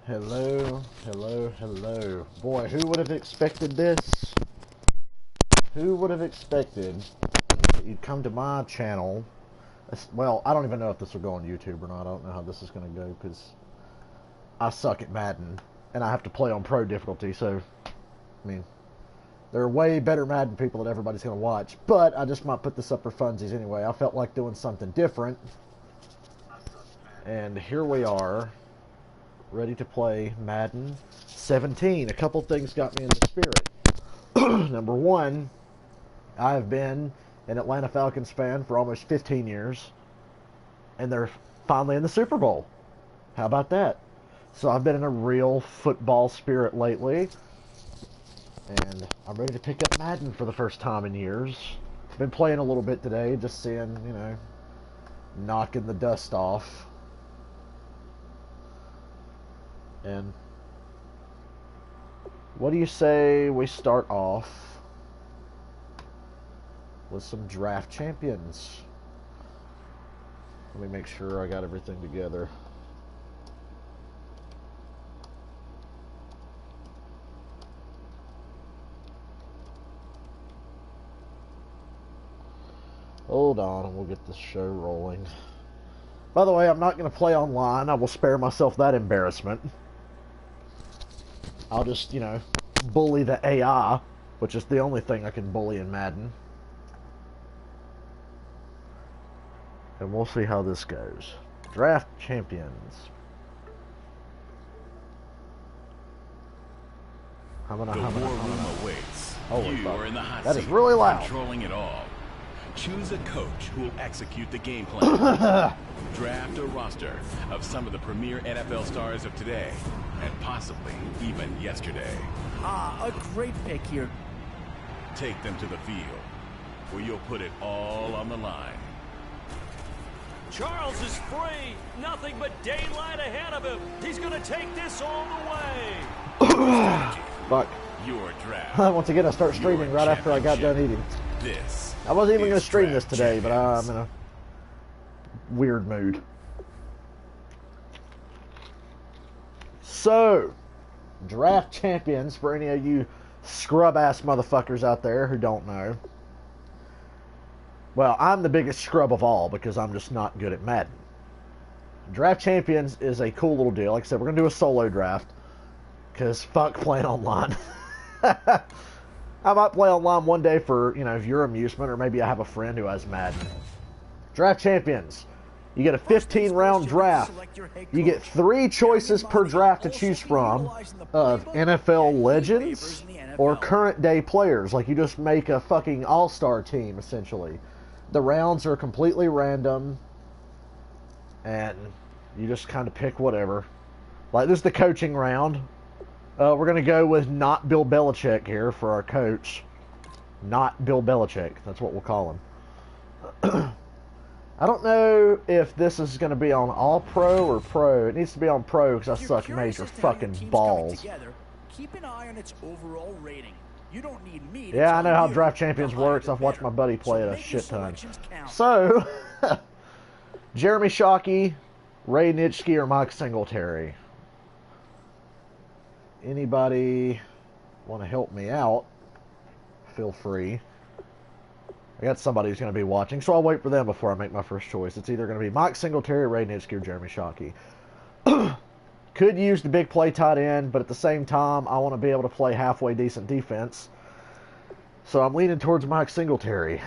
Hello, hello, hello. Boy, who would have expected this? Who would have expected that you'd come to my channel? Well, I don't even know if this will go on YouTube or not. I don't know how this is going to go because I suck at Madden and I have to play on pro difficulty. So, I mean, there are way better Madden people that everybody's going to watch. But I just might put this up for funsies anyway. I felt like doing something different. And here we are, ready to play Madden 17. A couple things got me in the spirit. Number one, I have been an Atlanta Falcons fan for almost 15 years, and they're finally in the Super Bowl. How about that? So I've been in a real football spirit lately, and I'm ready to pick up Madden for the first time in years. Been playing a little bit today, just seeing, you know, knocking the dust off. And what do you say we start off with some draft champions? Let me make sure I got everything together. Hold on, and we'll get this show rolling. By the way, I'm not going to play online. I will spare myself that embarrassment. I'll just, you know, bully the AI, which is the only thing I can bully in Madden. And we'll see how this goes. Draft champions. The war room awaits. Holy you fuck. are in the hot That seat, is really loud. controlling it all. Choose a coach who will execute the game plan. Draft a roster of some of the premier NFL stars of today, and possibly even yesterday. A great pick here. Take them to the field, where you'll put it all on the line. Charles is free. Nothing but daylight ahead of him. He's going to take this all the way. Fuck. Your draft. Once again, I start streaming right after I got done eating. This I wasn't even going is to stream this Draft today, but I'm Champions. in a weird mood. So, draft champions, for any of you scrub-ass motherfuckers out there who don't know. Well, I'm the biggest scrub of all because I'm just not good at Madden. Draft champions is a cool little deal. Like I said, we're going to do a solo draft because fuck playing online. I might play online one day for, you know, your amusement, or maybe I have a friend who has Madden. Draft champions. You get a 15-round draft. You get 3 choices per draft to choose from of NFL legends or current-day players. Like, you just make a fucking all-star team, essentially. The rounds are completely random, and you just kind of pick whatever. Like, this is the coaching round. We're going to go with not Bill Belichick here for our coach. Not Bill Belichick. That's what we'll call him. I don't know if this is going to be on all pro or pro. It needs to be on pro because I suck major fucking balls. Keep an eye on its overall rating. You don't need me to Yeah, I know how you draft champions the higher works. the I've watched better. my buddy play it a make shit your ton. selections count. So, Jeremy Shockey, Ray Nitschke, or Mike Singletary. Anybody want to help me out? Feel free. I got somebody who's going to be watching, so I'll wait for them before I make my first choice. It's either going to be Mike Singletary, Ray Nitschke, or Jeremy Shockey. Could use the big play tight end, but at the same time, I want to be able to play halfway decent defense. So I'm leaning towards Mike Singletary.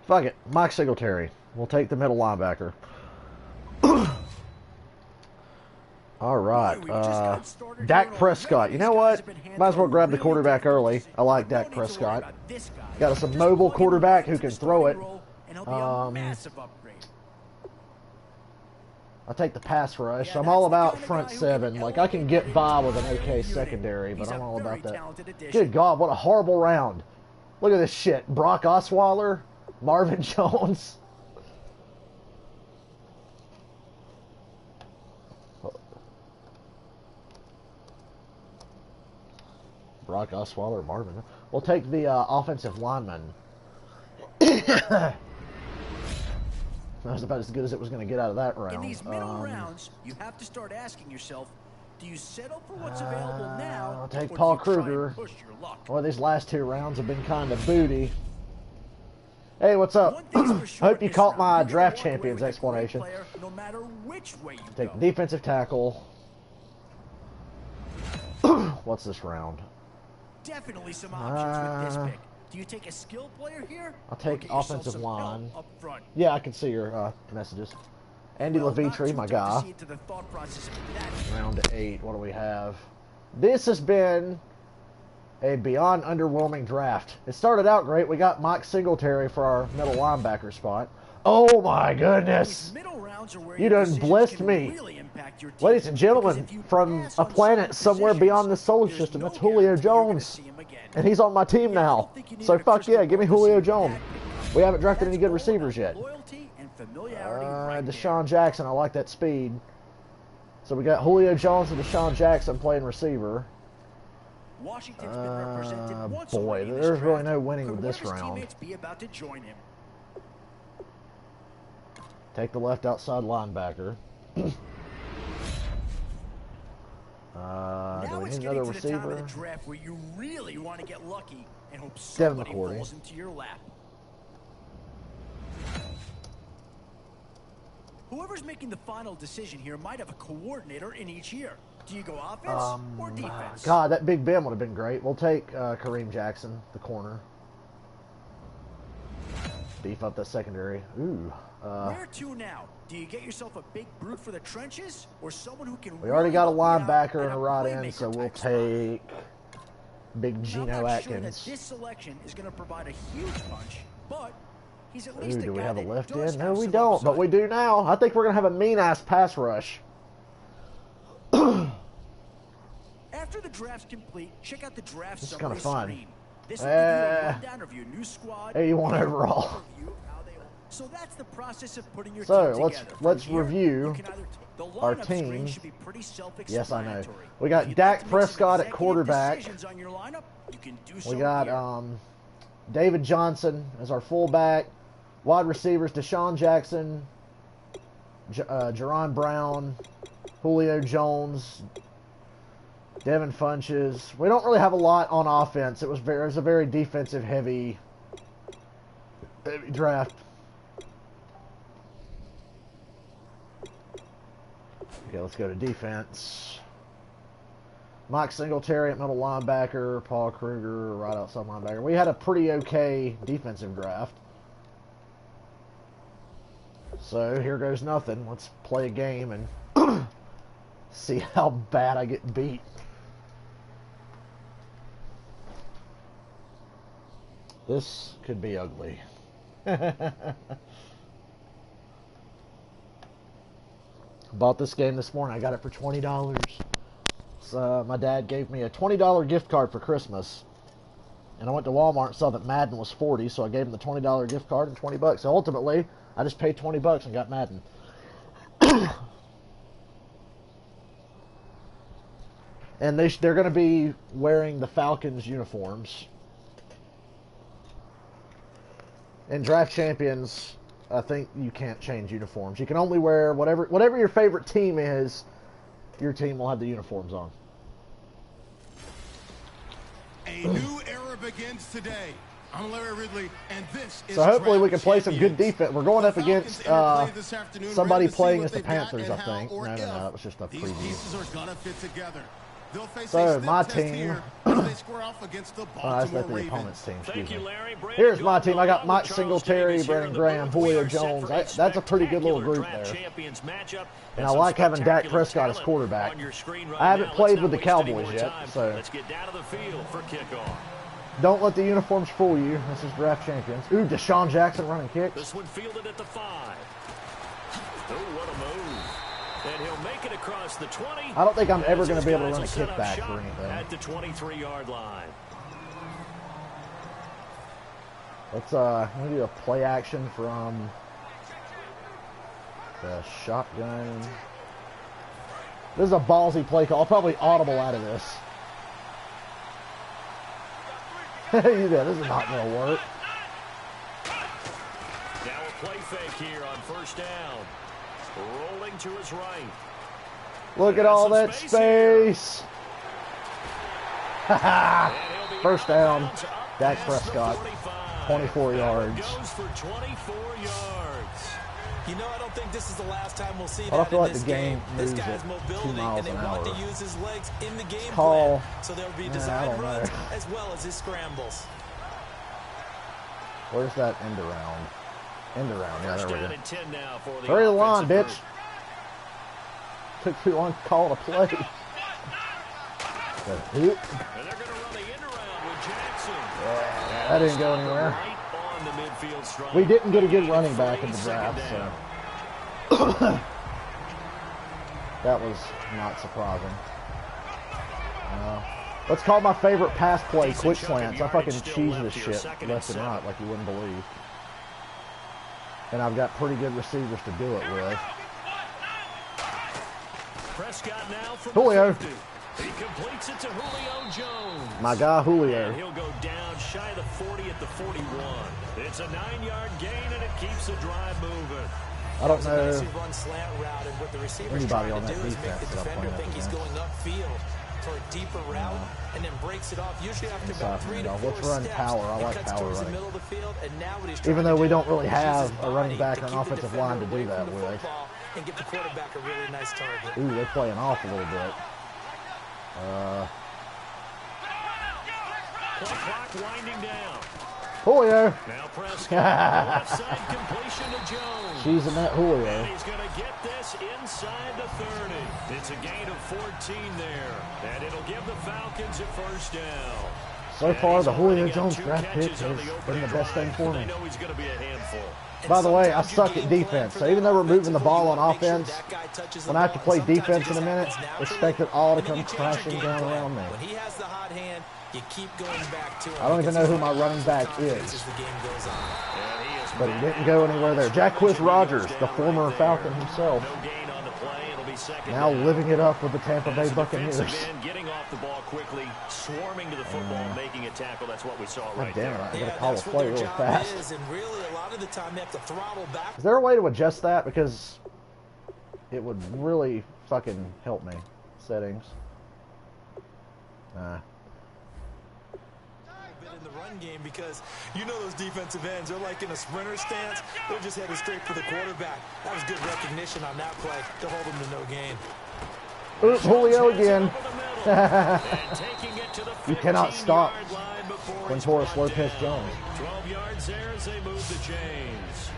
Fuck it. Mike Singletary. We'll take the middle linebacker. Alright. Dak Prescott. You know what? Might as well grab the quarterback early. I like Dak Prescott. Got us a mobile quarterback who can throw it. I'll take the pass rush. I'm all about front seven. Like, I can get by with an okay secondary, but I'm all about that. Good God, what a horrible round. Look at this shit. Brock Osweiler, Marvin Jones. Brock Osweiler, Marvin. We'll take the offensive lineman. That was about as good as it was going to get out of that round. In these middle rounds, you have to start asking yourself, do you settle for what's available now, I'll take or Paul do you try Kruger. and push your luck? Well, these last 2 rounds have been kind of booty. Hey, what's up? One thing's for sure Hope you this caught round, my you're gonna draft walk away champions with a great explanation. player, no matter which way you Take go. defensive tackle. What's this round? Definitely some options with this pick. Do you take a skill player here? I'll or take get yourself offensive some line. help up front? Yeah, I can see your messages. Andy Well, not Levitri, too my tough to guy. see into the thought process of that. Round 8. What do we have? This has been a beyond underwhelming draft. It started out great. We got Mike Singletary for our middle linebacker spot. Oh my goodness! These middle rounds are where You your done decisions blessed can me. really impact your team. Ladies and gentlemen, Because if you from pass a on planet certain somewhere positions, beyond the solar there's system, no that's Julio guarantee you're gonna Jones. see him again. And he's on my team Yeah, I now. don't think you need So a fuck crystal yeah, give me ball to see Julio that Jones. pick. We haven't drafted That's any good all receivers about yet. loyalty and familiarity right there. Deshaun Jackson, I like that speed. So we got Julio Jones and Deshaun Jackson playing receiver. Washington's been represented once boy, already in this there's really draft. no winning Could with one this of his round. teammates be about to join him? Take the left outside linebacker. Do Now we it's need getting another to the time of the receiver? draft where you really want to get lucky and hope Devin somebody McCourty. falls into your lap. Whoever's making the final decision here might have a coordinator in each year. Do you go offense or defense? God, that Big Ben would have been great. We'll take Kareem Jackson, the corner. Beef up the secondary. Ooh. Where to now? Do you get yourself a big brute for the trenches, or someone who can? We already really got a help you out linebacker at and a right playmaker end, so we'll type spot? take Big Now, I'm Geno not sure that Atkins. this selection is going to provide a huge punch, but he's at least Ooh, a do we guy have a that left does end? No, have we some don't, but upside. we do now. I think we're going to have a mean-ass pass rush. After the draft's complete, check out the draft This is summary kinda fun. screen. This will give you a rundown of your new squad. 81 and an overall. overview of how they all- So that's the process of putting your So, team let's- together. let's From here, review you can either the our lineup screen team. should be pretty Yes, I know. self-explanatory. We got If you'd Dak like to make some Prescott at executive quarterback. decisions on your lineup, you can do so We got here. David Johnson as our fullback. Wide receivers, Deshaun Jackson, Jerron Brown, Julio Jones, Devin Funches. We don't really have a lot on offense. It was a very defensive heavy draft. Okay, let's go to defense. Mike Singletary at middle linebacker, Paul Kruger right outside linebacker. We had a pretty okay defensive draft. So here goes nothing. Let's play a game and see how bad I get beat. This could be ugly. Bought this game this morning. I got it for $20. So my dad gave me a $20 gift card for Christmas. And I went to Walmart and saw that Madden was $40, so I gave him the $20 gift card and $20. So ultimately, I just paid $20 and got Madden. And they're going to be wearing the Falcons uniforms. In Draft Champions, I think you can't change uniforms. You can only wear whatever your favorite team is. Your team will have the uniforms on. A new era begins today. I'm Larry Ridley, and this is So hopefully we can Draft play some good Champions. defense. We're going up The against Falcons entered play this afternoon, somebody ready to see playing what as the they've got Panthers, and I how think. or No, if it was just a these preview. pieces are gonna fit together. They'll face So, a stiff my test team. here as they square off against the That's Baltimore not the Ravens. opponent's team. Excuse Thank you, me. Larry. Brandon Here's my Jones team. I got along Mike with Charles Singletary, Davies here Brandon in the Graham, booth. We Julio are set Jones. for a That's a pretty good little spectacular group draft there. champions matchup And I some like having Dak spectacular Prescott as talent quarterback. on your screen right I haven't now. played Let's with not the waste any Cowboys more yet, time. so Let's get down to the field for kickoff. don't let the uniforms fool you. This is Draft Champions. Ooh, Deshaun Jackson running kicks. This one fielded at the 5. Oh, what a move. And he'll make it across the 20. I don't think I'm ever As going his to be able to guys run a will set up kickback shop or anything. at the 23-yard line. Let's do a play action from the shotgun. This is a ballsy play call. I'll probably audible out of this. Yeah, this is not going to work. fake here on first down. Rolling to his right. Look at all that space. First down. Dak Prescott, 24 yards. Goes for 24 yards. You know, I don't think this is the last time we'll see I that feel in like this the game game. This moves guy's at mobility, 2 miles and they an want hour. to use his legs in the game Call. plan. So there'll be I design don't runs know. as well as his scrambles. Where's that end around? End around, yeah, there we Down go. and 10 now for the Hurry the line, offensive bitch. group. Took too long to call a play. And they're going to run the end around with Jackson. That didn't go anywhere. Right on the midfield stripe. We didn't get a good running back in the draft, so that was not surprising. Let's call my favorite pass play quick slants. I fucking cheese this shit left and right like you wouldn't believe. And I've got pretty good receivers to do it with. Prescott now from Julio. 50. He completes it to Julio Jones. My guy Julio. And he'll go down shy of the 40 at the 41. It's a 9-yard gain, and it keeps the drive moving. I don't know Run slant route, and what the receiver's anybody trying on to that do is make defense the that I'm defender playing think he's against. going upfield for a deeper route, and then breaks it off. Usually after about Inside 3 to handoff. 4 Let's run steps, power. I he like cuts power towards the running. middle of the field, and now what he's Even trying though to we do don't really is have use his a running body back to on keep the offensive defender line to away do that from the with. football and get the quarterback a really nice target. Ooh, they're playing off a little bit. Play clock winding down. Julio. Now Prescott, left side completion to Jones. She's in that Julio. And he's going to get this inside the 30. It's a gain of 14 there. And it'll give the Falcons a first down. So far, the Julio Got Jones 2 draft pick catches on has the been opening the best thing drive, for and me. they know he's going to be a handful. By the way, I suck at defense, so even though we're moving the ball on offense, when I have to play defense in a minute, expect it all to come crashing down around me. When he has the hot hand, you keep going back to him. I don't even know who my running back is, As the game goes on. but he didn't go anywhere there. Jacquizz Rodgers, the former Falcon himself, No gain on the play. It'll be second now down. living it up with the Tampa Bay As a Buccaneers. defensive end, getting off the ball quickly, swarming to the football, making a tackle. That's what we saw right Damn it, there. I gotta call the play really fast. Is, and really, a lot of the time, they have to throttle back. Is there a way to adjust that? Because it would really fucking help me. Settings. Nah. In the run game, because you know those defensive ends, they're like in a sprinter stance. They're just headed straight for the quarterback. That was good recognition on that play to hold them to no gain. Oops, Julio again. And taking it to the You cannot stop 15-yard line before when he's Torres slow brought pitch down. Jones. 12 yards there as they move to James.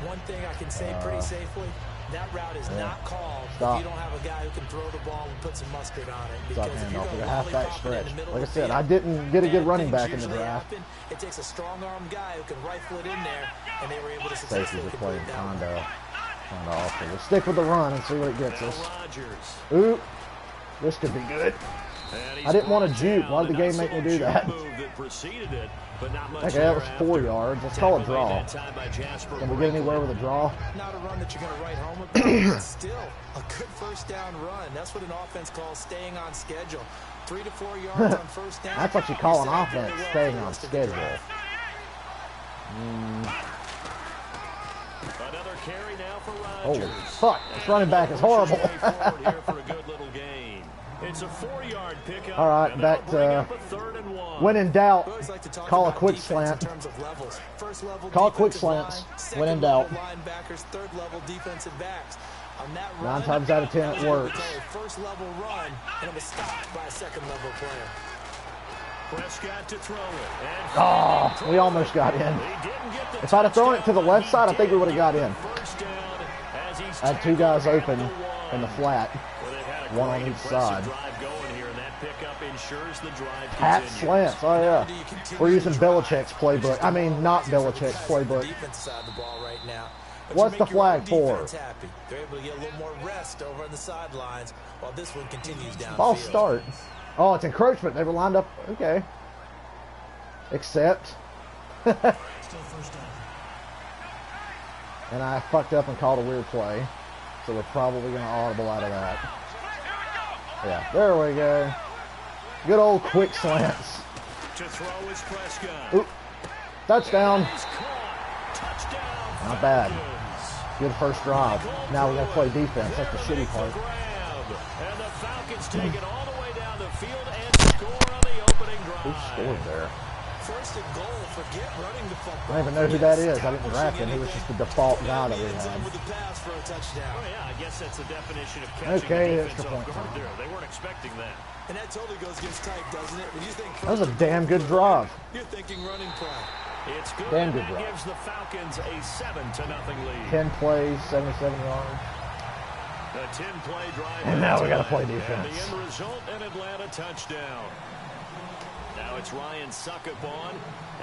One thing I can say pretty safely, that route is not called Stop. if you don't have a guy who can throw the ball and put some mustard on it. Stop Because if you're handoff with going a halfback lollipop it in stretch. the middle Like I of the said, field, I didn't get a good bad running things back in the usually draft. happen. It takes a strong-armed guy who can rifle it in there, and they were able to Safeties successfully are complete playing that. kind of awful. Let's stick with the run and see what it gets us. Rodgers. Ooh, this could be good. And he's I didn't want to brought juke. down. Why did the A game make me nice do little that? jump move that preceded it, but not much Okay, that was thereafter. 4 yards. Let's call it Tackle draw. made that time by Jasper Can we get anywhere with a draw? Not a run that you're going to write home about, but still a good first down run. That's what an offense calls staying on schedule. 3 to 4 yards on first down. That's what you call an You're set up offense, really well staying for the on rest of the schedule. drive. Another carry now for Holy Rodgers. fuck, this running back is horrible. Forward here for a good little gain. It's a 4-yard pickup. All right, and back that'll bring to up a 3rd and 1. when in doubt, We always like to talk call a about quick defense slant. in terms of levels. First level Call quick defensive slants line, when in second level doubt. linebackers, third level defensive backs. On that 9 run, times out of 10 that it was what we works. call a first level run, and it was stopped by a second level player. Prescott to throw it. And Oh, we almost got in. he didn't get the If I'd have thrown it to the touchdown, left he side, I think we did would have got get in. the first down as he's I had 2 guys tackled open at the in the 1. flat. Well, they've had a One on great, each impressive side. drive going here, and that pickup ensures the drive Hat continues. slants, oh yeah. We're using Belichick's playbook. I mean, not Belichick's playbook. Defense side of the ball right now. But What's you the make your own flag for? defense happy. They're able to get a little more rest over on the sidelines while this one continues down. False start. Oh, it's encroachment. They were lined up. Okay. Except. Still first down. And I fucked up and called a weird play. So we're probably going to audible out of that. Yeah, there we go. Good old quick slants. To throw is Prescott. Oop. Touchdown. He's caught. Touchdown Not bad. Good first drive. Now we got to play defense. That's the shitty part. And the Falcons take it all the way down the field and score on the opening drive. Who scored there? First and goal, forget running the football. I don't even know who that is. I didn't draft him. He was just the default guy that we had. With the pass for a touchdown. Oh, yeah, I guess that's the definition of catching Okay, the extra defense point. off guard there. They weren't expecting that. And that totally goes against type, doesn't it? When you think That was a damn good drive. you're thinking running play. It's good. Damn And good that drive. gives the Falcons a 7-0 lead. 10 plays, 77 yards. A 10-play drive. And now we got to play And defense. the end result, an Atlanta touchdown. Now it's Ryan Suckup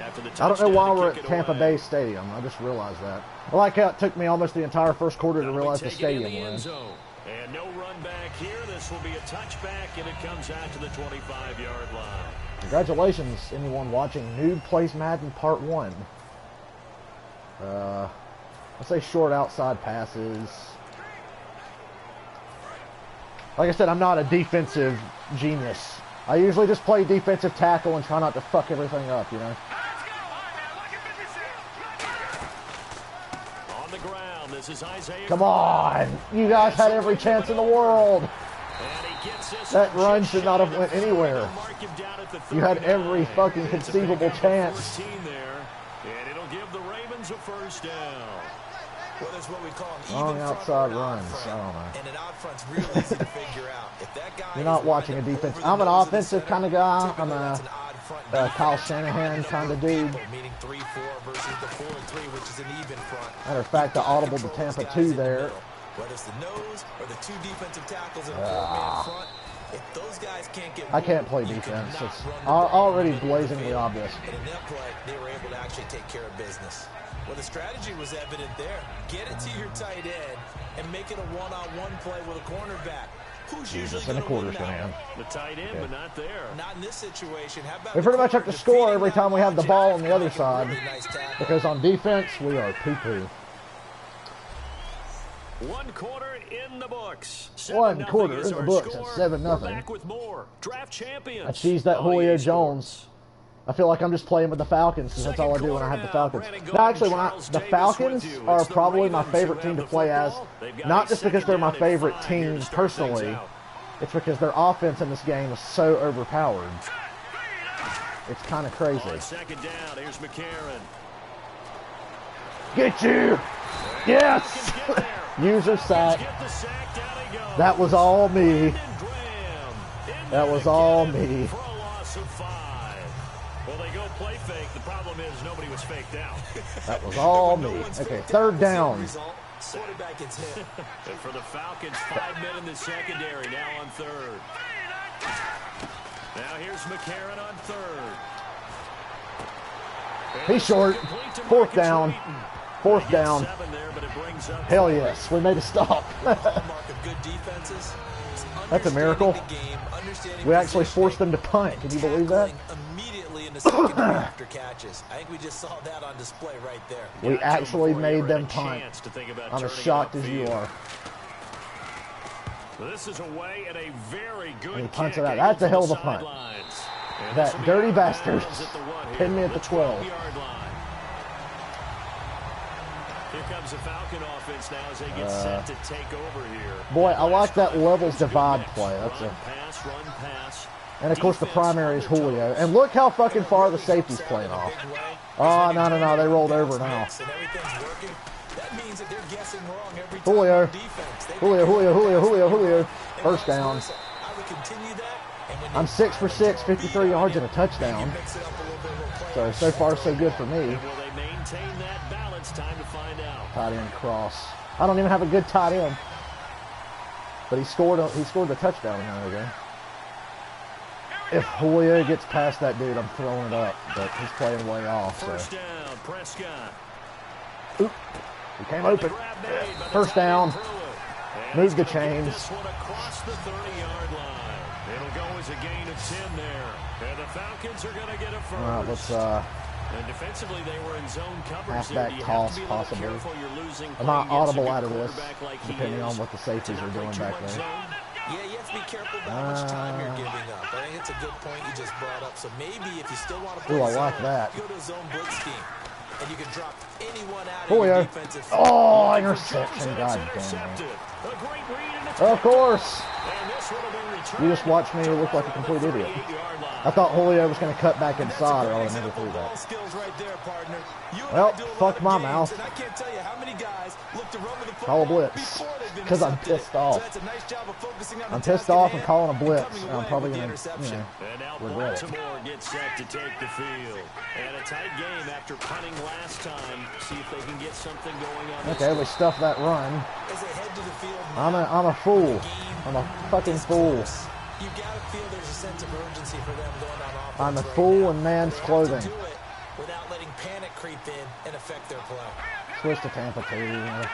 after the touchdown. I don't know why to we're kick at it Tampa away. Bay Stadium. I just realized that. I like how it took me almost the entire first quarter to Now we realize the take it in stadium the we're end in. zone. And no run back here. This will be a touchback, and it comes out to the 25-yard line. Congratulations, anyone watching Noob Plays Madden Part 1. Let's say short outside passes. Like I said, I'm not a defensive genius. I usually just play defensive tackle and try not to fuck everything up, you know? On the ground, this is Isaiah. Come on! You guys had every chance in the world! And he gets this That one run just should not have shy went of the anywhere. mark him down at the You had 39. every fucking It's a conceivable pickup of chance. 14 there, and it'll give the Ravens a first down. Well, that's what we call an Long even front outside or an odd runs. front. I don't know. And an odd front's real easy to figure out. If that guy You're not is watching a lined up defense. over the I'm an nose of the offensive center, kind of guy. typically I'm that's a an odd front Kyle defense. Shanahan And a kind of number dude. people, meaning 3-4 versus the 4-3, which is an even front. Matter of fact, I audible to Tampa 2 there. Whether it's the nose or the two defensive tackles in a four-man front, if those guys can't get I can't play moving, you defense. cannot It's run the ball already on the blazingly field. obvious. And in that play, they were able to actually take care of business. Well, the strategy was evident there. Get it to your tight end and make it a one-on-one play with a cornerback. Who's usually Jesus, and a going to win quarter's going to that? end. The tight end, but not there. Not in this situation. How about We pretty the much have to corner score defeating every that time we have the logic ball on the and other making a side. really nice tackle. Because on defense, we are poo-poo. One quarter in the books. 1 7-0 quarter is in the our books. score. That's 7-0. We're back with more. Draft champions. I cheesed that on Julio EA Jones. Sports. I feel like I'm just playing with the Falcons because that's all I do when I have the Falcons. No, actually, the Falcons are probably my favorite team to play as. Not just because they're my favorite team personally. It's because their offense in this game is so overpowered. It's kind of crazy. On second down, here's McCarron. Get you! Yes! User sack. Get the sack, down he goes. That was all me. Brandon Graham in That there was all again me. For a loss of 5. Well, they go play fake. The problem is nobody was faked out. That was all No me. one's Okay, faked third out. down. Result, quarterback gets hit. And for the Falcons, 5 men in the secondary, now on third. Now here's McCarron on third. And He's short. complete to Fourth Marcus down. Wheaton. Fourth He gets down. 7 there, but it brings up Hell 5. yes, we made a stop. Hallmark of good defenses. is That's a miracle. understanding the game, understanding We actually positioning, forced them to punt. Can you believe that? tackling immediately in the secondary after catches. I think we just saw that on display right there. We Got to him actually before he made ever them had a punt. chance to think about I'm as turning it shocked as you upfield. are. This is away at a very good And he punts kick it out. aimed That's a from hell the of a punt. sidelines. And That this will be dirty out of bastard bounds at the 1 here, pinned me at the 12. 12-yard line. Here comes the Falcon offense now as they get set to take over here. Boy, I like that levels divide play. That's Run, a, pass, run, pass. and of course the Defense primary is under Julio. Thomas. And look how fucking far the safety's playing off. Oh, no, they rolled over now. And everything's working. That means that they're guessing wrong every time Julio. on defense. They Julio. And First vice down. versa. I would continue that. And when I'm they 6 for 6, 53 yards and a touchdown. mix it up a little bit, we'll play So far so good for me. And will they maintain that balance? Time to find out. Tight end cross. I don't even have a good tight end. But he scored the touchdown a minute ago. If Julio gets past that dude, I'm throwing it up. But he's playing way off. First So down, Prescott. he came open. Grab made by the First tight down. end Pruitt. And Move he's the gonna get chains. This one across the 30-yard line. It'll go as a gain of 10 there. And the Falcons are going to get a first. All right, let's And defensively, they were in zone coverage halfback there. You toss, have to be a little possibly. careful. You're losing. I'm not playing against a audible good out of this, quarterback like he depending is. on what the safeties To are not doing break too back much there. zone. Yeah, you have to be careful about how much time you're giving up. I think it's a good point you just brought up. So maybe if you still want to play Ooh, I like zone, that. go to a zone blitz scheme. and you can drop anyone out Oh, of your yeah. defensive. Oh, interception. God damn it. Of course. You just watched me look like a complete idiot. I thought Julio was going to cut back inside, or I would have never threw that. Well, fuck my mouth. Call a blitz. Because I'm pissed off. I'm pissed off and calling a blitz, and I'm probably going to, And now regret it. Baltimore gets set to take the field. And a tight game after punting last time. See if they can get something going on. Okay, we stuffed that run. I'm a fool. I'm a fucking fool. You gotta feel there's a sense of urgency for them going on offense. I'm a fool in man's clothing. Do it without letting panic creep in and affect their play. Switch to Tampa 2.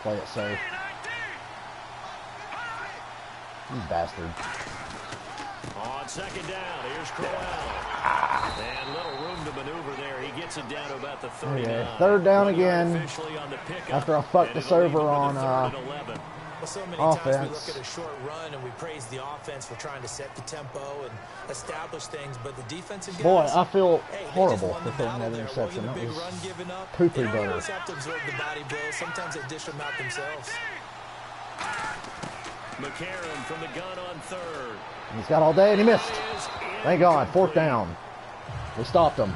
Play it safe. You bastard. On second down, here's Crowell. And little room to maneuver there. He gets it down to about the 39. Yeah, third down again. Officially on the pickup, After I fucked the and it'll leave server them on with a third and 11. Well, so many times we offense. look at a short run and we praise the offense for trying to set the tempo and establish things, but the defensive guys, Boy, I feel hey, they just horrible won the for throwing battle that there. interception. Well, That big was run given up. poo-poo They don't butter. always have to absorb the body blows. Sometimes they dish them out themselves. McCarron from the gun on third. He's got all day and he missed. Thank God. Fourth down. We stopped him.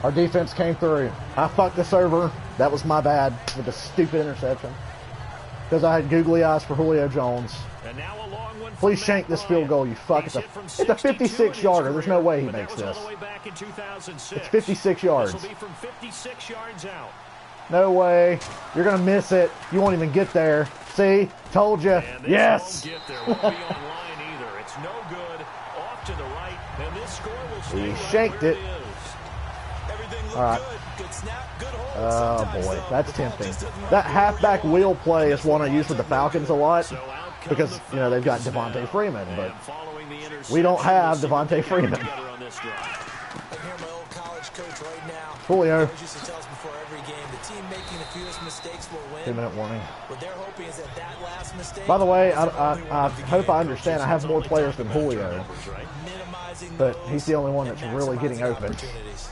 Our defense came through. I fucked the server. That was my bad with the stupid interception. Because I had googly eyes for Julio Jones. And now a long one. Please shank this field goal, you fuck. It's a 56-yarder. There's no way he makes this. It's 56 yards. This will be from 56 yards out. No way. You're going to miss it. You won't even get there. See? Told you. Yes. Won't get there. Won't be on line either. It's no good. Off to the right. And this score will stay right shanked where it. Everything looked All right. good. Good snap, good hold. Oh Sometimes, boy, though, that's the ball tempting. just doesn't That run halfback very wheel well. play is one I use with the Falcons a lot So out come because, the you know, they've got Falcons Devontae now. Freeman, but And following the we don't interception, have we'll see what Devontae they can Freeman. put together on this drive. I hear my old college coach right now. Julio. He used to tell us before every game, the team making the fewest mistakes will win. 2-minute warning. What they're hoping is that last mistake. By the way, is the only one I of the hope I game. understand I have more players than Julio, Minimizing but those he's the only one and that's really getting maximizing open. opportunities.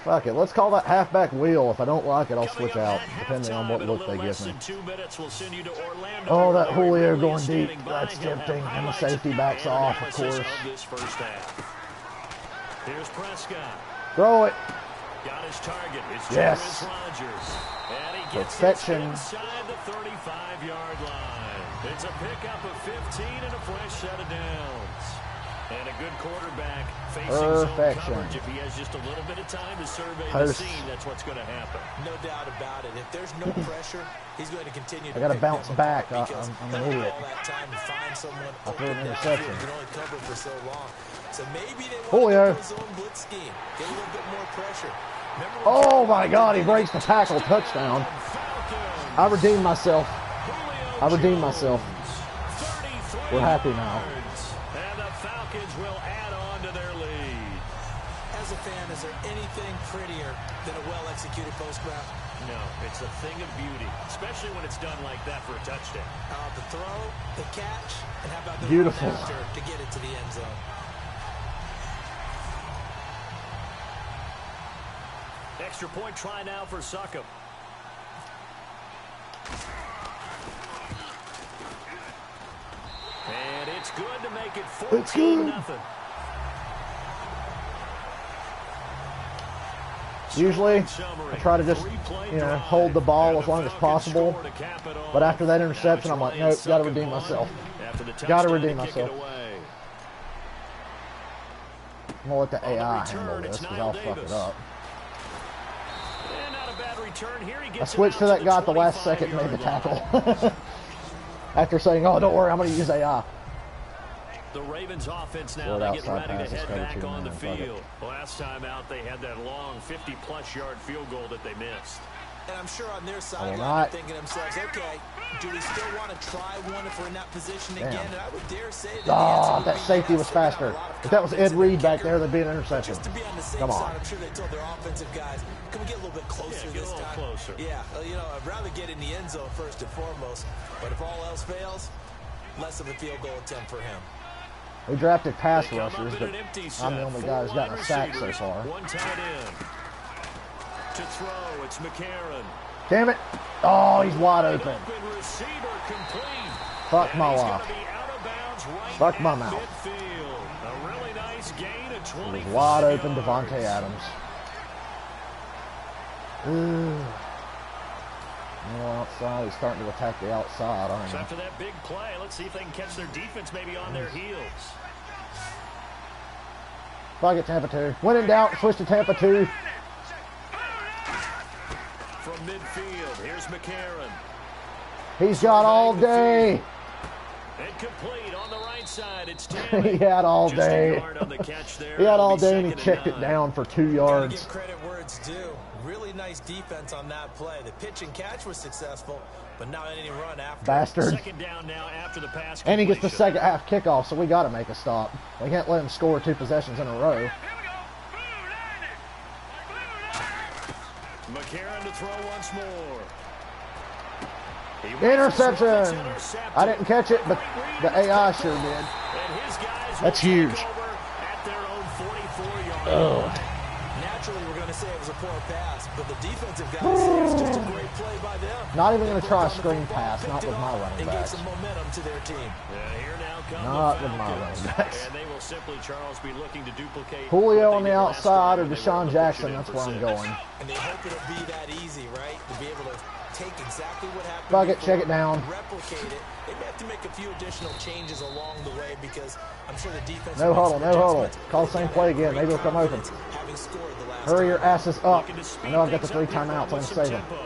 Fuck it, let's call that halfback wheel. If I don't like it, I'll switch out, depending on what look they give me. Oh, that Julio going deep. That's tempting. And the safety backs off, of course. Here's Prescott. Throw it. Got his target. It's Yes. Jarvis Rogers. And he gets Perfection. it inside the 35-yard line. It's a pickup of 15 and a fresh set of downs. And a good quarterback facing zone Perfection. coverage. If he has just a little bit of time to survey the Post. scene, that's what's going to happen. No doubt about it. If there's no pressure, he's going to continue to I gotta pick bounce them back. apart because I'm an he'll have idiot. all that time to find someone I threw an open interception. downfield. You can only cover for so long. So maybe they Julio. want to go zone blitz scheme. Get a little bit more pressure. Remember when Oh Jordan my God, he did breaks the tackle. Touchdown. I redeemed myself. I redeemed myself. We're happy now. And the Falcons will add on to their lead. As a fan, is there anything prettier than a well-executed post grab? No, it's a thing of beauty, especially when it's done like that for a touchdown. The throw, the catch, and how about the Beautiful. run after to get it to the end zone? Extra point try now for Succop. And it's good to make it 14-0. Usually, I try to just, you know, hold the ball as long as possible. But after that interception, I'm like, nope, gotta redeem myself. Gotta redeem myself. I'm gonna let the AI handle this because I'll fuck it up. I switched to that guy at the last second and made the tackle. After saying, oh, don't worry, I'm gonna use AI. The Ravens offense now, Short they get outside ready pass, to it's head cover back 2 on the man, fuck it. field. Last time out, they had that long 50-plus yard field goal that they missed. And I'm sure on their will sideline not. they're thinking to themselves, okay, do we still want to try one if we're in that position Damn. again? And I would dare say that the Oh, answer would that be safety yes. was They've got a faster. lot of If that was confidence Ed in their Reed back kicker. there, there'd be an interception. Just to be on the same Come on. side, I'm sure they told their offensive guys, can we get a little bit closer Yeah, get a this little time? closer. Yeah, you know, I'd rather get in the end zone first and foremost. But if all else fails, less of a field goal attempt for him. We drafted pass They come up rushers, in but an empty I'm set. the only Four guy who's gotten wide a sack so receivers, far. one tight end. To throw, it's McCarron. Damn it! Oh, he's wide open. Receiver complete. Fuck And my he's life. gonna be out of bounds right Fuck my at mouth. midfield. A really nice gain of It 25 was wide open, yards. Devontae Adams. Ooh. No outside. He's starting to attack the outside, aren't So he? after that big play, let's see if they can catch their defense maybe on their heels. Fuck it, Tampa 2. When in doubt, switch to Tampa 2. From midfield, here's McCarron. He's got all day. Incomplete on the right side. It's He Tammy. had all Just a day. yard on the catch there. He had all It'll be day and he 2nd checked and it 9. down for 2 Gotta yards. give credit where it's due. Really nice defense on that play. The pitch and catch was successful, but not any run after. Bastard. Second down now after the pass And he gets the completion. second half kickoff, so we got to make a stop. We can't let him score 2 possessions in a row. McCarron to throw once more. Interception! I didn't catch it, but the AI sure did. And his guys That's will huge. take over at their own 44-yard Ugh. line. Naturally, we're going to say it was a poor pass, but the defensive guys say it's just a great play by them. Not even going They to try a broke down the screen football, pass, not picked with it my off, running and gave backs. some momentum to their team. Here now come Not the with my Falcons. running backs. And they will simply, Charles, be looking to duplicate Julio what on they the did last outside time or when they were Deshaun able to push Jackson, it in that's for where I'm 6. going. And they hope it'll be that easy, right? To be able to take exactly what happened Fuck it, before, check it down. replicate it. They may have to make a few additional changes along the way because I'm sure the defense No will make huddle, some no huddle. adjustments. Call the same play again. Maybe it'll come open. Having scored the last Hurry your time. asses up. Looking to speed I know I've got the things 3 up here, timeouts. I'm going with to some save them. tempo.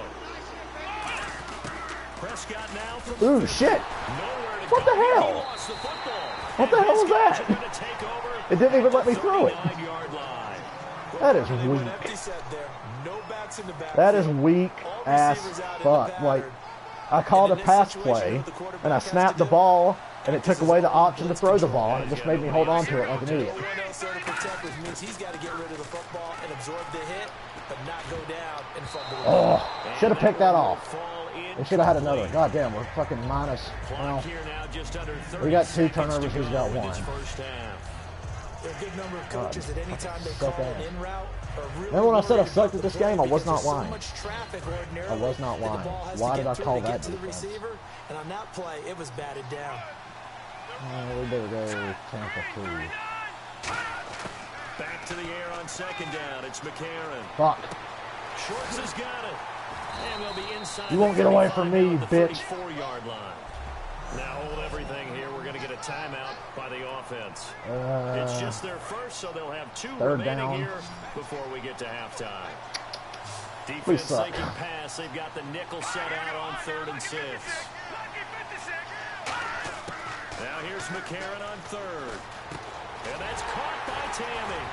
Prescott now from Ooh, 30. shit. Nowhere to What the go. hell? He lost the football. What the And hell his was guys that? are gonna take over It didn't even at let me the throw it. 39-yard line. That is They went weak. empty set there. No backs in the backfield. That is weak All ass receivers out in the fuck. pattern. Like, I called a And in this pass situation, play, what the quarterback and I has to snapped the do, ball, and it this took is away the all option to blitz throw the control. ball, and it just made me hold on to it like an idiot. No one else there to protect, which means he's got to get rid of the football and absorb the hit, but not go down and fumble the ball. Oh, should have picked that off. Fall We should have had another. incomplete. God damn, we're fucking minus. Well, Clock here now, just under 30 we got 2 seconds turnovers, to he's go got in 1. this first half. There are a good number of coaches at any time they suck call an ass. in route. Remember when I said I sucked at this game? I was not lying. I was not lying. Why did I call that to the defense? receiver? And on that play, it was batted down. We better go Tampa 2. Back to the air on second down. It's McCarron. Fuck. Schwartz has got it. And they'll be inside You the won't get away from 35 me, now at the bitch. 34-yard line. Now hold everything here. We're going to get a timeout by the offense. It's just their first, so they'll have 2 third remaining down. here before we get to halftime. We Defense suck. taking pass. They've got the nickel set out on 3rd and 6. Now here's McCarron on 3rd. And that's caught by Tammy.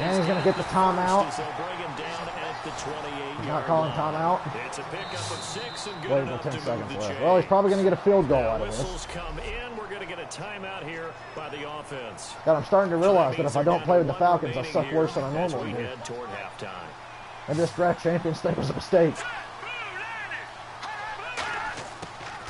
And he's going to get the timeout. As they'll bring him down at the 28-yard Not calling line. timeout. It's a pickup of 6 and good Wait enough until to 10 move seconds the left. chains. Well, he's probably going to get a field goal Now out of this. whistles come in. We're going to get a timeout here by the offense. God, I'm starting to realize that if I don't play with the Falcons, I Remaining suck here worse than I as normally we do. head toward halftime. And this draft champions thing was a mistake.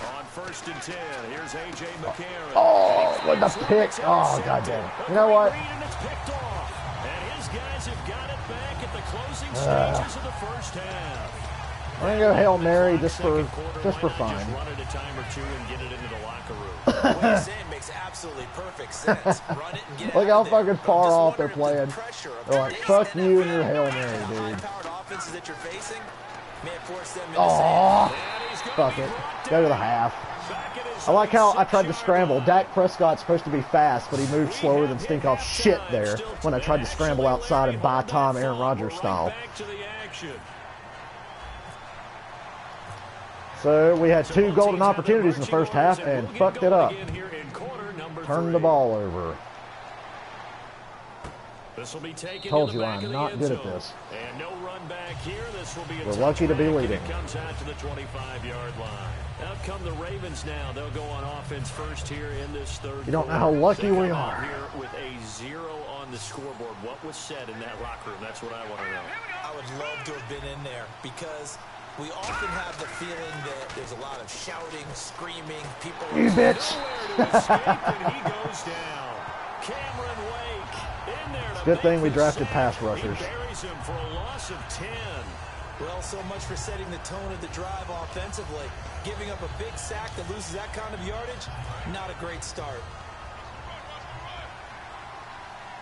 On 1st and 10, here's A.J. McCarron. Oh, what the pick. Oh, goddamn. You know what? And it's picked off. And his guys have got it back at the closing stages of the first half. I'm going to go Hail Mary just for Second quarter, why not fun. Just run it a time or 2 and get it into the locker room. What you're saying makes absolutely perfect sense. Run it and get Look out how of there. fucking I'm far just off they're wondering playing. if the pressure of They're like, today's fuck you and NFL your Hail and Mary, the dude. high-powered offenses that you're facing may force them into Aw, And he's gonna fuck be it. brought Go to the down half. back at his I like how I tried to 6-yard scramble. line. Dak Prescott's supposed to be fast, but he moved slower than stink off shit there when I tried to scramble outside and buy time Aaron Rodgers style. Back to the action. So we had 2 golden opportunities in the first half and fucked it up. Turned the ball over. This will be taken Told to the you back I'm of the not end good at zone. this. And no run back here. This will be a We're lucky to be touchback, and leading. It comes out to the 25-yard line. Out come the Ravens now. They'll go on offense first here in this third. You don't know quarter. how lucky They we come out are. Here with a 0 on the scoreboard. What was said in that locker room? That's what I want to know. I would love to have been in there because we often have the feeling that there's a lot of shouting, screaming, people. You bitch. Nowhere to escape, and he goes down. Cameron Wake in there. It's a good thing we drafted pass rushers. He buries him for a loss of 10. Well, so much for setting the tone of the drive offensively. Giving up a big sack that loses that kind of yardage, not a great start.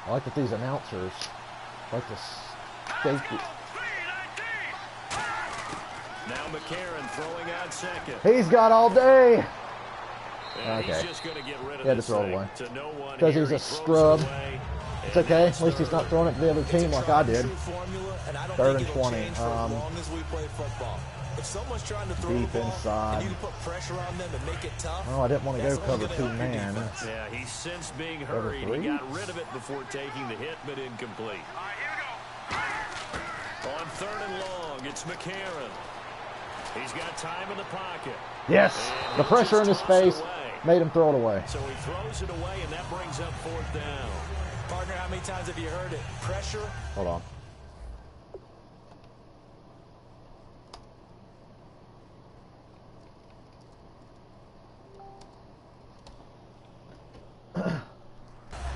I like that these announcers like to safety. Now McCarron throwing out second. He's got all day. And Okay. he's just going to get rid of He had to this throw it thing away. to no one Because here. he's a He throws scrub. it away, It's and okay. that's At least he's not throwing it to the other team like I did. Third and 20. As long as we play football. If someone's trying to throw Deep the ball, inside. and you can put pressure on them and make it tough. Oh, I didn't want to go that's only cover gonna help your 2-man. defense. Yeah, he's since being Cover hurried. 3? He got rid of it before taking the hit, but incomplete. On third and long, it's McCarron. He's got time in the pocket. Yes, And the he'll pressure in just his toss it face away. made him throw it away. So he throws it away, and that brings up fourth down. Partner, how many times have you heard it? Pressure. Hold on.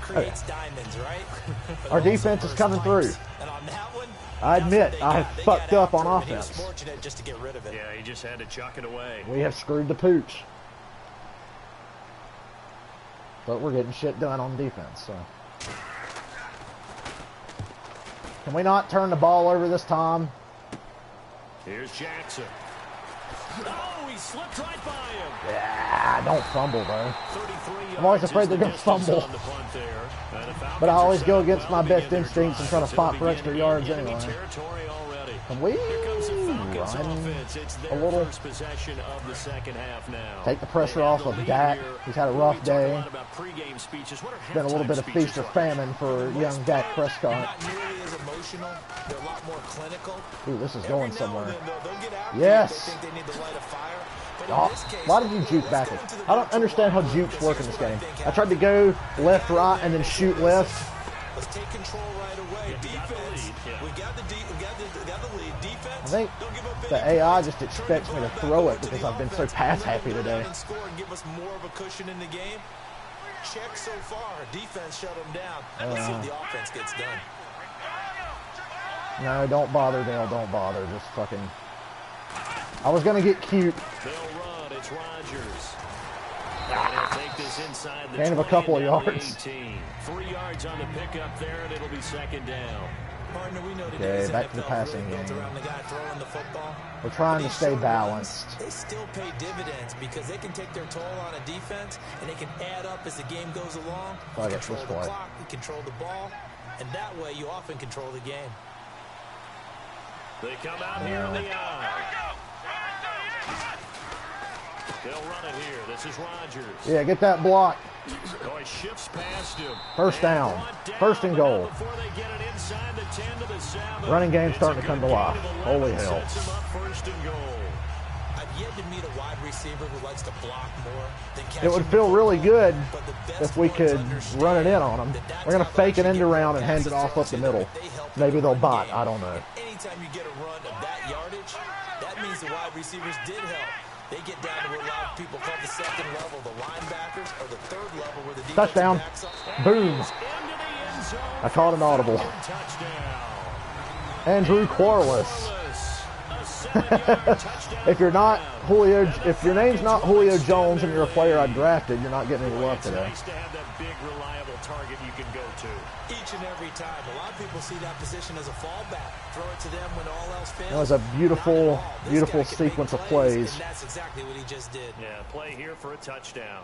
Creates diamonds, right? But Our also defense is bursts coming through. pipes. And on that one, I that's admit, what I they fucked got up on after him. He was offense. fortunate just to get rid of it. Yeah, he just had to chuck it away. We have screwed the pooch. But we're getting shit done on defense, so. Can we not turn the ball over this time? Here's Jackson. Oh, he slipped right by him. Yeah, don't fumble, bro. 33 I'm always yards afraid is they're the gonna distance fumble. on the punt there. And the Falcons But I are always set go up against well my to best begin their instincts and drive. try to So fight they for extra begin yards in enemy anyway. territory already. Can we Here comes the Falcons run offense. It's a their little? first possession of the second half now. Take the pressure They have off the of lead Dak. here. He's had a We rough talk day. lot about pregame speeches. What are Been a little halftime bit of speeches feast or like? famine for young Dak Prescott. Not nearly as emotional. They're a lot more clinical. Ooh, this is Every going now somewhere. and then, they'll get after Yes. you if they think they need to light a fire. But in Oh, this case, why did you juke let's back? go into the I don't neutral understand how line jukes because work in here's this what I game. think I tried to go left, right, and then shoot left. Let's take control right away. Yeah, you got the Defense. lead, yeah. We got the lead. Defense. I think don't give up the any AI points. just Turn expects the me to ball back throw over it to because the I've been so offense. pass Let them happy go down today. and score and give us more of a cushion in the game. Check so far. Defense shut them down. Let's see what the offense gets done. No, don't bother, Dale. Don't bother. Just fucking. I was gonna get cute. They'll run. It's Rodgers. And he'll take this inside the Gain of a 20 couple of and down the yards. 18. 3 yards on the pickup there, and it'll be second down. Partner, we know Okay, today's back to the NFL passing really built game. around the guy throwing the football. We're trying to These stay short balanced. runs, they still pay dividends because they can take their toll on a defense and they can add up as the game goes along. You Fuck it, control this the way. clock, you control the ball, and that way you often control the game. They come out here in the eye. They'll run it here. This is Rodgers. Yeah, get that block. Oh, he shifts past him. First down. First and goal. Before they get it inside the 10 to the 7. Running game's It's starting a to come good to life. gain of Holy 11, hell. sets him up first and goal. I've yet to meet a wide receiver who likes to block more than catch It would him feel with the really football. good But the best if we ones could understand run it in on them. that that's We're going to how they fake an actually end get around their and hand it passes off to up the us, middle. that they help in Maybe the they'll run bot. game. I don't know. Anytime you get a run of that yardage, that means the wide receivers did help. They get down to what a lot of people call the second level, the linebackers, or the third level where the defensive Touchdown. backs up. Boom. Into the end zone. I caught an audible. Touchdown. Andrew Quarles. A 7-yard touchdown. If you're not touchdown. Julio, if your name's not Julio Jones and you're a player I drafted, you're not getting any love It's today. nice to have that big, reliable target you can go to. Each and every time. A lot of people see that position as a fallback. Throw it to them when all else fails. That was a beautiful, Not at all. This beautiful guy can make sequence of plays. And that's exactly what he just did. Yeah, play here for a touchdown.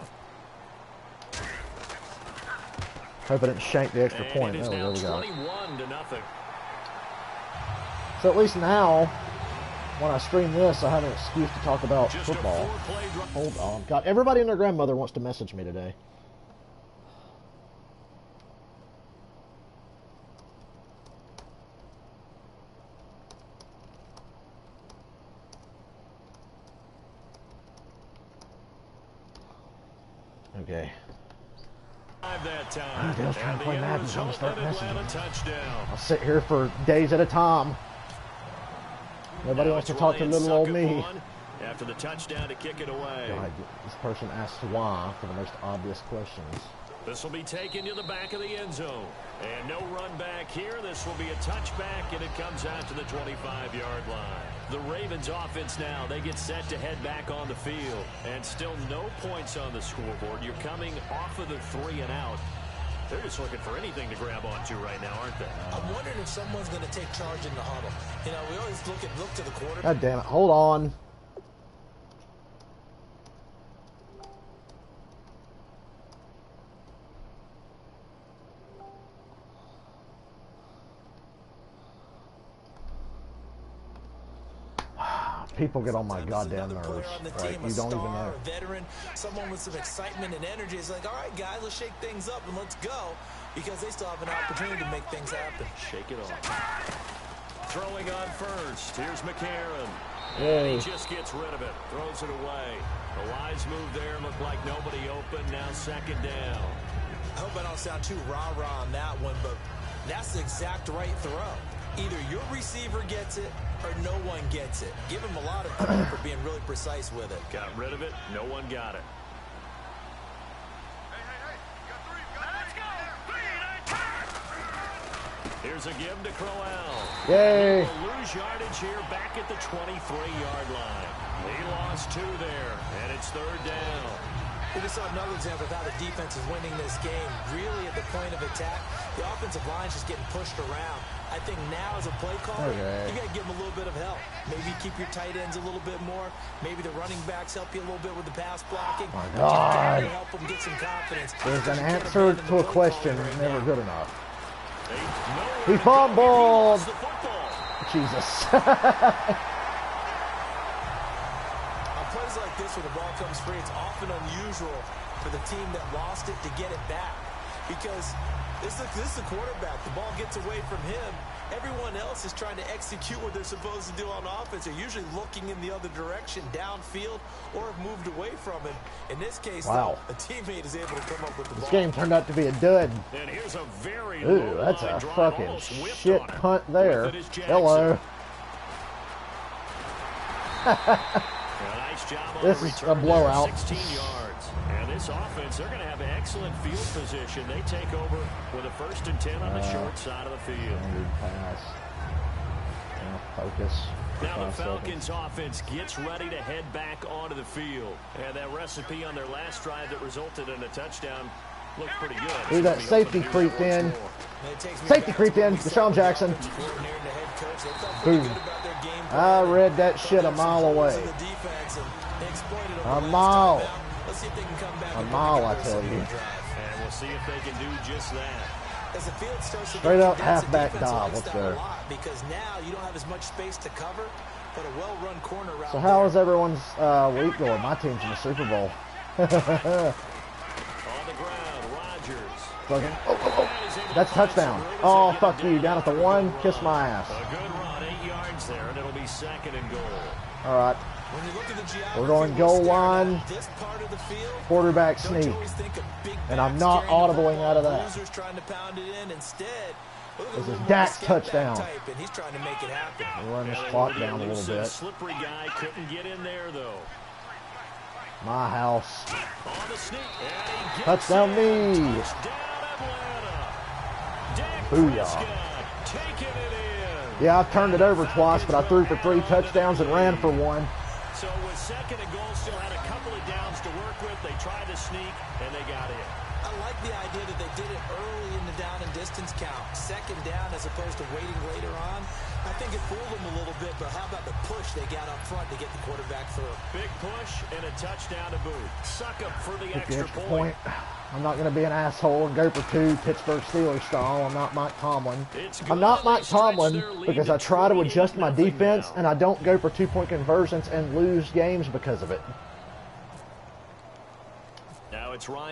Hope I didn't shank the extra And point. it is There now we go. 21-0. So at least now, when I stream this, I have an excuse to talk about Just football. a 4-play drive. Hold on. God, everybody and their grandmother wants to message me today. Okay. That time. Dale's trying to play And the Madden, so I'm gonna start Arizona messaging him. touchdown. I'll sit here for days at a time. Nobody Now wants to it's talk to Ryan little old me. Suckup after the touchdown to kick it away. God, this person asks why for the most obvious questions. This will be taken to the back of the end zone. And no run back here. This will be a touchback, and it comes out to the 25-yard line. The Ravens offense now, they get set to head back on the field. And still no points on the scoreboard. You're coming off of the 3 and out. They're just looking for anything to grab onto right now, aren't they? I'm wondering if someone's going to take charge in the huddle. You know, we always look to the quarterback. God damn it. Hold on. People get on my goddamn nerves. Like, you don't even know. Veteran, someone with some excitement and energy. It's like, all right, guys, let's shake things up and let's go. Because they still have an opportunity to make things happen. Shake it off. Throwing on first. Here's McCarron. Yay. And he just gets rid of it. Throws it away. The wise move there. Looked like nobody open. Now second down. I hope I don't sound too rah-rah on that one, but that's the exact right throw. Either your receiver gets it or no one gets it. Give him a lot of credit for being really precise with it. Got rid of it. No one got it. Here's a give to Crowell. Yay. Lose yardage here back at the 23-yard line. He lost 2 there, and it's third down. We just saw another example of how the defense is winning this game. Really at the point of attack, the offensive line's just getting pushed around. I think now as a play caller, you got to give them a little bit of help. Maybe keep your tight ends a little bit more. Maybe the running backs help you a little bit with the pass blocking. Oh my God. You help them get some confidence. There's an answer to a question never good enough. He fumbled. Jesus. Plays like this where the ball comes free, it's often unusual for the team that lost it to get it back. Because this is the quarterback. The ball gets away from him. Everyone else is trying to execute what they're supposed to do on offense. They're usually looking in the other direction, downfield, or have moved away from him. In this case, wow, though, a teammate is able to come up with the ball. This game turned out to be a dud. And here's a very ooh, that's a fucking shit punt there. Hello. Nice job on this the is a blowout. 16 yards. And this offense, they're going to have excellent field position. They take over with a 1st and 10 on the short side of the field. Pass. Focus. Now the Falcons offense gets ready to head back onto the field. And that recipe on their last drive that resulted in a touchdown looked pretty good. Ooh, that safety creeped in. Safety creeped in. Deshaun Jackson. Boom. I read that shit a mile away. A mile. A mile, I tell you. And we'll see if they can do just that. Straight up halfback dive. Let's go. Because now you don't have as much space to cover, but a well-run corner route. So how is everyone's week going? My team's in the Super Bowl. On the ground, Rodgers. Fucking, oh. That's a touchdown. Oh, fuck you. Down at the 1. Kiss my ass. A good run, 8 yards there, and it'll be 2nd and goal. All right. We're going goal line, quarterback sneak, and I'm not audibling out of that. This is Dak's touchdown. We'll run this clock down a little bit. Slippery guy couldn't get in there though. My house. Touchdown me. Booyah. Yeah, I turned it over twice, but I threw for 3 touchdowns and ran for 1. So with 2nd and goal, still had a couple of downs to work with. They tried to sneak, and they got in. I like the idea that they did it early in the down and distance count. 2nd down as opposed to waiting later on. I think it fooled them a little bit, but how about the push they got up front to get the quarterback through? Big push and a touchdown to boot. Suck up for the extra point. I'm not going to be an asshole and go for 2 Pittsburgh Steelers style. I'm not Mike Tomlin. I'm not Mike Tomlin because I try to adjust my defense and I don't go for 2-point conversions and lose games because of it.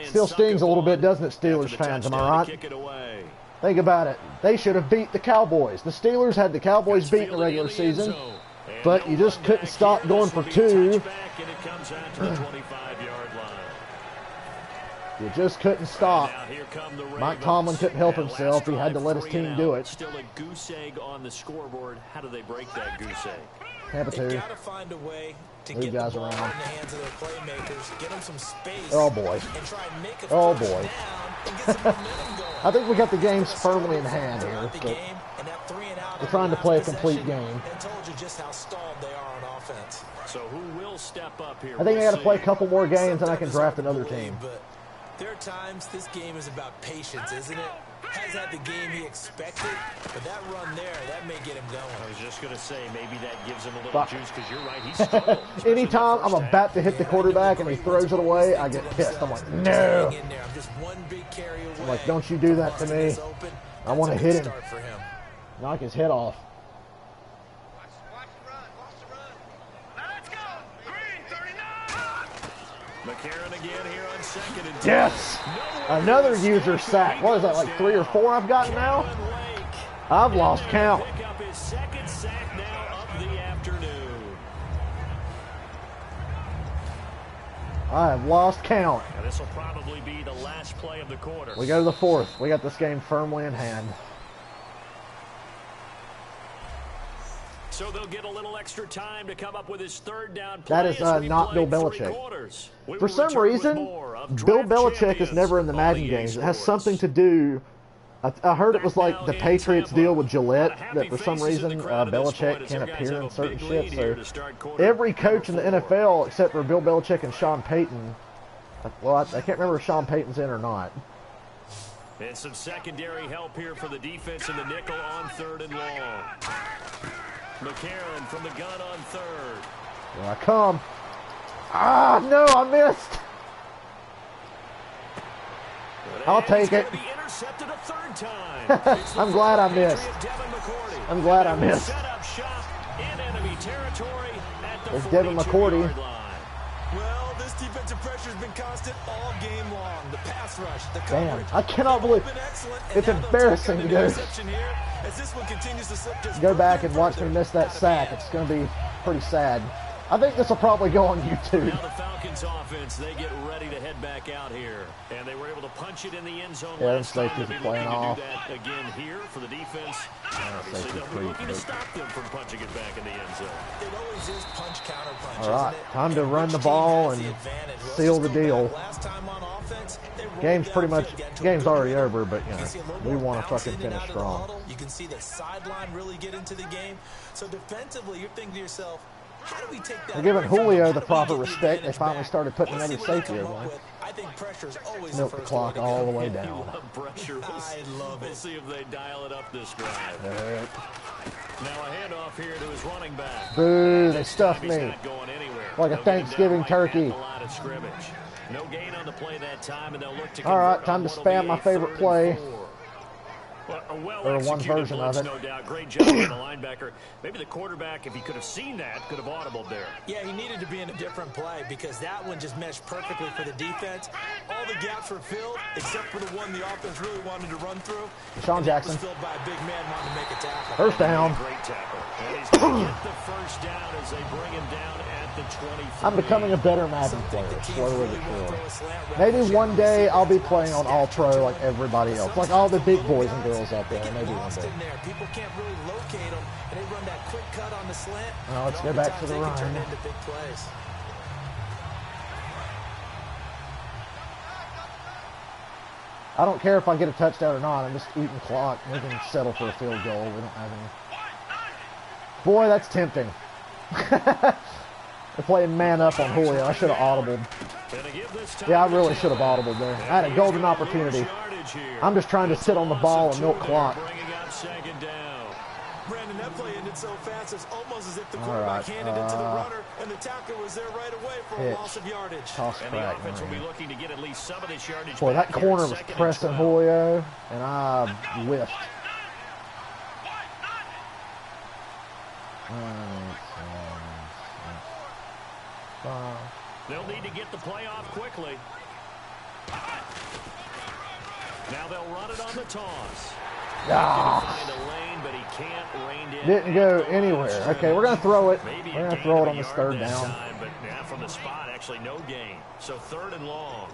Still stings a little bit, doesn't it, Steelers fans? Am I right? Think about it. They should have beat the Cowboys. The Steelers had the Cowboys beat in the regular season, but you just couldn't stop going for 2. You just couldn't stop. Mike Tomlin couldn't help himself. He had to let his team do it. Still a goose egg on the scoreboard. How do they break that goose egg? Tampa 2. They gotta find a way to These get guys the ball around. in the hands of their playmakers, get them some space. Oh boy. And try and make a oh first boy. down and get some momentum going. I think we got the games firmly in hand here. The game, and that 3 and out we're trying to play a complete game. and told you just how stalled they are on offense. So who will step up here? I think I got to play a couple more games and I can draft another team. But there are times this game is about patience, isn't it? Has had the game he expected, but that run there, that may get him going. I was just going to say, maybe that gives him a little juice, because you're right, he's struggled. Anytime I'm about to hit the quarterback and he throws it away, I get pissed. I'm like, no. I'm just one big carry away. I'm like, don't you do that to me. I want to hit him. For him. Knock his head off. McCarron again here on 2nd and 10. Yes! Another user sack. What is that, like 3 or 4 I've gotten now? I've lost count. Pick up his 2nd sack now of the afternoon. I have lost count. Now this will probably be the last play of the quarter. We go to the 4th. We got this game firmly in hand. So they'll get a little extra time to come up with his 3rd down play. That is not Bill Belichick. For some reason, Bill Belichick is never in the Madden games. It has something to do... I heard it was like the Patriots deal with Gillette, that for some reason Belichick can't appear in certain shit. So every coach in the NFL, except for Bill Belichick and Sean Payton... Well, I can't remember if Sean Payton's in or not. And some secondary help here for the defense in the nickel on 3rd and long. McCarron from the gun on 3rd. Here I come. Ah, no, I missed. I'll take it. Intercepted a 3rd time. I'm glad I missed. I'm glad I missed. Set up shop in enemy territory at the It's Devin McCourty. Well, this defensive pressure has been constant all game long. The pass rush, the coverage. Damn, I cannot believe it's embarrassing to go back and watch me miss that sack. It's going to be pretty sad. I think this will probably go on YouTube. Now the Falcons offense, they get ready to head back out here. And they were able to punch it in the end zone last time. They'll be looking to do that again here for the defense. Obviously, they'll be looking to stop them from punching it back in the end zone. It always is punch, counter punch. All right, time to run the ball and seal the deal. Game's already over, but you know, we want to fucking finish strong. You can see the sideline really get into the game. So defensively, you're thinking to yourself, how do we take that? They're giving Julio the proper respect. They finally started putting another safety over. I think pressure is always milk the clock all the way down. I love it. We'll see if they dial it up this drive. Now a handoff here to his running back. Boo, they stuffed me. Like a Thanksgiving turkey. No gain on the play that time, and they'll look to all right, time to spam my favorite play. Or one version of it. No doubt. Great job by the linebacker. Maybe the quarterback, if he could have seen that, could have audibled there. Yeah, he needed to be in a different play because that one just meshed perfectly for the defense. All the gaps were filled except for the one the offense really wanted to run through. Sean Jackson. Filled by a big man wanting to make a tackle. First down. Great tackle. And he's going to get the first down as they bring him down at the 23. I'm becoming a better Madden player, slowly but surely. Maybe one day I'll be playing on All-Pro like everybody else, like all the big boys and girls out there. Maybe one day. People can't really locate them, and they run that quick cut on the slant. Now let's go back to the run. Turn into big plays. I don't care if I get a touchdown or not. I'm just eating clock. We can settle for a field goal. We don't have any. Boy, that's tempting. They're playing man up on Julio. I should have audibled. Yeah, I really should have audibled there. I had a golden opportunity. I'm just trying to sit on the ball and milk clock. Brandon, that play ended so fast, it's almost as if the quarterback handed it to the runner, and the tackle was there right away for a loss of yardage. Toss and crack, the offense will be looking to get at least some of this yardage. Boy, that corner was pressing Julio, and I whiffed. They'll need to get the play off quickly. Now they'll run it on the toss. Didn't go anywhere. Okay, we're going to throw it. We're going to throw it on this 3rd down. But now from the spot, actually no gain. So 3rd and long.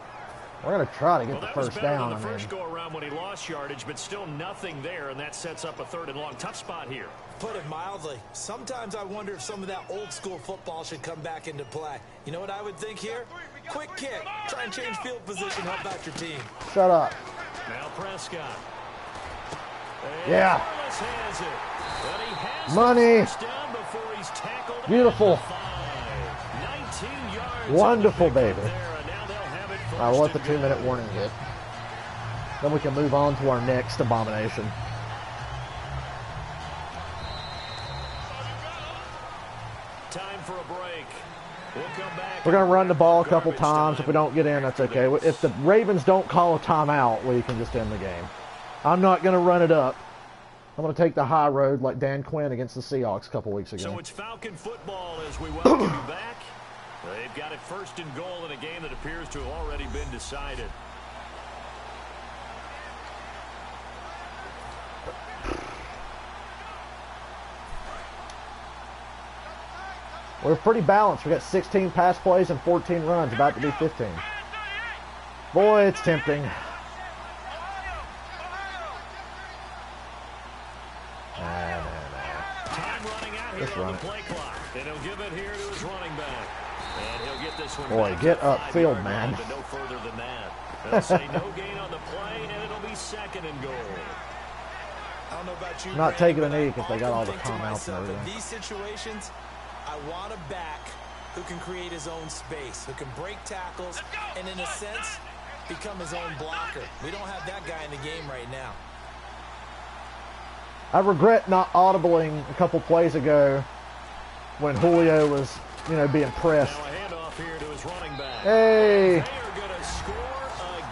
We're going to try to get the first down. The first go around when he lost yardage, but still nothing there, and that sets up a 3rd and long. Tough spot here. Put it mildly. Sometimes I wonder if some of that old school football should come back into play. You know what I would think here? Quick kick. Try and change field position. Help out your team. Shut up. Now Prescott. Yeah. Has it. But he has Money. down before he's tackled. Beautiful. 19 yards. Wonderful, baby. There, and now they'll have it first I'll let the and 2-minute goal. warning hit. Then we can move on to our next abomination. Time for a break. We'll come back. We're going to run the ball a couple times. If we don't get in, that's okay. If the Ravens don't call a timeout, we can just end the game. I'm not going to run it up. I'm going to take the high road like Dan Quinn against the Seahawks a couple weeks ago. So it's Falcon football as we welcome you back. They've got it first and goal in a game that appears to have already been decided. We're pretty balanced. We got 16 pass plays and 14 runs, about to be 15. Boy, it's tempting. Time running out here Let's on run the it. play clock. And he'll give it here to his running back. And he'll get this one. Boy, back get to the 5-yard upfield, man. line, but no further than that. They'll say no gain on the play, and it'll be second and goal. I don't know about you, Not Brandon, taking a but knee I 'cause they got all the often think to timeouts and myself, everything. In these situations, I want a back who can create his own space, who can break tackles, and in a sense, become his own blocker. We don't have that guy in the game right now. I regret not audibling a couple plays ago when Julio was, being pressed. Now a handoff here to his running back. Hey! They are going to score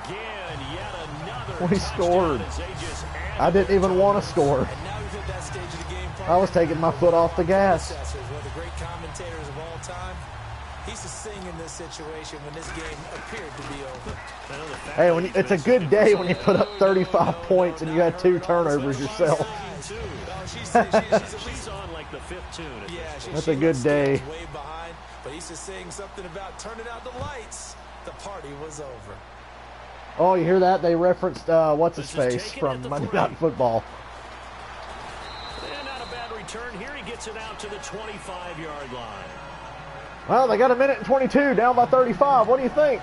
again. Yet another We touchdown scored. as they just added I didn't even want to score. And now we've hit that stage of the game. I was taking my foot off the gas. One of the great commentators of all time. He used to sing in this situation when this game appeared to be over. Hey, it's a good day when you put up 35 points and you had 2 turnovers yourself. She's on like the fifth tune. Yeah, That's a good day. Way behind, but he's just saying something about turning out the lights. The party was over. Oh, you hear that? They referenced what's-his-face from Monday Night Football. And not a bad return here. He gets it out to the 25-yard line. Well, they got a minute and 22, down by 35. What do you think?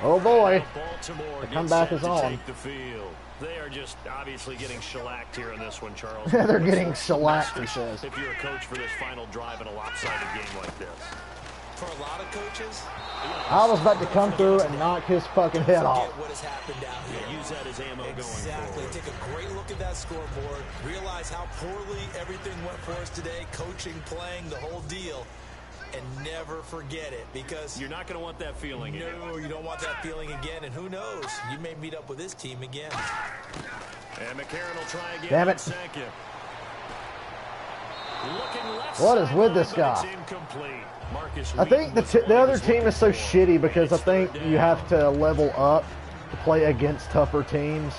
Oh, boy. Baltimore The comeback is on. take the field. They are just obviously getting shellacked here in this one, Charles. Yeah, they're What's getting the shellacked, he message says. If you're a coach for this final drive in a lopsided game like this. For a lot of coaches, I was about to come through and knock his fucking head off. forget what has happened out here. Use that as ammo Exactly. going forward. Take a great look at that scoreboard. Realize how poorly everything went for us today. Coaching, playing, the whole deal. And never forget it, because You're not going to want that feeling again. no, you don't want that feeling again. And who knows? You may meet up with this team again. And McCarron will try again. Damn it. on second. Looking left What is with sideline, this but guy? it's incomplete. Marcus I think Reed the other team is so shitty because I think you have to level up to play against tougher teams.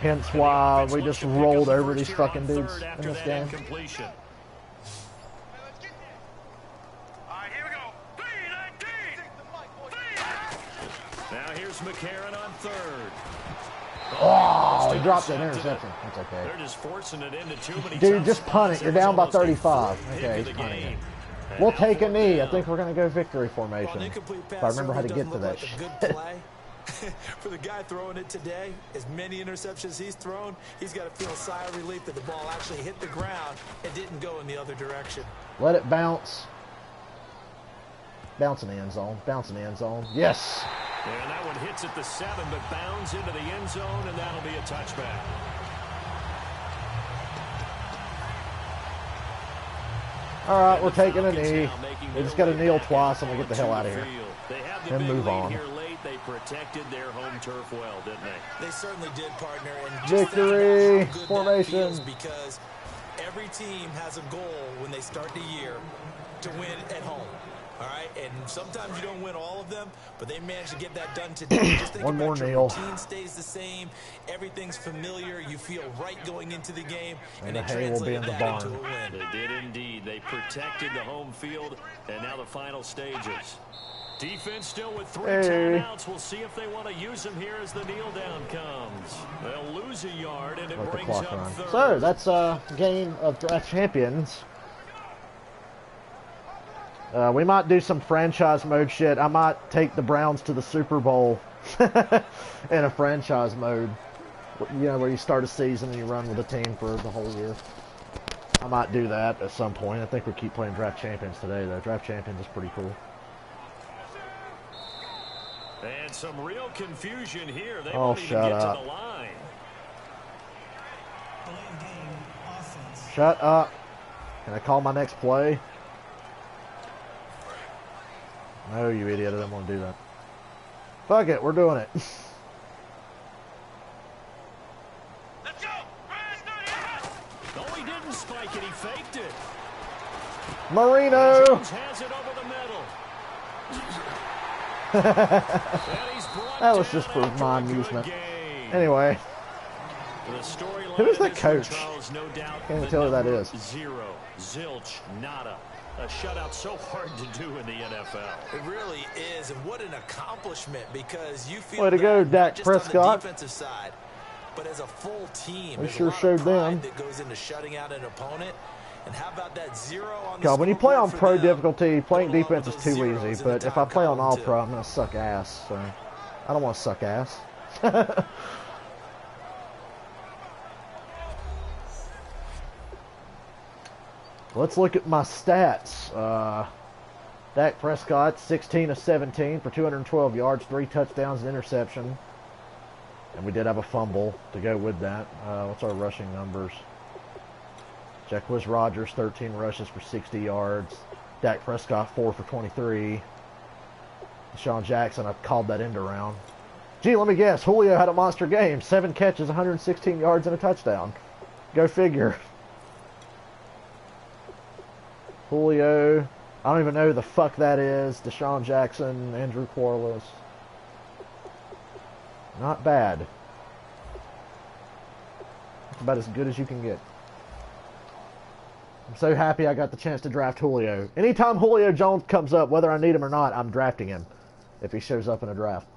Hence why we just rolled over these fucking dudes in this game. Completion. Now here's McCarron on third. Oh, he dropped an interception. That's okay. They're just forcing it into too many Dude, tough just punt it. spots. You're down by It's almost a 35. free Okay, hit he's to the punting game. it. And We'll now take a fourth knee. I down. think we're going to go victory Well, an formation. incomplete If I pass remember how to certainly get to doesn't that look like shit. a good play. For the guy throwing it today, as many interceptions he's thrown, he's got to feel a sigh of relief that the ball actually hit the ground and didn't go in the other direction. Let it bounce. Bounce in the end zone. Bounce in the end zone. Yes. And that one hits at the 7, but bounds into the end zone, and that'll be a touchback. All right, we're taking a knee. We just got to kneel twice and we get the hell out of here. They had the And big move lead on. here late. They protected their home turf well, didn't they? They certainly did, partner. And just think Victory about how good that formation. feels, because every team has a goal when they start the year to win at home. All right, and sometimes you don't win all of them, but they managed to get that done today. Just think One about more your kneel. routine stays the same, everything's familiar, you feel right going into the game, And and the they hay will be in translated the that barn. into a win. They did indeed. They protected the home field, and now the final stages. Defense still with 3 Hey. timeouts. We'll see if they want to use them here as the kneel down comes. They'll lose a yard, and it Let the brings clock up run. third. So that's a game of draft champions. We might do some franchise mode shit. I might take the Browns to the Super Bowl in a franchise mode. You know, where you start a season and you run with a team for the whole year. I might do that at some point. I think we'll keep playing Draft Champions today, though. Draft Champions is pretty cool. And some real confusion here. They Oh, won't even shut get up. to the line. Shut up. Can I call my next play? No, you idiot. I didn't want to do that. Fuck it. We're doing it. No, he didn't spike it. He faked it. Marino. Jones has it over the middle. And he's brought That was down just for after my a good amusement. game. Anyway. The storyline Who is of that this one, coach? Charles, no doubt, Can't even the tell who that number is. 0. Zilch, nada. A shutout so hard to do in the NFL. It really is, and what an accomplishment, because you feel Way to go, that Dak not just on Prescott. the defensive side, but as a full team. They There's sure a lot showed of pride them. that goes into shutting out an opponent. And how about that 0 on the God, when you play on scoreboard pro for them, difficulty, playing going along defense with is those too zeros easy. in the But if I time play on column, all too. pro, I'm going to suck ass. So I don't want to suck ass. Let's look at my stats. Dak Prescott, 16 of 17 for 212 yards, 3 touchdowns, and interception. And we did have a fumble to go with that. What's our rushing numbers? Jacquizz Rodgers, 13 rushes for 60 yards. Dak Prescott, 4 for 23. Deshaun Jackson, I called that end around. Gee, let me guess. Julio had a monster game. 7 catches, 116 yards, and a touchdown. Go figure. Julio, I don't even know who the fuck that is. Deshaun Jackson, Andrew Quarles. Not bad. It's about as good as you can get. I'm so happy I got the chance to draft Julio. Anytime Julio Jones comes up, whether I need him or not, I'm drafting him if he shows up in a draft.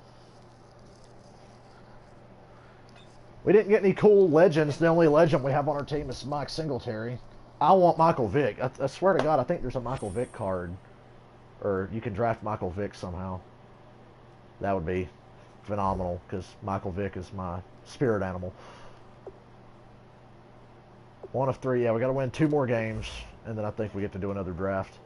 We didn't get any cool legends. The only legend we have on our team is Mike Singletary. I want Michael Vick. I swear to God, I think there's a Michael Vick card. Or you can draft Michael Vick somehow. That would be phenomenal, because Michael Vick is my spirit animal. 1 of 3. Yeah, we got to win 2 more games, and then I think we get to do another draft.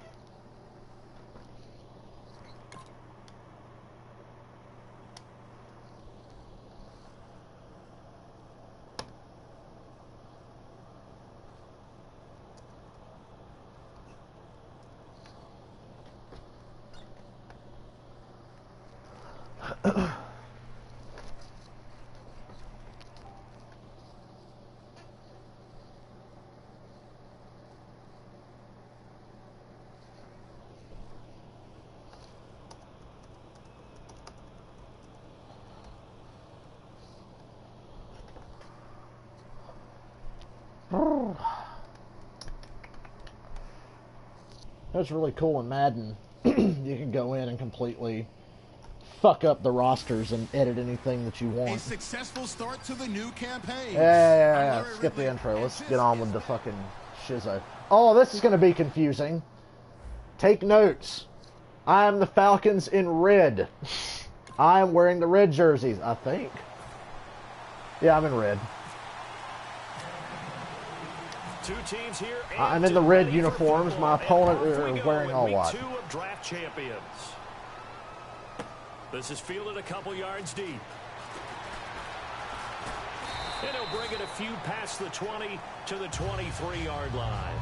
That's really cool in Madden. You can go in and completely fuck up the rosters and edit anything that you A want. successful start to the new campaign. Yeah. Skip the intro. Let's get on with the fucking shizzo. Oh, this is going to be confusing. Take notes. I am the Falcons in red. I am wearing the red jerseys, I think. Yeah, I'm in red. Two teams here. I'm in the red uniforms. My opponent are wearing all white. Week 2 of Draft Champions. This is fielded a couple yards deep. And he'll bring it a few past the 20 to the 23-yard line.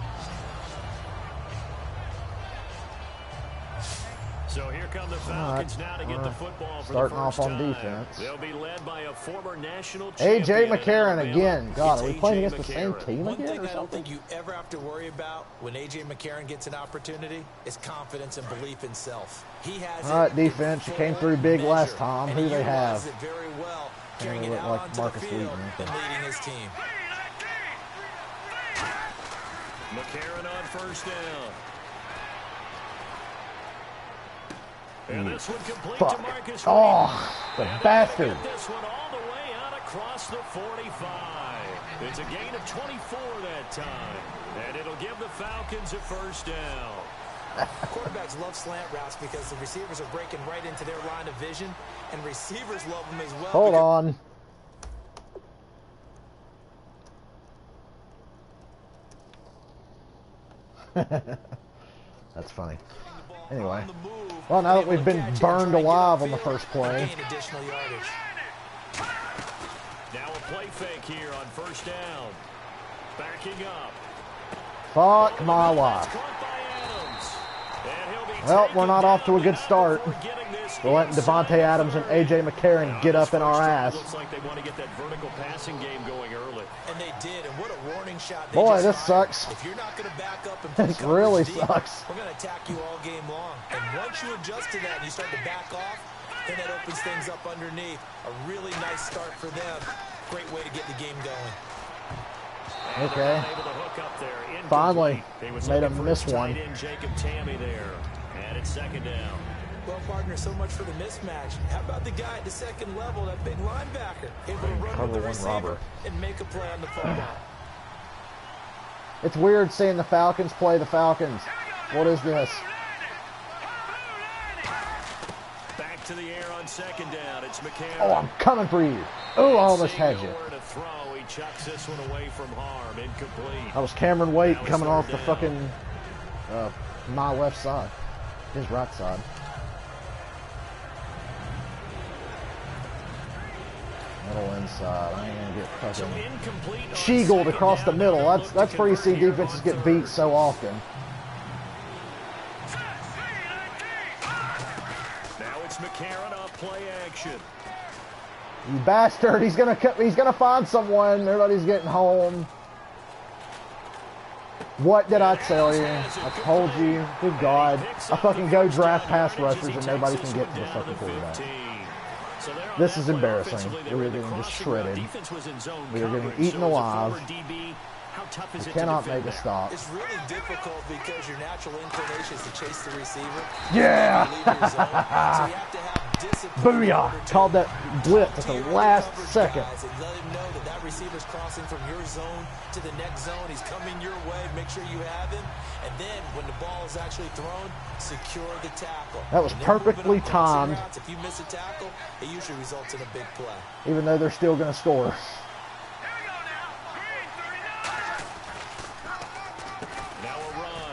So here come the Falcons now to get the football for Starting the first off on time. defense. They'll be led by a former national A.J. champion in McCarron Alabama. again. God, are we It's playing A.J. against the same McCarron. team One again thing or I don't something? think you ever have to worry about when A.J. McCarron gets an opportunity is confidence and belief in self. He has All right, it defense. You in came full through big last measure, time. and Who he they have? utilizes it very well, carrying They it look out like onto Marcus the field Wheaton. and leading his team. McCarron on first down. And this one complete to Fuck. Marcus Oh, Wheaton. the And bastard. they'll get this one all the way out across the 45. It's a gain of 24 that time. And it'll give the Falcons a first down. Quarterbacks love slant routes because the receivers are breaking right into their line of vision, and receivers love them as well. Hold on. That's funny. Anyway. Well, now that we've been burned alive on the first play. Now a play fake here on first down. Backing up. Fuck my life. Well, we're not off to a good start. We're letting Devontae Adams and A.J. McCarron get up in our ass. Looks like they want to get that vertical passing game going early. And they did, and what a warning shot. Boy, this sucks. If you're not going to back up and this really sucks. We're going to attack you all game long. And once you adjust to that and you start to back off, then that opens things up underneath. A really nice start for them. Great way to get the game going. Okay. Finally made him miss one. Jacob Tammy there. And it's second down. Well, partner, so much for the mismatch. How about the guy at the second level, that big linebacker, able to run with the receiver and make a play on the football? It's weird seeing the Falcons play the Falcons. What is this? Back to the air on second down. It's McCarron. Oh, I'm coming for you. Oh, I almost had you. He chucks this one away from harm. Incomplete. That was Cameron Wait coming off the fucking my left side, his right side. Middle inside. I ain't gonna get fucking sheagled across the middle. That's where you see defenses get beat so often. Now it's McCarron off play action. You bastard! He's gonna find someone. Everybody's getting home. What did I tell you? I told you. Good God! I fucking go draft pass rushers and nobody can get to the fucking quarterback. This is embarrassing. We are getting just shredded. We are getting eaten alive. We cannot make a stop. It's really difficult because your natural inclination is to chase the receiver. Yeah! So you have to have discipline. Booyah! Called that blitz at the last second. And let him know that receiver's crossing from your zone to the next zone. He's coming your way. Make sure you have him. And then when the ball is actually thrown, secure the tackle. That was perfectly timed. If you miss a tackle, it usually results in a big play. Even though they're still going to score.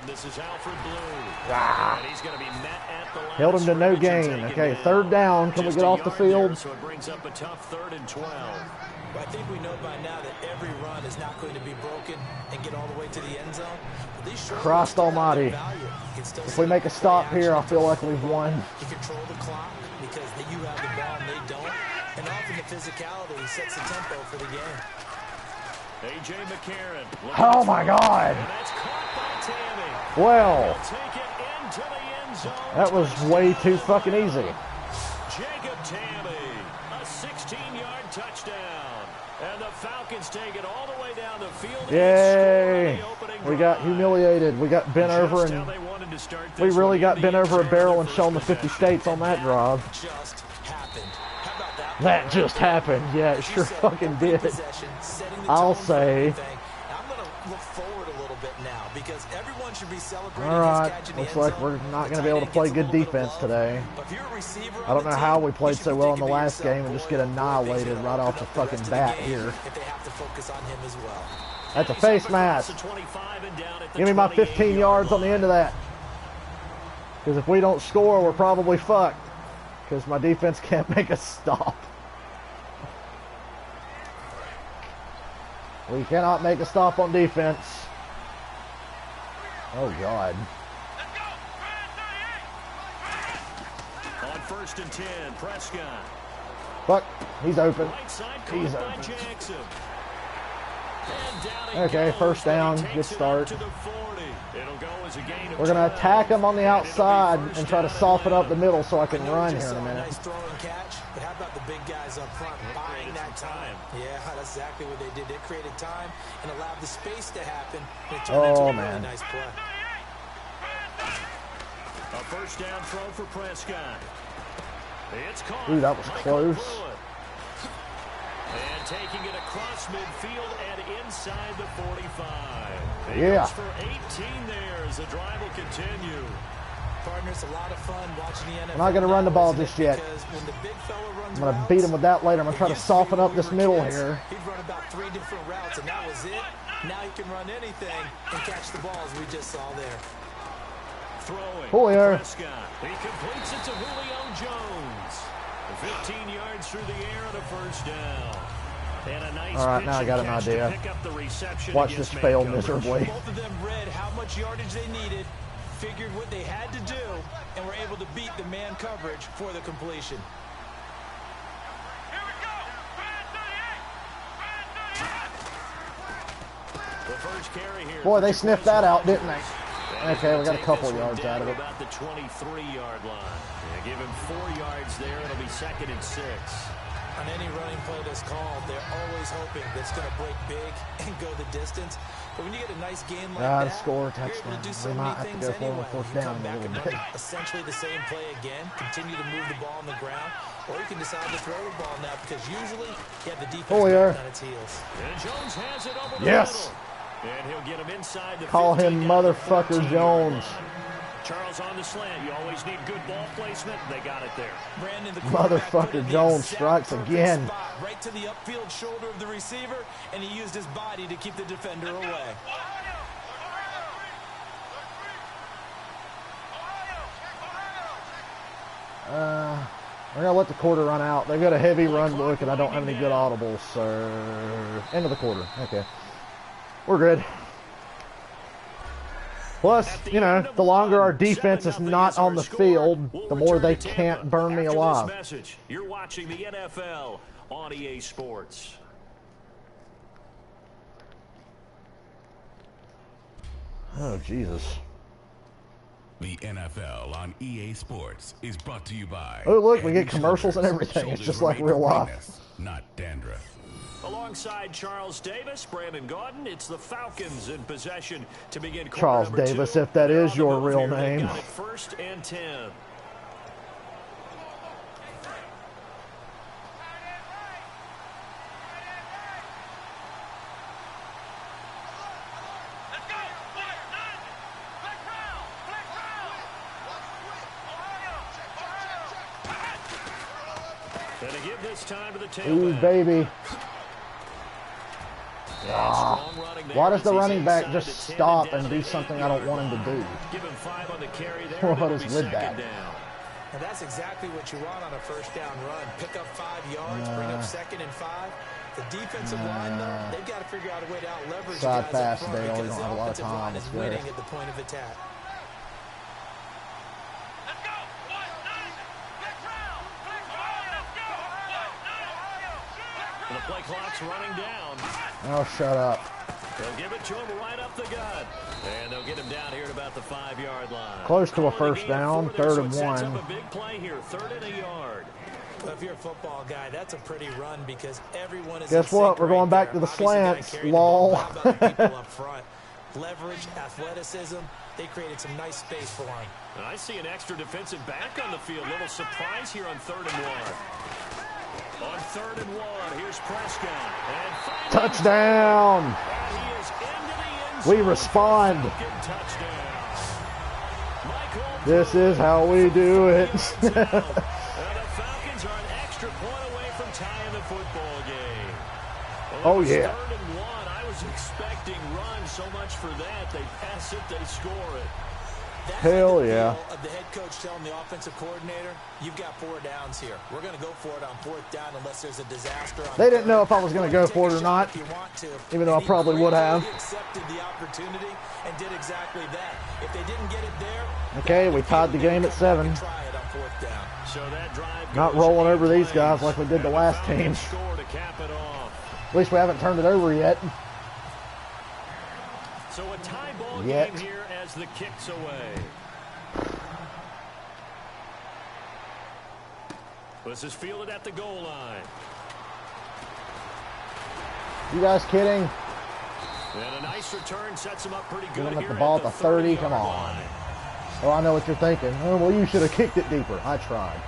This is Alfred Blue. And he's going to be met at the line. Held him to no gain. Okay, third down. Can we get off the field? There, so it brings up a tough 3rd and 12. Well, I think we know by now that every run is not going to be broken and get all the way to the end zone. Christ almighty. If we make a stop here, I feel like we've won. You control the clock because you have the ball and they don't. And often the physicality sets the tempo for the game. A.J. McCarron. Oh, my God. And that's caught by Tammy. Well, Take it into the end zone. that was way too fucking easy. Jacob Tammy, a 16-yard touchdown. And the Falcons take it all the way down the field. Yay. We got humiliated. We got bent over, and we really got bent over a barrel and shown the 50 states on that drive. That just happened. Yeah, it sure fucking did. I'll say. I'm going to look forward a little bit now because everyone should be celebrating. All right, looks like we're not going to be able to play good defense today. I don't know how we played so well in the last game and just get annihilated right off the fucking bat here. That's a face mask. Give me my 15 yards on the end of that. Because if we don't score, we're probably fucked. Because my defense can't make a stop. We cannot make a stop on defense. Oh, God. On 1st and 10, Prescott. Fuck, he's open. He's open. Okay, first down, good start. We're going to attack him on the outside and try to soften up the middle so I can run here in a minute. Nice throw and catch, but how about the big guys up front buying that time? Yeah, that's exactly what they did. They created time and allowed the space to happen. And it turned into a really nice play. A first down throw for Prescott. It's caught. Ooh, that was close. And taking it across midfield and inside the 45. Yeah. For 18 there as the drive will continue. Partners, a lot of fun watching the NFL. I'm not going to run the ball just yet. When the big fella runs I'm going to beat him with that later. I'm going to try to soften up this middle here. He'd run about 3 different routes, and that was it. Now he can run anything and catch the ball, as we just saw there. Throwing. Julio. Prescott. He completes it to Julio Jones. 15 yards through the air and a first down. And a nice all right, now I got an idea. Watch this fail miserably. Both of them read how much yardage they needed, figured what they had to do, and were able to beat the man coverage for the completion. The first carry here. Boy, they sniffed that out, didn't they? Okay, we got a couple yards out of it. About the 23-yard line. Yeah, give him 4 yards there. It'll be 2nd and 6. On any running play that's called, they're always hoping that it's going to break big and go the distance. But when you get a nice game like that, score a you're able touchdown. to do so We many might have to things go for anyway. a fourth You down come a back little and bit. run essentially the same play again, continue to move the ball on the ground, or you can decide to throw the ball now because usually you have the defense back on its heels. And Jones has it over the Yes. middle. And he'll get him inside the Call him 15, motherfucker Jones. Charles on the slant. You always need good ball placement. They got it there. Brandon, the Motherfucker Jones strikes again. Spot, right to the upfield shoulder of the receiver, and he used his body to keep the defender away. We're going to let the quarter run out. They got a heavy run book, and I don't have any good audibles, so... End of the quarter. Okay. We're good. Plus, you know, the longer our defense is not on the field, the more they can't burn me alive. You're watching the NFL on EA Sports. Oh, Jesus. The NFL on EA Sports is brought to you by... Oh, look, we get Head & commercials and Shoulders. everything. It's Shoulders just like are made real for life. greatness, not dandruff. Alongside Charles Davis, Brandon Gaudin, it's the Falcons in possession to begin quarter Charles number Davis, 2. if that They're is on the your move real here. They've name. got it 1st and 10. And to give this time to the tailback. Ooh, baby. Why does the running back just stop and do something I don't want him to do? Give him 5 on the carry there. What is with that? And that's exactly what you want on a first down run. Pick up 5 yards, bring up 2nd and 5. The defensive line, though, they've got to figure out a way to out-leverage Side guys pass up front today, we because don't have a the lot of offensive time. line is It's good. winning at the point of attack. And the play clock's running down. Oh, shut up. They'll give it to him right up the gut. And they'll get him down here at about the 5-yard line. Close to a first down, 3rd and 1. Sets up a big play here, 3rd and a yard. Well, if you're a football guy, that's a pretty run because everyone is. Guess what? We're going back to the slants. Lol. How about the people up front? Leverage, athleticism. They created some nice space for him. And I see an extra defensive back on the field. Little surprise here on 3rd and 1. On 3rd and 1, here's Prescott. And Touchdown! and he is into the end zone. We respond. Falcon touchdown. Michael This is how we do it. And the Falcons are an extra point away from tying the football game. Well, Oh, it was yeah. 3rd and 1. I was expecting run so much for that. They pass it, they score it. That's Hell like the yeah. feel of the head coach telling the offensive coordinator, you've got 4 downs here. We're going to go for it on 4th down unless there's a disaster. They didn't know if I was going to go for it or not, even though I probably would have. He accepted the opportunity and did exactly that. If they didn't get it there, Okay, we tied the game at 7. try it on 4th down. So that drive Not goes rolling 8 over these plays. guys like we did the And last Falcons team. score to cap it off. At least we haven't turned it over yet. So a tie ball Yet. game here as the kick's away. This is fielded at the goal line. You guys kidding? And a nice return sets him up pretty good Give them here at the ball at the 30. 30-yard Come on. line. Oh, I know what you're thinking. Oh, well, you should have kicked it deeper. I tried.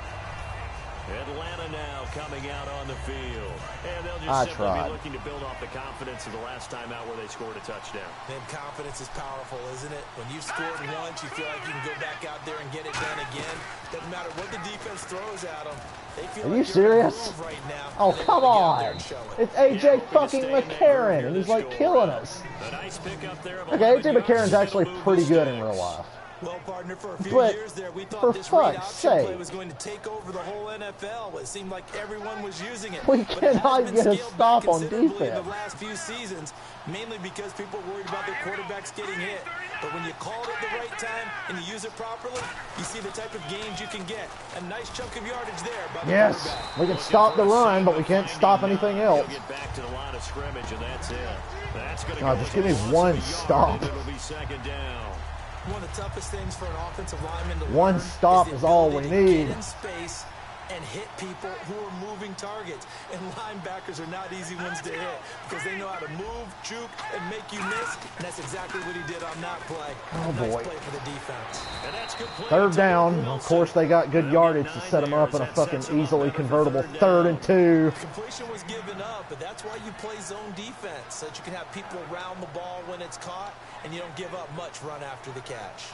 Atlanta now coming out on the field. And they'll just simply be looking to build off the confidence of the last time out where they scored a touchdown. Man, confidence is powerful, isn't it? When you've scored once, you feel like you can go back out there and get it done again. Doesn't matter what the defense throws at them. They feel Are you serious? Right now, oh, come on. It's AJ fucking McCarron, and he's like killing us. Okay, AJ McCarron's actually pretty good in real life. Well, partner, for a few years there, we thought this read option play was going to take over the whole NFL. It seemed like everyone was using it. We cannot get a stop on defense. In the last few seasons, mainly because people were worried about their quarterbacks getting hit. But when you call it at the right time and you use it properly, you see the type of gains you can get. A nice chunk of yardage there by the quarterback. We can stop the run, but we can't stop anything else. Get back to the line of scrimmage, and that's it. That's going to God, just give me one stop. It'll be second down. One of the toughest things for an offensive lineman to one stop is all we need. Get in space and hit people who are moving targets. And linebackers are not easy ones to hit because they know how to move, juke, and make you miss. And that's exactly what he did on that play. Oh, nice boy. play for the defense. And that's third down. Of course, they got good yardage to set them up in a fucking easily convertible 3rd and 2. Completion was given up, but that's why you play zone defense, so that you can have people around the ball when it's caught, and you don't give up much run after the catch.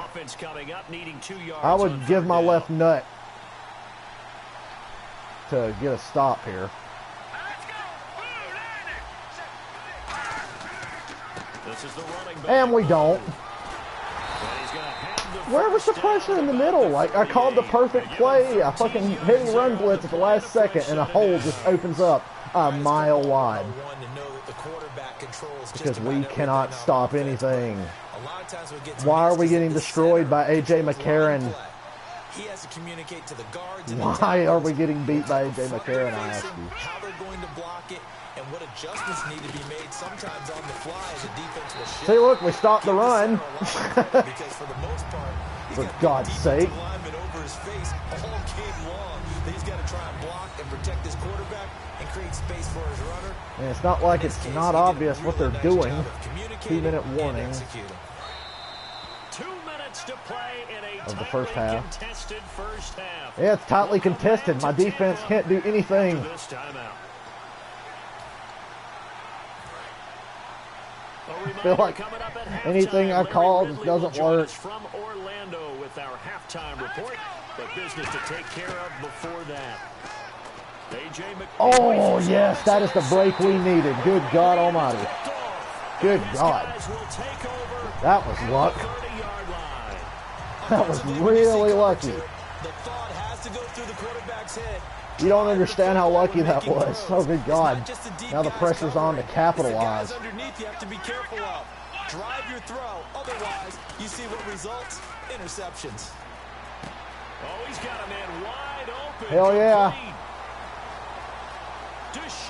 Offense coming up, needing 2 yards. I would give my left nut to get a stop here. This is the running back. And we don't. Where was the pressure in the middle? Like, I called the perfect play, a fucking heavy run blitz at the last second, and a hole just opens up a mile wide. Because we cannot stop anything. Why are we getting destroyed by AJ McCarron? He has to communicate to the guards. Why are we getting beat by AJ McCarron, I ask you? How they're going to block it and what adjustments need to be made sometimes on the fly as the defense will shift. See, look, we stopped the run. Because for the most part, for God's sake. Over his face all game long. He's got to try and block and protect his quarterback and create space for his runner. And it's not like it's not obvious what they're doing. 2-minute warning. 2 minutes to play in a of the first half. Contested first half. Yeah, it's tightly contested. My defense can't do anything. This timeout. I feel like anything I call just doesn't work. From Orlando with our halftime report, but business to take care of before that. Oh, yes, that is the break we needed. Good God Almighty. Good God. That was luck. That was really lucky. You don't understand how lucky that was. Oh, good God. Now the pressure's on to capitalize. Underneath, you have to be careful of. Drive your throw. Otherwise, you see what results? Interceptions. Oh, he's got a man wide open. Hell yeah.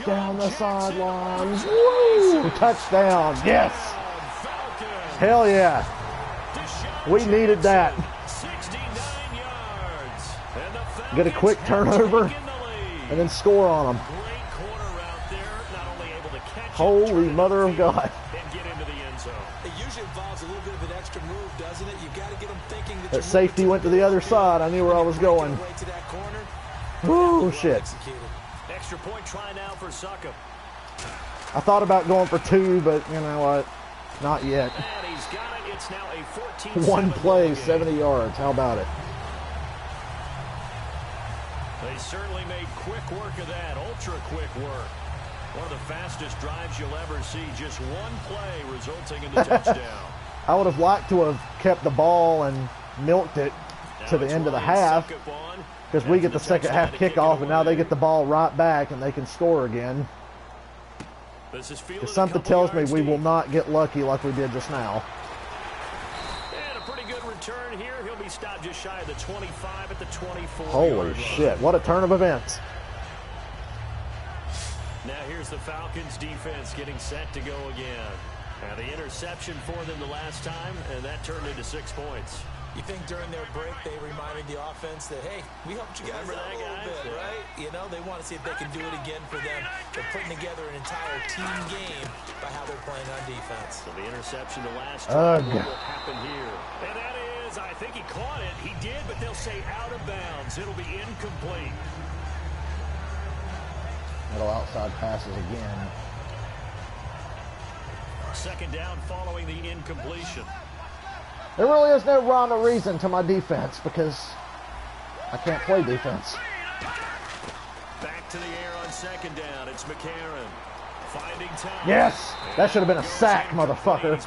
Down the sidelines. Woo! Touchdown. Yes. Hell yeah. We needed that. 69 yards. Get a quick turnover and then score on them. Great corner route there. Not only able to catch Holy mother of God. and get into the end zone. It usually involves a little bit of an extra move, doesn't it? You got to get them thinking that That safety went to the other side. I knew where I was going. Oh, shit. Extra point try now for Suckup. I thought about going for 2, but you know what? Not yet. And he's got it. It's now a 14-7 One play, game. 70 yards. How about it? They certainly made quick work of that. Ultra quick work. One of the fastest drives you'll ever see. Just one play resulting in the touchdown. I would have liked to have kept the ball and milked it to the end of the half, because we get the second half kickoff, and now they get the ball right back and they can score again. Because something tells me we will not get lucky like we did just now. And a pretty good return here. He'll be stopped just shy of the 25 at the 24. Holy shit, what a turn of events. Now here's the Falcons defense getting set to go again. Now the interception for them the last time, and that turned into 6 points. You think during their break they reminded the offense that, hey, we helped you guys out a little bit, right? You know, they want to see if they can do it again for them. They're putting together an entire team game by how they're playing on defense. So the interception the last time, what will happen here? And that is. I think he caught it. He did, but they'll say out of bounds. It'll be incomplete. Middle outside passes again. Second down following the incompletion. There really is no rhyme or reason to my defense because I can't play defense. Back to the air on second down. It's McCarron. Finding time. Yes! That should have been a sack, motherfucker.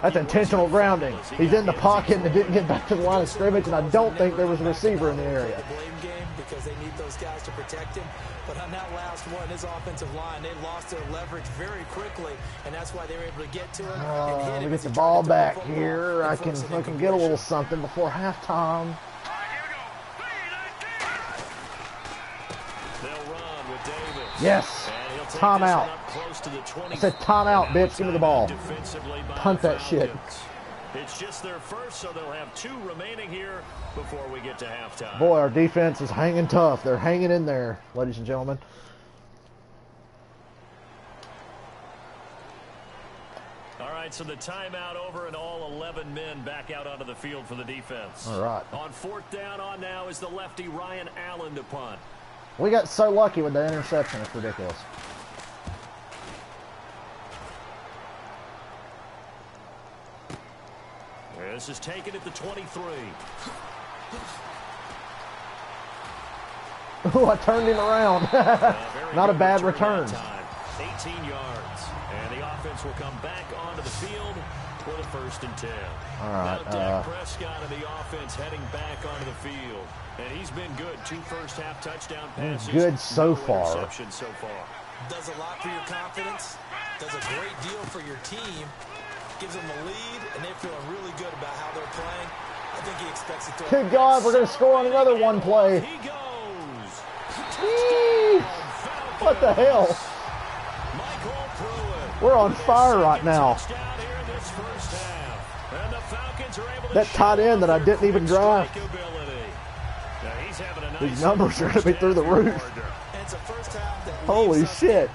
That's intentional grounding. He's in the pocket and it didn't get back to the line of scrimmage, and I don't think there was a receiver in the area. The blame game because they need those guys to protect him. But on that last one, his offensive line, they lost their leverage very quickly, and that's why they were able to get to him and hit him. We get the ball back here. I can get a little something before halftime. They'll run with Davis. Yes. Timeout. I said timeout, bitch. Give me the ball. Punt that shit. It's just their first, so they'll have 2 remaining here before we get to halftime. Boy, our defense is hanging tough. They're hanging in there, ladies and gentlemen. All right, so the timeout over and all 11 men back out onto the field for the defense. All right. On fourth down on now is the lefty Ryan Allen to punt. We got so lucky with the interception. It's ridiculous. This is taken at the 23. Oh, I turned him around. Not a bad return. 18 yards. And the offense will come back onto the field for the 1st and 10. All right. Now Dak Prescott and the offense heading back onto the field. And he's been good. 2 first-half touchdown passes. Good so far. So far. Does a lot for your confidence. Does a great deal for your team. Gives them a lead, and they're feeling really good about how they're playing. I think he expects it to. Good God, we're going to score on another one play. He goes. What the hell? We're on fire right now. That tight end that I didn't even draft. These numbers are going to be through the roof. Holy shit.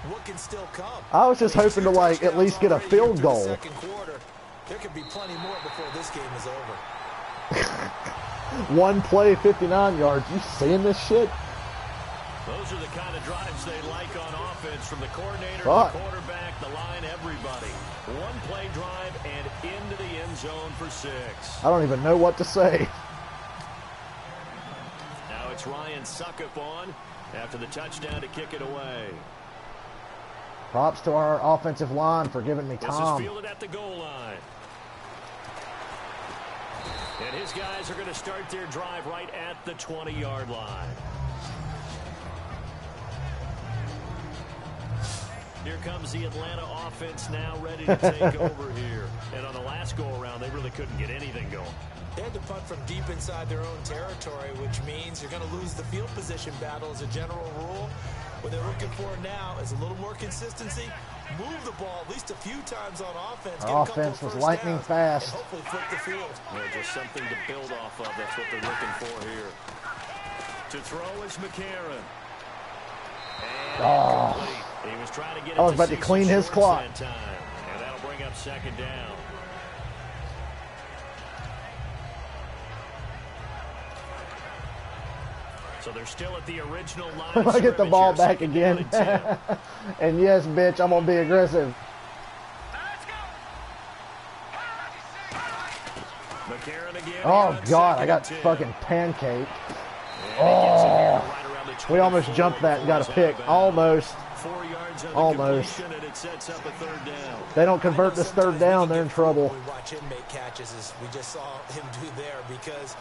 What can still come. I was just hoping to, like, at least get a field goal. There could be plenty more before this game is over. One play, 59 yards. You seeing this shit? Those are the kind of drives they like on offense, from the coordinator, the quarterback, the line, everybody. One play drive and into the end zone for 6. I don't even know what to say. Now it's Ryan Suckup on after the touchdown to kick it away. Props to our offensive line for giving me time. This is fielded at the goal line. And his guys are going to start their drive right at the 20-yard line. Here comes the Atlanta offense now ready to take over here. And on the last go-around, they really couldn't get anything going. They had to punt from deep inside their own territory, which means you're going to lose the field position battle as a general rule. What they're looking for now is a little more consistency. Move the ball at least a few times on offense. Our offense was lightning fast. And hopefully flip the field. Yeah, just something to build off of. That's what they're looking for here. To throw is McCarron. And he was trying to get I was about to clean his clock. And that'll bring up second down. So they're still at the original line. I get the ball back again. And yes, bitch, I'm going to be aggressive. Oh, God, I got fucking pancaked. Oh, we almost jumped that and got a pick. Almost. Almost. They don't convert this 3rd down, they're in trouble. We watch him make catches as we just saw him do there, because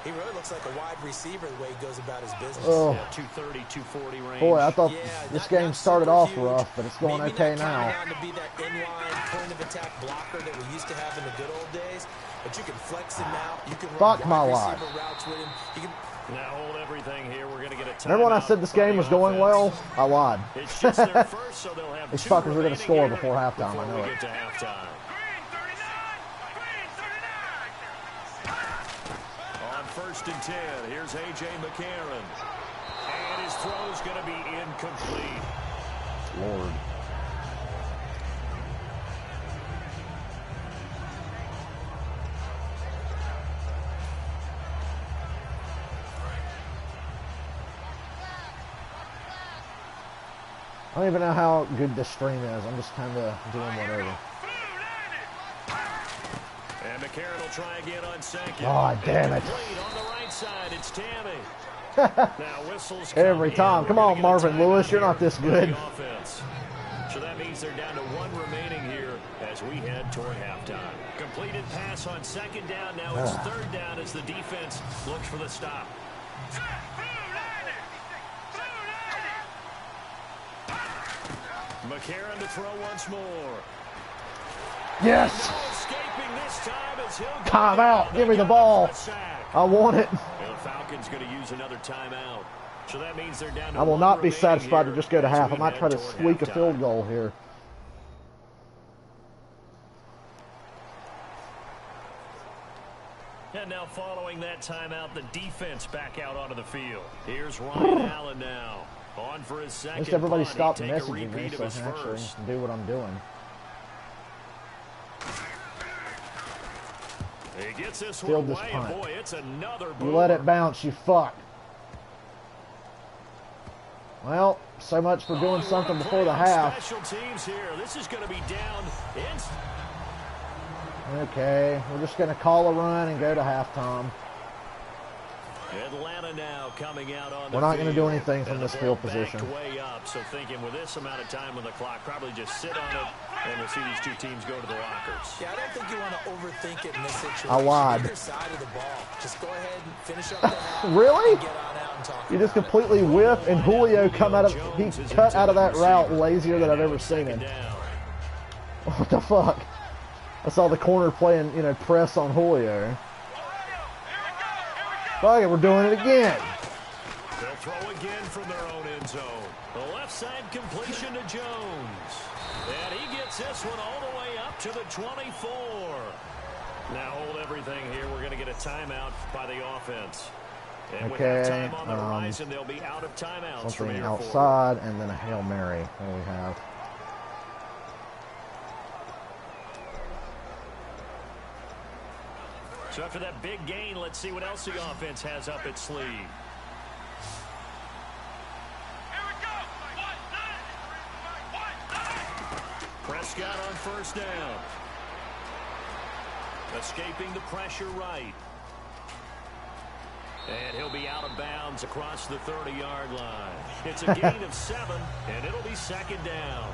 he really looks like a wide receiver the way he goes about his business. Oh. Yeah, 230, 240 range. Boy, I thought this game started off rough, but it's going okay now. To be that inline point of attack blocker that we used to have in the good old days, but you can flex him out. You can run wide receiver routes with him. You can. Now hold everything here. We're going to get a timeout. Remember when I said this game was going well? I lied. It's just their first, so they'll have These 2 fuckers are going to score remaining before halftime. before I know we it. get to halftime. On 1st and 10, here's A.J. McCarron. And his throw's going to be incomplete. Lord. I don't even know how good this stream is. I'm just kind of doing whatever. And McCarron will try again on second. God damn it. On the right side, it's Tammy. Now whistles Every time. Come on, Marvin Lewis. You're not this good. So that means they're down to one remaining here as we head toward halftime. Completed pass on second down. Now it's third down as the defense looks for the stop. McCarron to throw once more. Yes. Time out. Give me the ball. I want it. The Falcons going to use another timeout. So that means they're down to I will not be satisfied here to just go to half. I might try to toward squeak a halftime. field goal here. And now following that timeout, the defense back out onto the field. Here's Ryan Allen now. On for his second. At least everybody punt. stopped He'd take a messaging me repeat so I of his can actually first. do what I'm doing. He gets this Field one this away. punt. Boy, it's another You boomer. let it bounce, you fuck. Well, so much for doing something before the half. Special teams here. This is going to be down. Okay, we're just going to call a run and go to halftime. Atlanta now coming out on We're the not going to do field. anything from And this the field ball position. backed way up, so thinking with this amount of time on the clock, probably just sit on it, and we'll see these two teams go to the lockers. Yeah, I don't think you want to overthink it in this situation. I lied. Either side of the ball. Just go ahead and finish up the half. Really? And get on out and talk You just about it. completely whiff, and Julio he cut out of that route lazier than I've ever seen him. What the fuck? I saw the corner playing, press on Julio. Fuck it, we're doing it again. They'll throw again from their own end zone. The left side completion to Jones. And he gets this one all the way up to the 24. Now hold everything here. We're going to get a timeout by the offense. And with Okay, halftime on the horizon, they'll be out of timeouts from Something here forward. outside, and then a Hail Mary. What do we have? So after that big gain, let's see what else the offense has up its sleeve. Prescott on first down. Escaping the pressure right. And he'll be out of bounds across the 30-yard line. It's a gain of 7, and it'll be second down.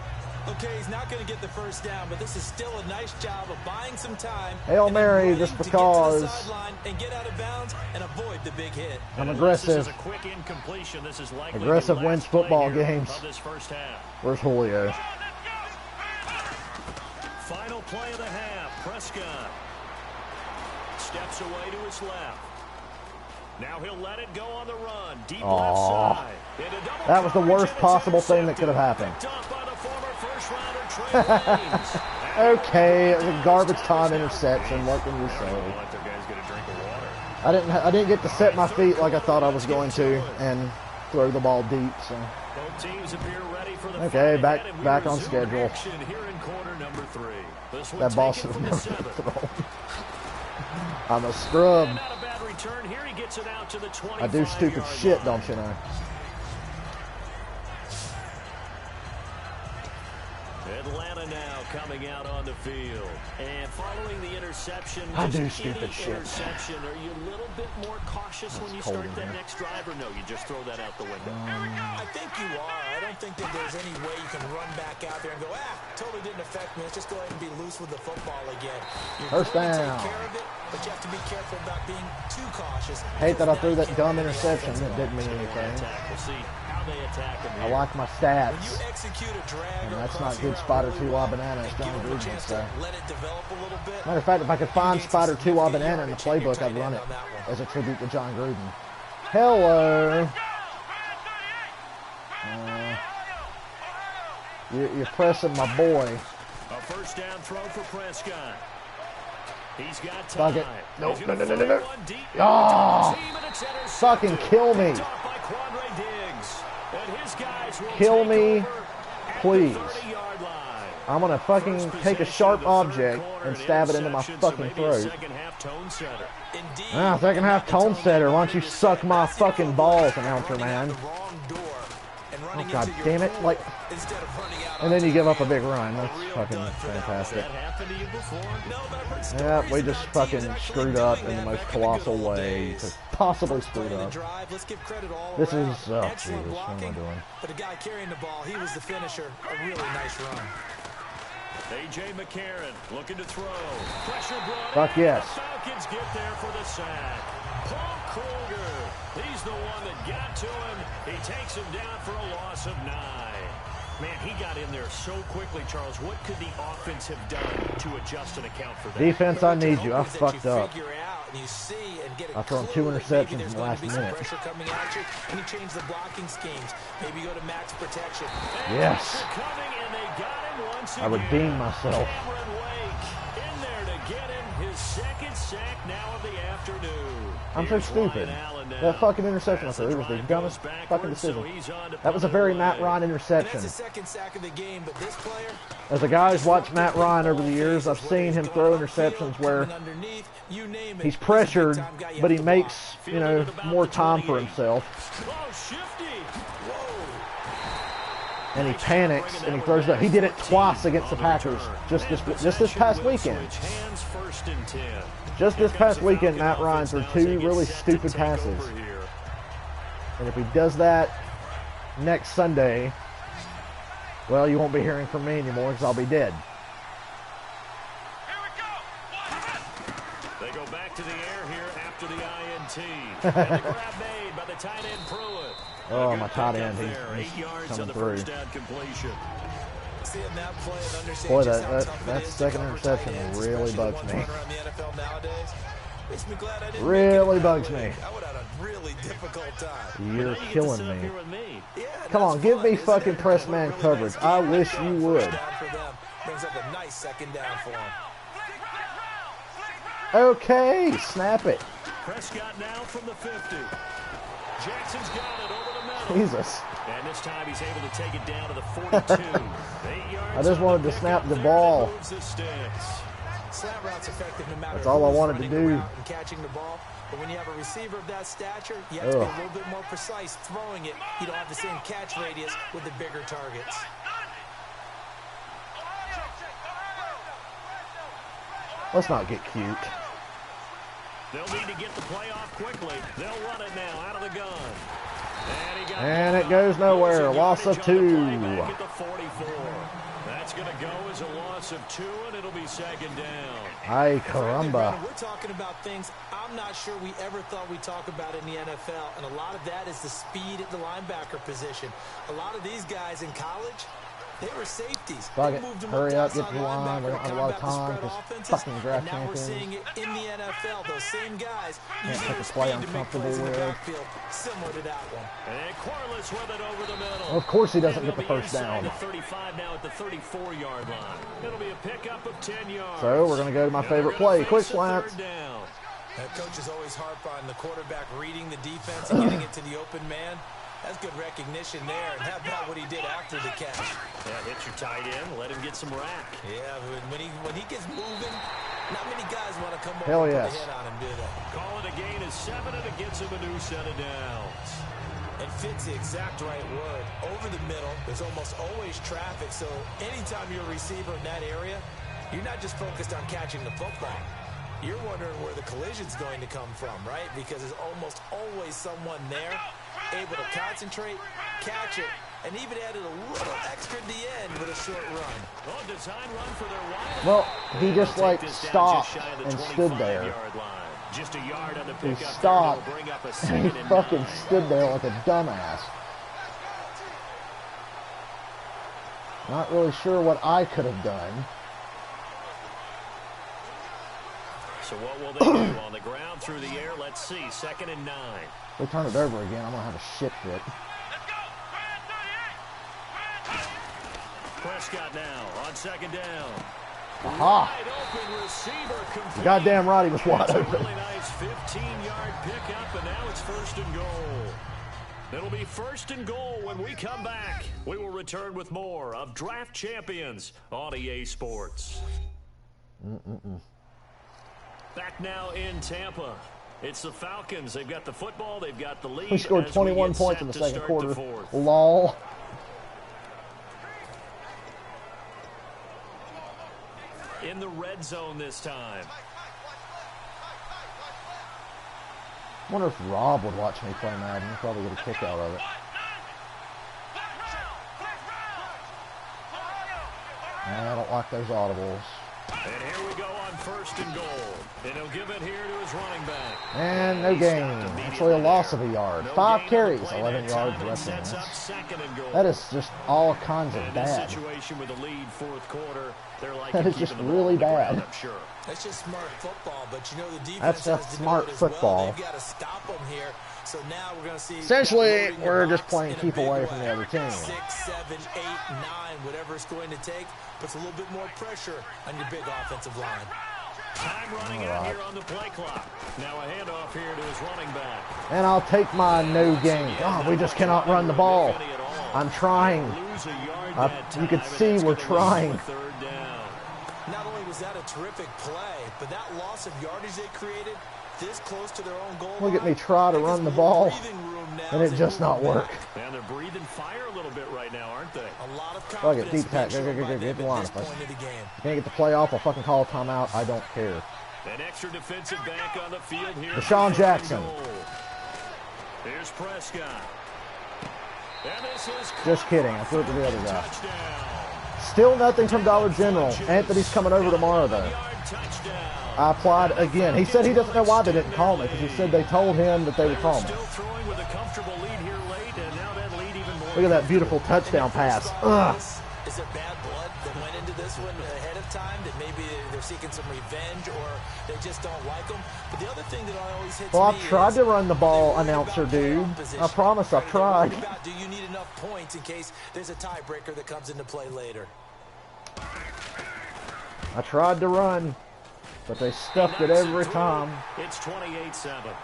Okay, he's not going to get the first down, but this is still a nice job of buying some time. Hail and then Mary, running just to get to because the sideline and get out of bounds and avoid the big hit. I'm Unless aggressive. This is a quick incompletion. This is likely Aggressive the last wins play football here games. of this first half. Where's Julio? Final play of the half. Prescott steps away to his left. Now he'll let it go on the run. Deep left side. That was the worst possible thing that could have happened. Okay, it was a garbage time interception. What can you say? I didn't get to set my feet like I thought I was going to and throw the ball deep. So Both teams appear ready for the okay, fight ahead, and back we on resume schedule. action here in quarter number 3. This one That ball taken should from have the never 7. been thrown. I'm a scrub. And not a bad return. Here he gets it out to the 25-yard I do stupid shit, line. don't you know? Atlanta now coming out on the field. And following the interception, I do just stupid any shit. interception, are you a little bit more cautious when you cold start in that here. next drive, or no, you just throw that out the window? I think you are. I don't think that there's any way you can run back out there and go, totally didn't affect me. Let's just go ahead and be loose with the football again. You're First going to down. take care of it, but you have to be careful about being too cautious. Hate that I threw that Because now dumb you can't interception that didn't mean anything. We'll see how they attack him I here. like my When you stats. execute a drag And or that's cross not good route Spider really 2 well Banana, it's and give John them a Gruden chance stuff. to let it develop a little bit. Matter of fact, if I could find Gain some Spider 2 significant Banana in the yardage in your playbook, I'd tight run end it on that one. as a tribute to John Gruden. Hello. You're pressing my boy. A first down throw for Prescott. He's got Fuck time. it. Nope. He's No, gonna no, no, no, throw no. one deep Ah. into the team, and it's intercepted. Fucking kill me. Picked off by Quandre Diggs. And his guys will Kill take me, over at please. the 30-yard line. I'm gonna fucking First take a possession sharp of the third object quarter, and an stab it into my interception, so fucking maybe a throat. second half tone setter. Indeed. Second half tone setter. Why don't you suck my fucking balls, announcer man? The wrong door. And running God into your damn it, goal like- instead of running out And then onto you give the up a big field. run. A That's real fucking dud for that one. fantastic. That happened to you before? No, but I've heard Yeah, stories we just about teams fucking actually screwed up doing in the that most back in the good colossal old way. days. Just possibly First play screwed of the up. drive, let's give credit all This around. is, oh, Excellent Jesus, what am I blocking, doing? but the guy carrying the ball, he was the finisher. A really nice run. A.J. McCarron looking to throw. Pressure brought Fuck in. yes. The Falcons get there for the sack. Paul Kruger. He's the one that got to him. He takes him down for a loss of 9. Man, he got in there so quickly, Charles. What could the offense have done to adjust and account for that? Defense, I need you. I Hope is that fucked you up. figure out and you see and get a I've thrown clue 2 that interceptions maybe in there's the going last to be some minute. pressure coming at you, and you change the blocking schemes. Maybe go to max protection. Yes. Coming, and they got him once I again. redeemed myself. Cameron Wake in there to get him his second sack now of the afternoon. I'm so Here's stupid. Ryan Allen now. That fucking interception I As threw, it was the drive dumbest goes fucking backwards, so decision. he's on to That was a punt very away. Matt Ryan And interception. that's the second sack of the game, but this player, As a guy who's watched Matt Ryan over the years, I've seen him throw interceptions where he's pressured, but he makes, you know, more time for himself. Oh, shifty. And he panics and he throws it. He did it twice against the Packers just this past weekend. Switch hands, 1st and 10. Just this past weekend, Matt Ryan threw 2 really stupid passes. And if he does that next Sunday, well, you won't be hearing from me anymore because I'll be dead. They go back to the air here after the INT. And the grab made by the tight end Pruitt. Oh, A my good tight pickup end, there. he's 8 yards coming on the through. first down completion. Seeing that play and understanding Boy, just how that tough it that is to second cover interception tight ends, really especially the bugs ones me. running around the NFL nowadays. Makes me glad I didn't Really make it bugs that way. me. I would have had a really difficult time. You're Now you get to killing sit up me. here with me. Yeah, Come that's on, give fun, me isn't fucking it? press What a man really coverage. nice I game. wish First you would. down for them. Brings up a nice second down for them. Okay, snap it. Prescott now from the 50. Jackson's got it over the middle. Jesus. And this time he's able to take it down to the 42. 8 yards I just on wanted the to snap pickup the there, ball. and it moves the sticks. Slant route's effective no matter That's all I who's wanted to running the do. route and catching the ball. But when you have a receiver of that stature, you have to be Ugh. a little bit more precise throwing it. You don't have the same catch radius with the bigger targets. Let's not get cute. They'll need to get the play off quickly. They'll run it now out of the gun. And it goes nowhere. Loss of 2. Back at the 44. That's going to go as a loss of 2, and it'll be second down. Ay, Frankly, caramba. Brandon, we're talking about things I'm not sure we ever thought we'd talk about in the NFL, and a lot of that is the speed at the linebacker position. A lot of these guys in college, they were safeties. Fuck They it. moved them Hurry up, get outside to the line. We don't linebacker to have a lot of combat the time spread because offenses, fucking draft and now we're champions. seeing it in the NFL. Those same guys using take their a play speed I'm to make comfortable plays in the with. backfield, similar to that one. And Corliss with it over the middle. Of course he doesn't And get the he'll be first inside down. the 35 now at the 34-yard line. It'll be a pickup of 10 yards. So we're going to go to my And they're favorite gonna play, quick face a third slants. down. That coach is always harp on the quarterback reading the defense and getting it to the open man. That's good recognition there. And how about what he did after the catch? Yeah, hit your tight end. Let him get some rack. Yeah, when he gets moving, not many guys want to come over Hell and yes. put a hit on him, do they? Call it a gain of 7, and it gets him a new set of downs. And fits the exact right word. Over the middle, there's almost always traffic. So anytime you're a receiver in that area, you're not just focused on catching the football. You're wondering where the collision's going to come from, right? Because there's almost always someone there able to concentrate, catch it, and even added a little extra at the end with a short run. Oh, design run for their wide. Well, he just They'll like take this down stopped just shy of the and stood there. 25-yard line. Just a yard on the He pickup. stopped It'll bring up a and second he and fucking 9. stood there like a dumbass. Not really sure what I could have done. So what will they do on the ground through the air? Let's see. 2nd and 9. If we turn it over again, I'm going to have a shit fit. Prescott now on 2nd down. Aha! Wide open receiver complete. Goddamn right he was wide It's a open. really nice 15-yard pickup, and now it's 1st and goal. It'll be 1st and goal when we come back. We will return with more of Draft Champions on EA Sports. Back now in Tampa. It's the Falcons. They've got the football. They've got the lead. We scored as 21 get points set in the to second start quarter. the fourth. Lol. in the red zone this time. I wonder if Rob would watch me play Madden. He'd probably get a kick out of it. I don't like those audibles. And here we go on 1st and goal. And he'll give it here to his running back. And no gain. Actually a loss of a yard. 5 carries, 11 yards rushing. That is just all kinds of bad. Situation with a lead 4th quarter, they're like that is just really bad. I'm sure. That's just smart football, but you know the defense That's just smart football. Well. They've got to stop them here. So now we're going to see. Essentially, we're just playing keep away from the other team. 6, 7, 8, 9, whatever it's going to take, puts a little bit more pressure on your big offensive line. Time running out here on the play clock. Now a handoff here to his running back. And I'll take my no gain. God, we just cannot run the ball. I'm trying. You can see we're trying. Not only was that a terrific play, but that loss of yardage they created this close to their own goal line. Look at me try to run the ball, and it just not work. And they're breathing fire a little bit right now, aren't they? A lot of Look at confidence. deep attack. Go. Get the line. If I can't get the play off, I'll fucking call a timeout. I don't care. An extra defensive back on the field here. Deshaun Jackson. Here's Prescott. And this is just kidding. I threw it to the other guy. Still nothing from Dollar General. Anthony's coming over tomorrow, though. I applied again. He said he doesn't know why they didn't call me, because he said they told him that they would call me. Look at that beautiful touchdown pass. Ugh. Is there bad blood that went into this one ahead of time, that maybe they're seeking some revenge, or they just don't like them? But the other thing that always hits well, me I've tried to run the ball, announcer dude. I promise I've tried. Do you need enough points in case there's a tiebreaker that comes into play later? I tried to run, but they stuffed it every time. It's 28-7.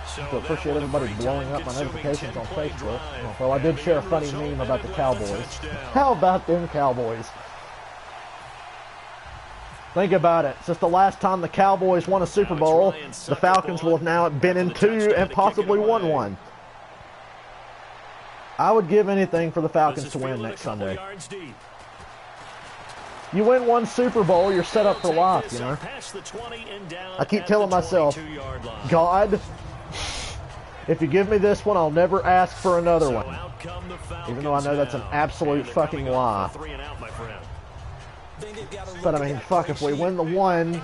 So appreciate everybody blowing up my notifications on Facebook. Well, I did share a funny meme about the Cowboys. How about them Cowboys? Think about it. Since the last time the Cowboys won a Super Bowl, the Falcons will have now been in 2 and possibly won 1. I would give anything for the Falcons to win next Sunday. You win 1 Super Bowl, you're set up for life, you know. I keep telling myself, God, if you give me this one, I'll never ask for another one. Even though I know that's an absolute fucking lie. But I mean, fuck, if we win the 1,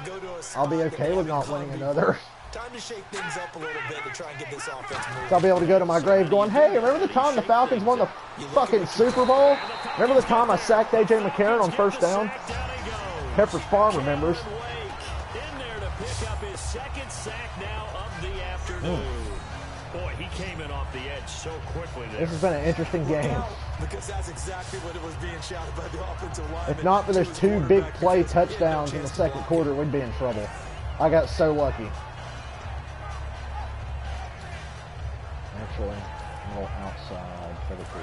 I'll be okay with not winning another. Time to shake things up a little bit to try and get this offense moving. So I'll be able to go to my grave going, hey, remember the time the Falcons won the fucking Super Bowl? Remember the time I sacked A.J. McCarron on 1st down? Pepper's Farm remembers. In there to pick up his 2nd sack now of the afternoon. Boy, he came in off the edge so quickly there. This has been an interesting game. Because that's exactly what it was being shouted by the offensive line. If not for those 2 big play touchdowns in the 2nd quarter, we'd be in trouble. I got so lucky. Actually, a little outside for the 3.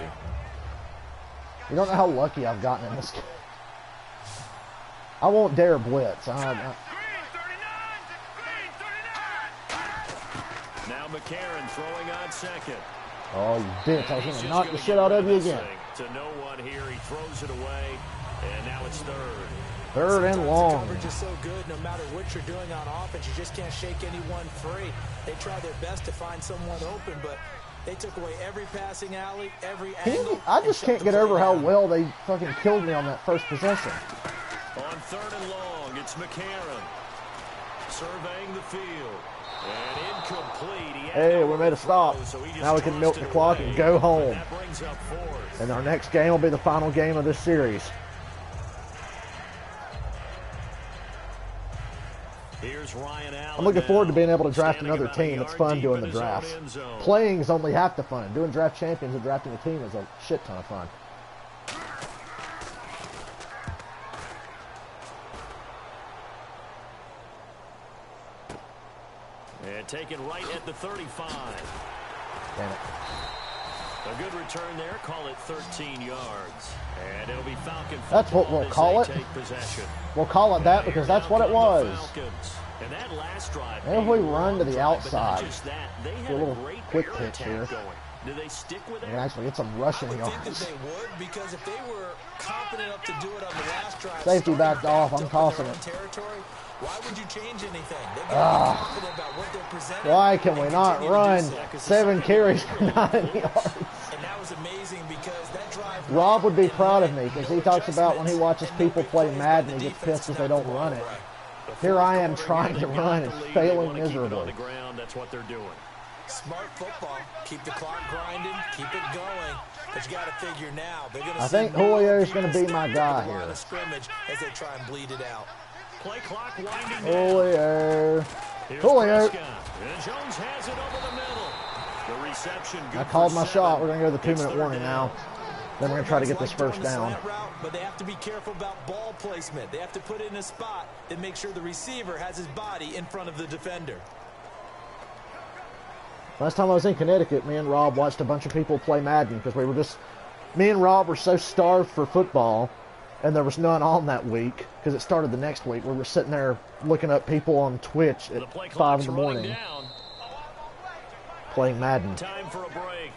You don't know how lucky I've gotten in this game. I won't dare blitz. Now McCarron throwing on 2nd. Oh, you bitch. I was going to knock the shit out of you again. To no one here. He throws it away. And now it's 3rd. 3rd and long. The coverage is so good, no matter what you're doing on offense, you just can't shake anyone free. They try their best to find someone open, but they took away every passing alley, every angle. I just can't get over how well they fucking killed me on that first possession. On 3rd and long, it's McCarron surveying the field. And incomplete. Hey, we made a stop. Now we can milk the clock and go home. And our next game will be the final game of this series. I'm looking forward to being able to draft another team. It's fun doing the drafts. Playing is only half the fun. Doing draft champions and drafting a team is a shit ton of fun. And taken right at the 35. Damn it. A good return there. Call it 13 yards. And it'll be Falcon. That's what we'll call it. We'll call it that because that's what it was. And that last drive, and if we run to the outside, a a little quick pitch here. Do they stick with They it? can actually get some rushing I would think that yards. they would, because if they were confident enough to do it on the last drive, Safety starting backed off. I'm up in tossing their it. own territory, why would you change anything? They've got to be confident about what they're presenting. Why can we and not continue to do run so. 7 carries for 9 yards? And that was amazing because that drive. Rob would be and proud of then me because no he talks about when he adjustments watches and no people big play plays by Madden, the he gets defense pissed if to they stop don't the run ball it. right. Here I am trying to run and failing On the miserably. ground, that's what they're doing. Smart football. Keep the clock grinding. Keep it going. But you got to figure now they're going to. I think Julio's going to be my guy here. Scrimmage as they try and bleed it out. Play clock winding down. Julio. Here's Julio. Prescott. And Jones has it over the middle. The reception. I good called for my 7. shot. We're going to go to the It's 2-minute third warning down. now. Then we're going to try to get this first down. Route, but they have to be careful about ball placement. They have to put it in a spot that makes sure the receiver has his body in front of the defender. Last time I was in Connecticut, me and Rob watched a bunch of people play Madden because me and Rob were so starved for football, and there was none on that week because it started the next week. We were sitting there looking up people on Twitch at 5 in the morning playing Madden. Time for a break.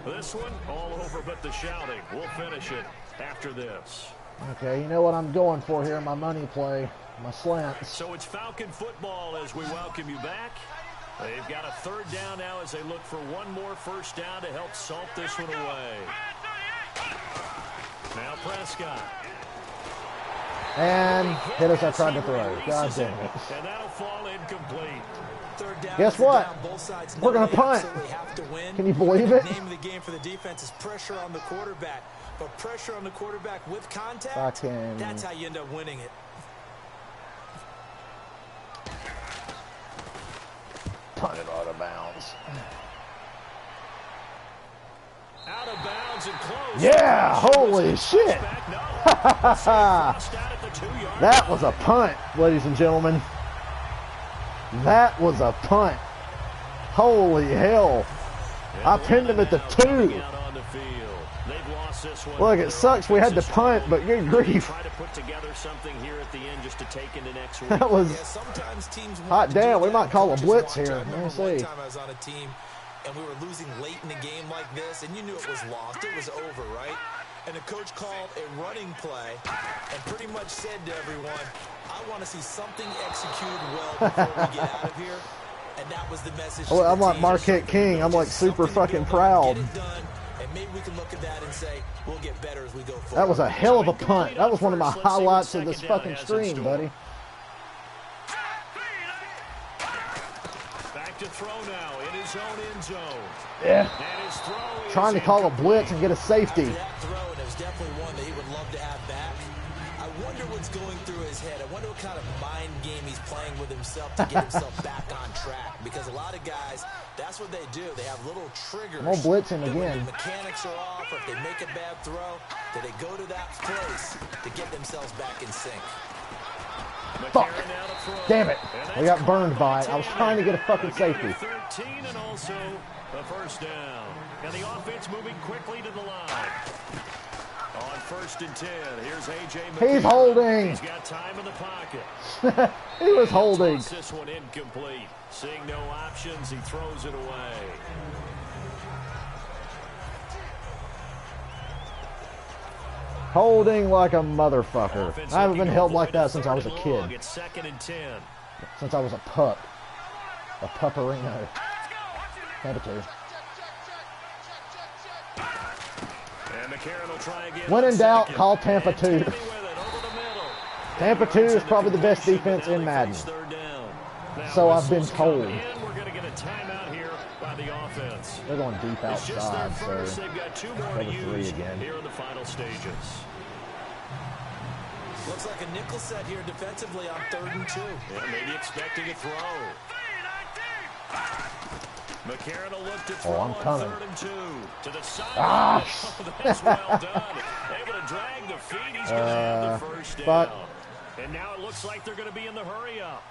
This one all over but the shouting. We'll finish it after this. Okay, you know what I'm going for here, my money play, my slants. So it's Falcon football as we welcome you back. They've got a third down now as they look for one more first down to help salt this one away. Now Prescott. And hit us, I tried to throw. God damn it. And that'll fall incomplete. Third down. Guess what? Down. Both sides We're know going to they punt. absolutely have to win. Can you believe it? The name of the game for the defense is pressure on the quarterback. But pressure on the quarterback with contact, Fucking. that's how you end up winning it. Punted out of bounds. Out of bounds and close. Yeah, holy shit. That was a punt, ladies and gentlemen. That was a punt. Holy hell. I pinned him at the 2. Look, it sucks we had to punt, but good grief. Try to put together something here at the end just to take into next week. That was hot damn. We might call a blitz here. Let me see. One time I was on a team and we were losing late in a game like this, and you knew it was lost. It was over, right? And the coach called a running play and pretty much said to everyone, I want to see something executed well before we get out of here. And that was the message. Oh, I'm like Marquette King. I'm like super fucking proud. Get it done, and maybe we can look at that and say, we'll get better as we go forward. That was a hell of a punt. That was one of my highlights of this fucking stream, buddy. Back to throw now in his own end zone. Yeah. And his throw Trying to call a blitz and get a safety. After that throw, and it was definitely one that he would love to have back. I wonder what's going through his head. I wonder what kind of mind game he's playing with himself to get himself back on track. Because a lot of guys, that's what they do. They have little triggers. Won't blitz him that when again. the mechanics are off, or if they make a bad throw, that they go to that place to get themselves back in sync. Fuck. Damn it. We got burned by it. I was trying to get a fucking safety. 13 and also a first down. And the offense moving quickly to the line. On 1st and 10, here's A.J. McCarron. He's holding. He's got time in the pocket. He was holding. This one incomplete. Seeing no options, he throws it away. Holding like a motherfucker. I haven't been held like that since I was a kid. It's 2nd and 10. Since I was a pup. A pupperino. Number 2. And McCarron will try again. When in doubt, second. call Tampa 2. Tampa 2 is probably the best defense in Madden. So I've been told. And we're going to get a timeout here by the offense. They're going deep It's just their outside, first. so They've got 2 more cover to 3 use again. here in the final stages. Looks like a nickel set here defensively on 3rd and 2. Yeah, maybe expecting a throw. McCarron will look to throw I'm on coming. 3rd and 2 to the side. Ah, That's well done. Able to drag the feet. He's going to have the first down. fuck. And now it looks like they're going to be in the hurry up.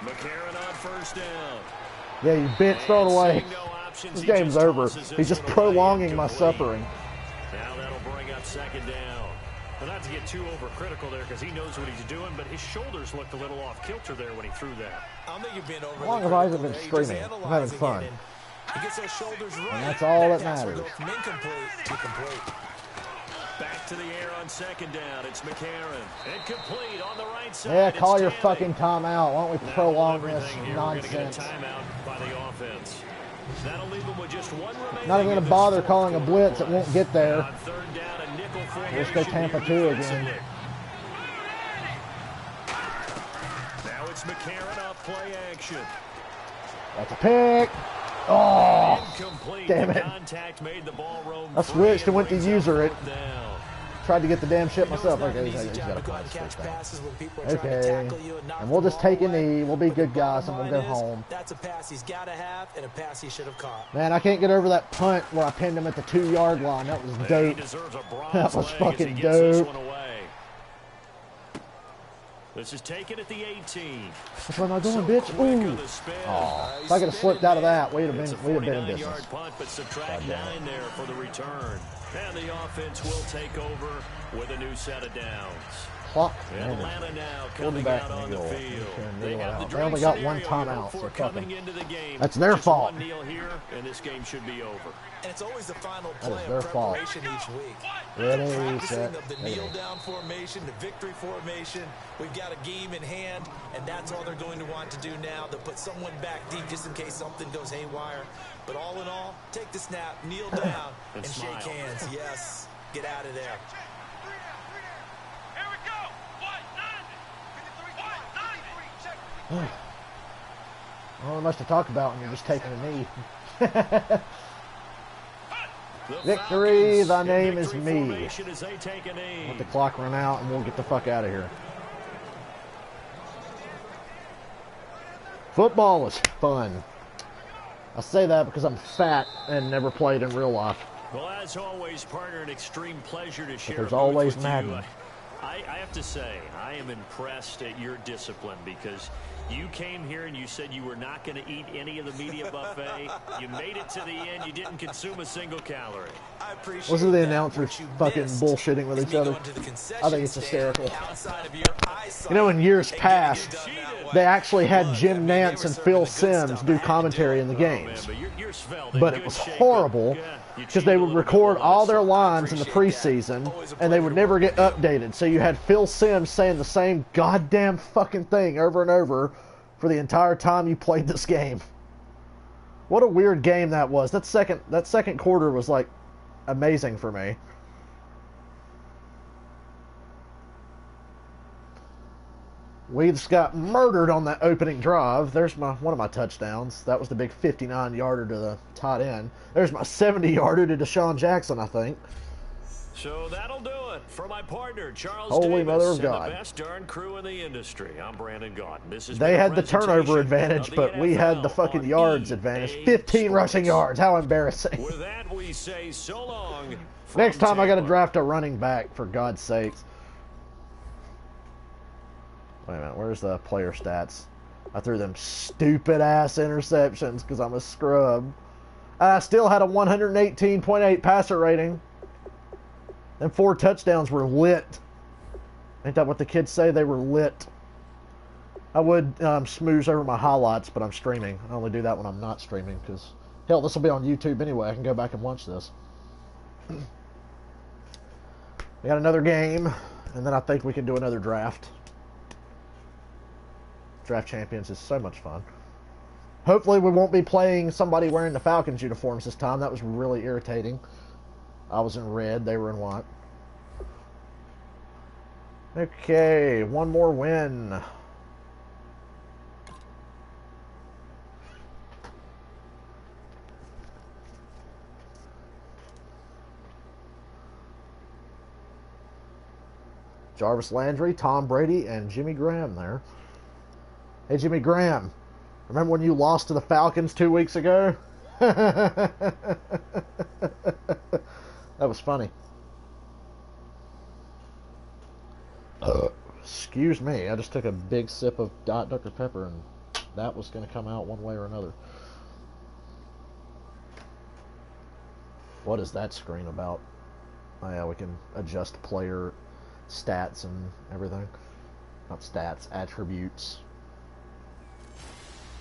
McCarron on 1st down. Yeah, you bitch, throw it away. Seeing no options, This he game's just over. tosses He's this just one away, prolonging my incomplete. suffering. Now that'll bring up 2nd down. Well, not to get too overcritical there because he knows what he's doing, but his shoulders looked a little off kilter there when he threw that. I don't think you're being overly As long as I haven't been critical there. screaming, You're just I'm having fun. analyzing it, and he gets those shoulders right. And that's all that pass will matters. go from incomplete to complete. Back to the air on second down. It's McCarron. And complete on the right side. Yeah, It's call your Stanley. fucking timeout. Why don't we Now prolong with this everything here, we're gonna get a nonsense? timeout by the offense. That'll leave them with just one remaining. Not even going to bother calling a blitz. It won't get there. On third down, a nickel We'll just go formation Tampa here 2 again. defensively. Now it's McCarron off play action. That's a pick. Oh, Incomplete. damn The it. contact made the ball roam I free switched and went to brings up user it. fourth down. Tried to get the damn shit You know it's myself. not Okay, an he's easy got job to to go find and a catch straight down. passes when people are trying to Okay, tackle you and knock and we'll the just ball take a away. knee. We'll be But the good guys, and bottom we'll line go is, home. That's a pass he's got to have and a pass he should have caught. Man, I can't get over that punt where I pinned him at the 2-yard line. That was He dope. deserves a bronze That was leg as he fucking gets this dope. one away. This is taken at the 18. Where am I going, So bitch? quick on Ooh. the spin. Oh, if I could have slipped out of that, we'd have It's a been in 49-yard business. punt, but subtract God damn it. 9 there for the return. And the offense will take over with a new set of downs. Clock Atlanta now We'll be coming back out in on the the goal. field. They They have the They dream only got one scenario you timeout, hope so for fuck coming them. into the game. That's their Just fault. one kneel here, and this game should be over. And it's always the final That is play their of fault. preparation each week. Ready, Practicing set, of the ready. kneel down formation, the victory formation. We've got a game in hand, and that's all they're going to want to do now. They'll put someone back deep just in case something goes haywire. But all in all, take the snap, kneel down, And and shake smile. hands. Yes, get out of there. Not really much to talk about when you're just taking a knee. The Victory, Falcons thy in name is victory me. formation as they take a knee. Let the clock run out and we'll get the fuck out of here. Football is fun. I say that because I'm fat and never played in real life. Well, as always, partner, an extreme pleasure to share. there's a booth always with Madden. you. I have to say, I am impressed at your discipline because you came here and you said you were not going to eat any of the media buffet. You made it to the end. You didn't consume a single calorie. I appreciate Wasn't the that. announcers What you fucking missed bullshitting with is each me other? going to the concession I think it's stand hysterical. outside of your eyesight You know, in years and getting it past, done that way. they actually had Look, Jim I mean, they Nance were and serving Phil the good Simms stuff. I do had to commentary it. in the Oh, man, games. but you're svelte in But it good was shape. horrible Yeah, you because cheat they a would little bit record more all than their some. lines in the appreciate that. preseason Always a and they pleasure would to never work get with you. updated. So you had Phil Simms saying the same goddamn fucking thing over and over for the entire time you played this game. What a weird game that was. That second quarter was like amazing for me. We just got murdered on that opening drive. There's one of my touchdowns. That was the big 59-yarder to the tight end. There's my 70-yarder to Deshaun Jackson, I think. So that'll do it for my partner, Charles Holy Davis, mother of and God. the best darn crew in the industry. I'm Brandon Gaudin. This has They been a had the turnover presentation advantage, of the but we had the NFL fucking on yards EA advantage. 15 rushing Sports. yards. How embarrassing. With that, we say so long. from Next time I got to Tampa. draft a running back, for God's sakes. Wait a minute, where's the player stats? I threw them stupid-ass interceptions because I'm a scrub. I still had a 118.8 passer rating. Them 4 touchdowns were lit. Ain't that what the kids say? They were lit. I would smooze over my highlights, but I'm streaming. I only do that when I'm not streaming because, hell, this will be on YouTube anyway. I can go back and watch this. We got another game, and then I think we can do another draft. Draft Champions is so much fun. Hopefully we won't be playing somebody wearing the Falcons uniforms this time. That was really irritating. I was in red, they were in white. Okay, one more win. Jarvis Landry, Tom Brady, and Jimmy Graham there. Hey, Jimmy Graham, remember when you lost to the Falcons 2 weeks ago? That was funny. Excuse me, I just took a big sip of Dr. Pepper, and that was going to come out one way or another. What is that screen about? Oh yeah, we can adjust player. stats and everything. Not stats, attributes.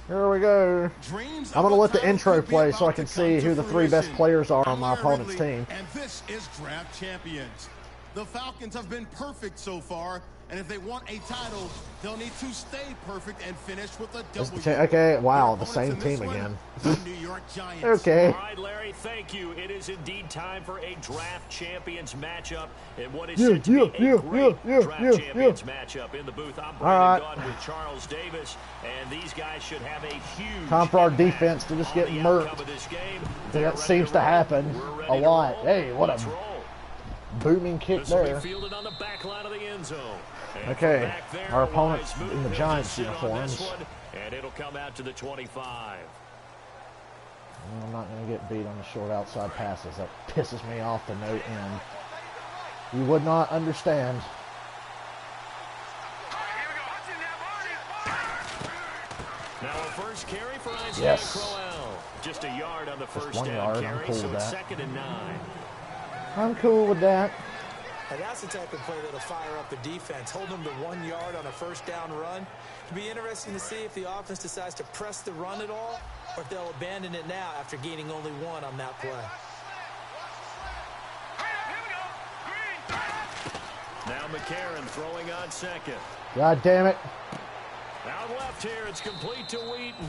Here we go. I'm going to let the intro play so I can see who the 3 best players are on my opponent's team. And this is Draft Champions. The Falcons have been perfect so far, and if they want a title, they'll need to stay perfect and finish with a W. Okay, wow, the same team again. The New York Giants. Okay. All right, Larry, thank you. It is indeed time for a Draft Champions matchup, and what is set to be a great Draft Champions matchup. In the booth, I'm Brandon Gunn with Charles Davis, and these guys should have a huge time for our defense to just get murked. That seems to happen a lot. Hey, what a booming kick there. On the back line of the end zone. Okay, our opponent in the Giants uniforms. And it'll come out to the 25. I'm not going to get beat on the short outside passes. That pisses me off to no end. You would not understand. Now a first carry for Isaiah Crowell. Just a yard on the first down carry, cool so it's that. 2nd and 9. I'm cool with that. And that's the type of play that'll fire up a defense. Hold them to 1 yard on a first down run. It'll be interesting to see if the offense decides to press the run at all, or if they'll abandon it now after gaining only 1 on that play. Now McCarron throwing on 2nd. God damn it. Out left here, it's complete to Wheaton.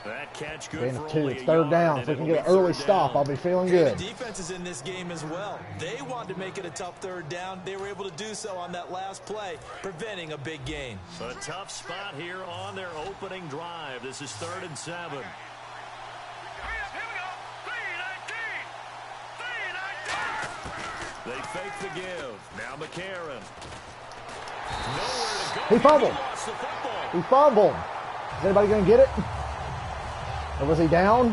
That catch good Gain for of 2. only It's a 3rd yard, down. and If we can it'll get be an early 3rd stop, down. I'll be feeling The good. defense is in this game as well. They wanted to make it a tough 3rd down. They were able to do so on that last play, preventing a big gain. A tough spot here on their opening drive. This is 3rd and 7. They fake the give. Now McCarron. Nowhere to go. He fumbled. He lost the football. He fumbled. Is anybody going to get it? Or was he down?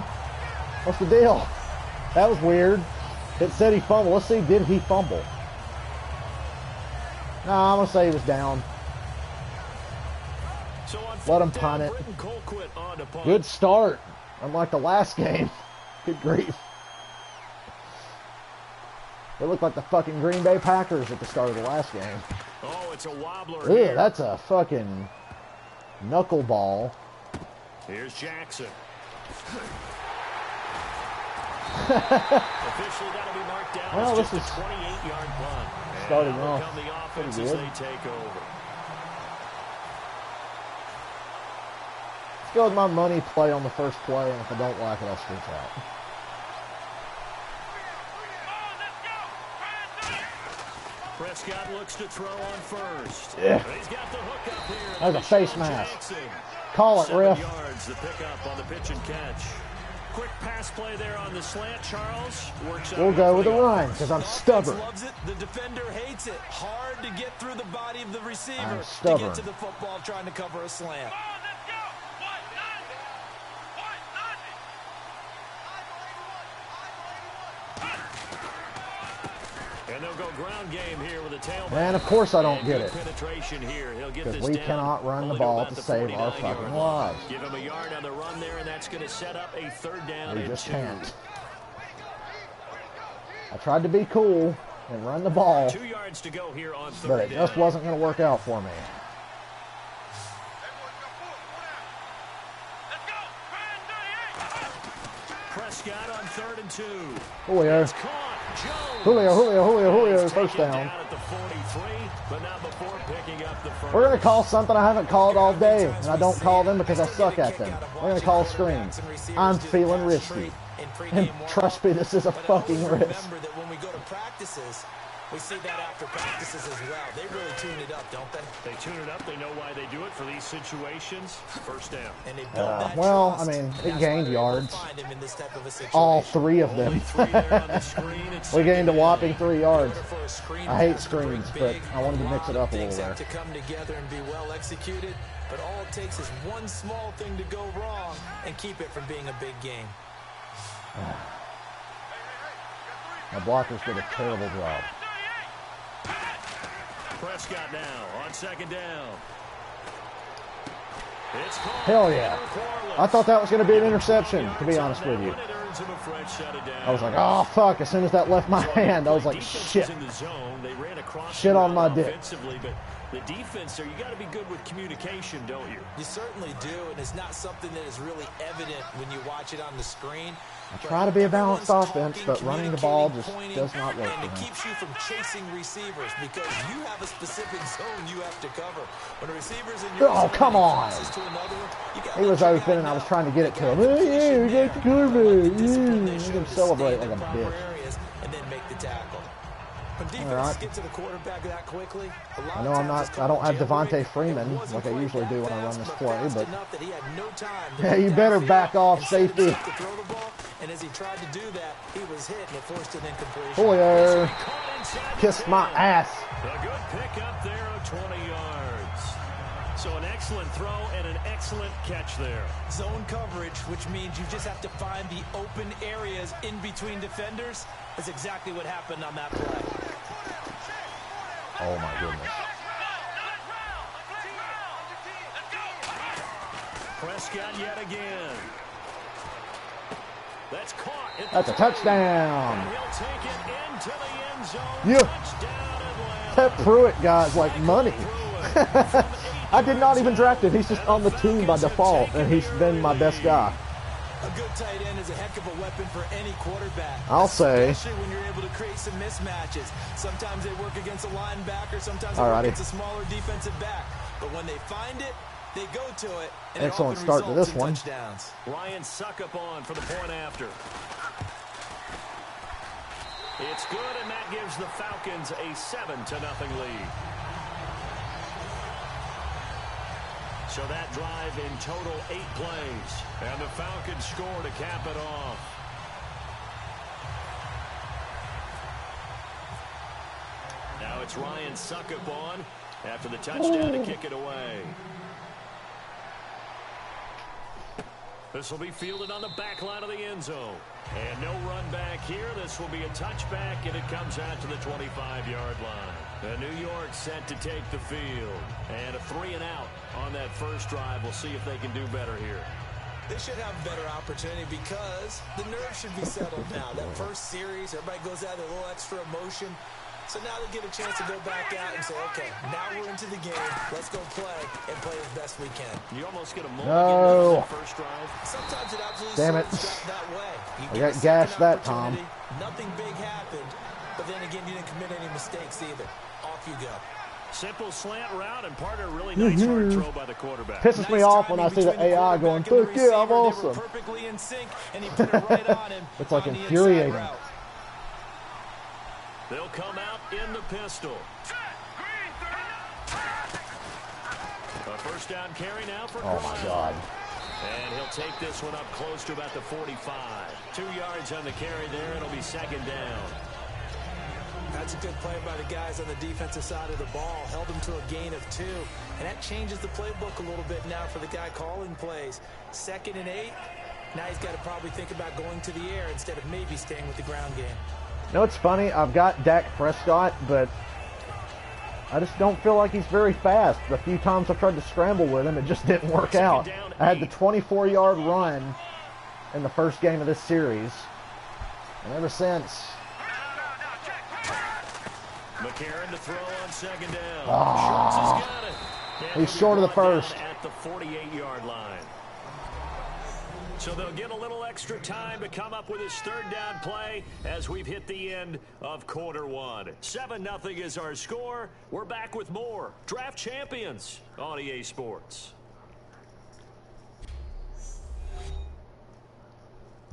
What's the deal? That was weird. It said he fumbled. Let's see, did he fumble? No, I'm going to say he was down. So on Let him 4th punt down, it. Britton Colquitt on to punt. Good start. Unlike the last game. Good grief. They look like the fucking Green Bay Packers at the start of the last game. Oh, it's a wobbler Ugh, here. that's a fucking knuckleball. Here's Jackson. Officially got to be marked down. Well, it's this just a 28-yard punt. starting and off come the offense pretty as good. they take over. Let's go with my money play on the first play, and if I don't like it, I'll switch out. Prescott looks to throw on first. Yeah. He's got the hook up here. That was a face mask. Jackson. Call it, 7 ref. yards, the pickup on the pitch and catch. Quick pass play there on the slant. Charles works out. We'll go with a the run, because I'm stubborn. Loves it. The defender hates it. Hard to get through the body of the receiver I'm to stubborn. get to the football trying to cover a slant. And they'll go ground game here with a tailback. Man, of course I don't get it. Penetration here. He'll get Because this we down cannot run the only ball about to the save our 49-yard fucking line. lives. Give him a yard on the run there, and that's going to set up a 3rd down We and just 2. can't. I tried to be cool and run the ball, 2 yards to go here on 3rd but it down. just wasn't going to work out for me. Prescott on 3rd and 2. Julio. It's caught. Jones. Julio, He's first taken down. at the 43, but not before picking up the first. We're going to call something I haven't called all day, and I don't call them because I suck at them. We're going to call screens. I'm feeling risky. And trust me, this is a fucking risk. Remember that when we go to practices, we see that after practices as well. They really tune it up, don't they? They tune it up. They know why they do it for these situations. First down. And they build that Well, trust. I mean, it That's why gained they're able to yards. find him in this type of a situation. All 3 of them. Only 3 there on the screen. It's We gained a whopping 3 yards. For a screen I hate pass to break screens, but big, I wanted to mix it up a things little have there. to come together and be well executed, but all it takes is one small thing to go wrong and keep it from being a big game. My blockers did a terrible job. Prescott now on 2nd down. Hell yeah. I thought that was going to be an interception, to be honest with you. I was like, oh, fuck. As soon as that left my hand, I was like, shit. Shit on my dick. The defense there, you got to be good with communication, don't you? You certainly do, and it's not something that is really evident when you watch it on the screen. I try to be a balanced offense, but running the ball just does not work for And it me. keeps you from chasing receivers because you have a specific zone you have to cover. When a receiver's in your Oh, zone, come on. to another one, you gotta He was let your open, guy and I was know. trying to get it to him. You gotta Hey, we got the quarterback. discipline they I'm show going to to celebrate stay like in a the proper bitch. areas and then make the tackle. When defenses Alright. get to the quarterback that quickly, a lot I of know I'm times it's not. I don't have called Devontae jailbreak. Freeman It wasn't like I quite usually that do when I run fast, this but play, fast but enough that he had no time to yeah, get you better downfield back off, and set safety. himself to throw the ball. And as he tried to do that, he was hit and it forced an incompletion. Boyer, kiss my ass. A good pickup there of 20 yards. So an excellent throw and an excellent catch there. Zone coverage, which means you just have to find the open areas in between defenders. That's exactly what happened on that play. Oh my goodness. Prescott yet again. That's caught. That's a touchdown. And he'll take it into the end zone. Yeah. Touchdown Atlanta. That Pruitt guy's like money. I did not even draft him. He's just on the team by default, and he's been my best guy. A good tight end is a heck of a weapon for any quarterback. I'll say. Especially when you're able to create some mismatches. Sometimes they work against a linebacker. Sometimes they Alrighty. work against a smaller defensive back. But when they find it, they go to it. And Excellent it often start to results this in one. touchdowns. Ryan Suckup on for the point after. It's good, and that gives the Falcons a 7-0 lead. So that drive in total 8 plays. And the Falcons score to cap it off. Now it's Ryan Suckup on after the touchdown to kick it away. This will be fielded on the back line of the end zone. And no run back here. This will be a touchback, and it comes out to the 25-yard line. New York set to take the field. And a 3-and-out on that first drive. We'll see if they can do better here. They should have a better opportunity because the nerves should be settled now. That first series, everybody goes out with a little extra emotion. So now they get a chance to go back out and say, okay, now we're into the game. Let's go play and play as best we can. You almost get a moment No. in that first drive. Sometimes it absolutely Damn it. serves that way. You I get got a second gashed that time. opportunity, nothing big happened, but then again, you didn't commit any mistakes either. Off you go. Simple slant route, and part of a really nice hard throw by the quarterback. Pisses me off when I see the AI going, fuck yeah, I'm awesome. Perfectly in sync, and he put it right on him. It's like on the infuriating. inside route. They'll come out in the pistol. A first down carry now for Oh my God. And he'll take this one up close to about the 45. 2 yards on the carry there. It'll be second down. That's a good play by the guys on the defensive side of the ball. Held them to a gain of 2. And that changes the playbook a little bit now for the guy calling plays. 2nd and 8. Now he's got to probably think about going to the air instead of maybe staying with the ground game. You know, it's funny. I've got Dak Prescott, but I just don't feel like he's very fast. The few times I tried to scramble with him, it just didn't work out. I had the 24-yard run in the first game of this series, and ever since... McCarron to throw on second down. Ah. Schultz has got it. And He's short of the brought first. down at the 48-yard line. So they'll get a little extra time to come up with his third down play as we've hit the end of quarter one. 7-0 is our score. We're back with more Draft Champions on EA Sports.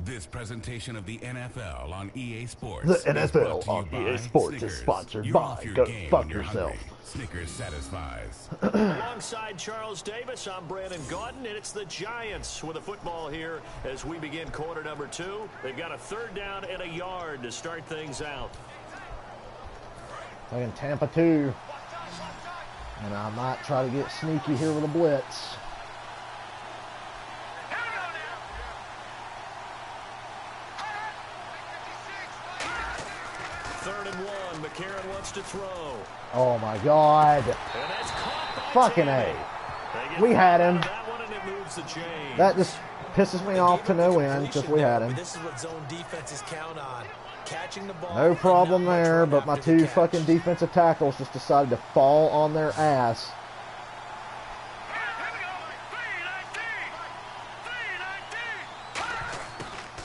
This presentation of the NFL on EA Sports. The is NFL brought to you on EA by Sports is Snickers. sponsored You're by off your Go game Fuck when you're Yourself. hungry. Snickers satisfies. Alongside Charles Davis, I'm Brandon Gaudin, and it's the Giants with a football here as we begin quarter number 2. They've got a third down and a yard to start things out. Playing Tampa 2. And I might try to get sneaky here with a blitz. Third and 1. McCarron wants to throw. Oh my God. And that's caught by Fucking Tammy. A. They get We had him. that one, and and it moves the chain. That just pisses me off to no end because we had him. This is what zone defenses count on. Catching the ball. No problem there, but my two fucking defensive tackles just decided to fall on their ass.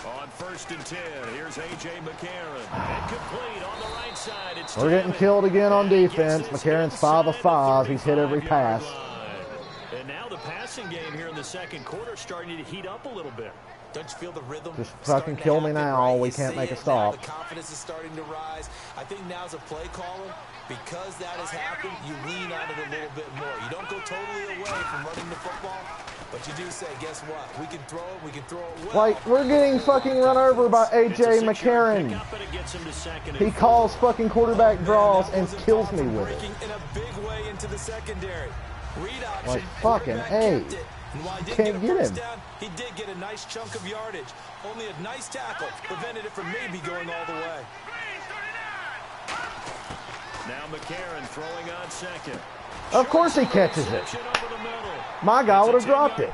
On 1st and 10, here's A.J. McCarron. Incomplete on the right side. It's We're getting killed again on defense. McCarron's 5 of 5. He's hit every pass. And now the passing game here in the second quarter starting to heat up a little bit. Don't you feel the rhythm? Just fucking kill me now. We can't make a stop. The confidence is starting to rise. I think now's a play caller. Because that has happened, you lean on it a little bit more. You don't go totally away from running the football, but you do say, guess what? We can throw it. We can throw it well. Like, we're getting fucking run over by A.J. McCarron. He calls fucking quarterback draws and kills me with it. In a big way into the secondary. Read option. Like, fucking A. Can't get him. Down, he did get a nice chunk of yardage. Only a nice tackle prevented it from maybe going all the way. Now McCarron throwing on second. Of course he catches it. My guy would have dropped it.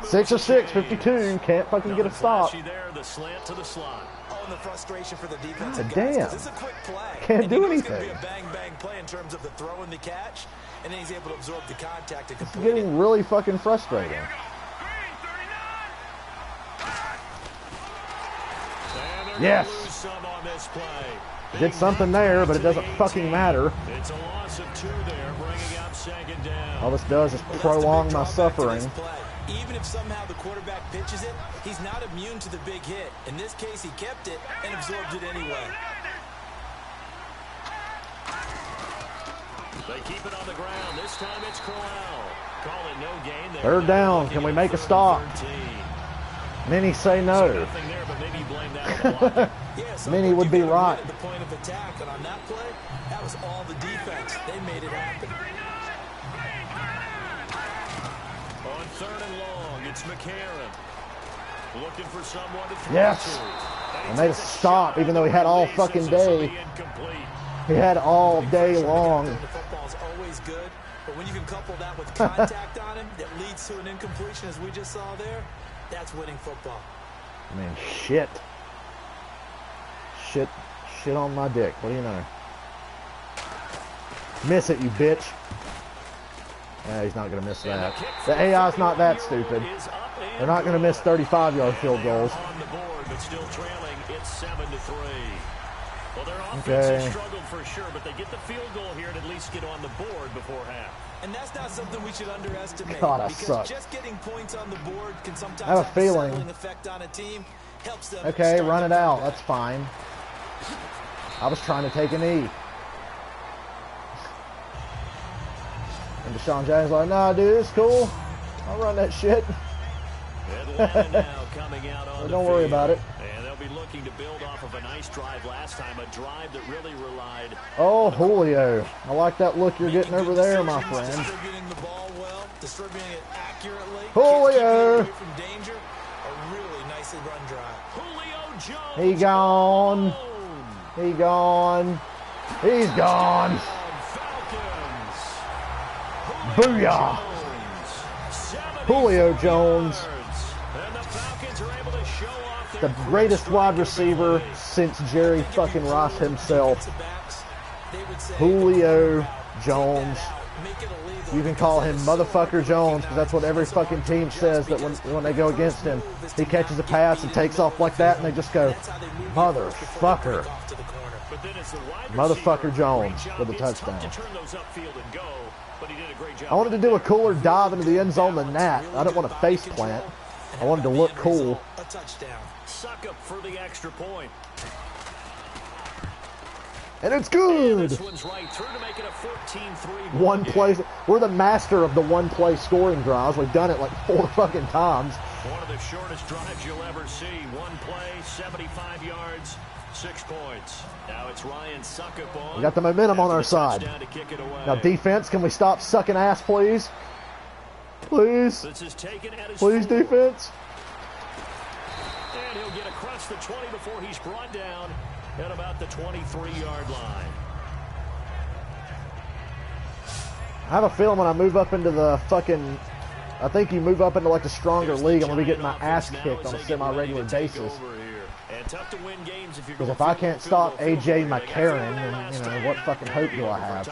6 of 6, 52. Can't fucking get a stop. The slant to the slot. Oh, and the frustration for the defensive God guys, damn. it's a quick play. Can't do It's gonna anything. be a bang play in terms of the throw and the catch, and then he's able to absorb the contact and complete Getting it. really fucking frustrating. Yes. Did something there, but it doesn't fucking matter. It's a loss of 2 there, bringing up 2nd down. All this does is prolong my suffering. Even if somehow the quarterback pitches it, he's not immune to the big hit. In this case, he kept it and absorbed it anyway. They keep it on the ground. This time it's Corral. Call it no gain there. 3rd down. Can we make a stop? Many say no. Nothing there, but maybe you blame that on the block. Many would be right. At the point of attack, and on that play, that was all the defense. They made it happen. On 3rd and long, it's McCarron. Looking for someone to throw Yes. to. I made a stop, even though he had all fucking day. He had all day long. The football's always good, but when you can couple that with contact on him that leads to an incompletion, as we just saw there, that's winning football. I mean, shit. Shit on my dick. What do you know? Miss it, you bitch. Yeah, he's not going to miss that. The AI's not that stupid. They're not going to miss 35-yard field goals. On the board, but still trailing. It's 7-3. Well, their offense has struggled for sure, but they get the field goal here and at least get on the board before half. And that's not something we should underestimate. God, I because suck. just getting points on the board can sometimes I have a feeling. settling effect on a team. Helps them Okay, start run it to out. build. That's fine. I was trying to take a knee. And Deshaun James like, nah, dude, it's cool. I'll run that shit. Atlanta now coming out on Don't the worry field. about it. And they'll be looking to build off of a nice drive last time, a drive that really relied. Oh, Julio. I like that look you're getting over there, my friend. Distributing the ball well, distributing it accurately. Julio. Keeping it away from danger. A really nicely run drive. Julio Jones. He gone. He gone. He's gone. Falcons. Booyah. Julio Jones. And the Falcons are able to show off The greatest wide receiver since Jerry fucking Ross himself. Julio Jones. You can call him Motherfucker Jones because that's what every fucking team says that when they go against him. He catches a pass and takes off like that and they just go, Motherfucker. Motherfucker Jones with a touchdown. I wanted to do a cooler dive into the end zone than that. I didn't want to face plant. I wanted to look cool. A touchdown. Suck up for the extra point. And it's good. This one's right through to make it a 14-3. One play. We're the master of the one play scoring drives. We've done it like 4 fucking times. One of the shortest drives you'll ever see. One play, 75 yards, 6 points. Now it's Ryan Suckup on. We got the momentum on our side. To kick it away. Now defense, can we stop sucking ass, please? Please. This is taken at his Please, 4. defense. And he'll get across the 20 before he's brought down at about the 23-yard line. I have a feeling when I move up into the fucking I think you move up into like a stronger league, I'm gonna be getting my ass kicked on a semi-regular basis. Because if I can't stop AJ McCarron, then you know what fucking hope do I have?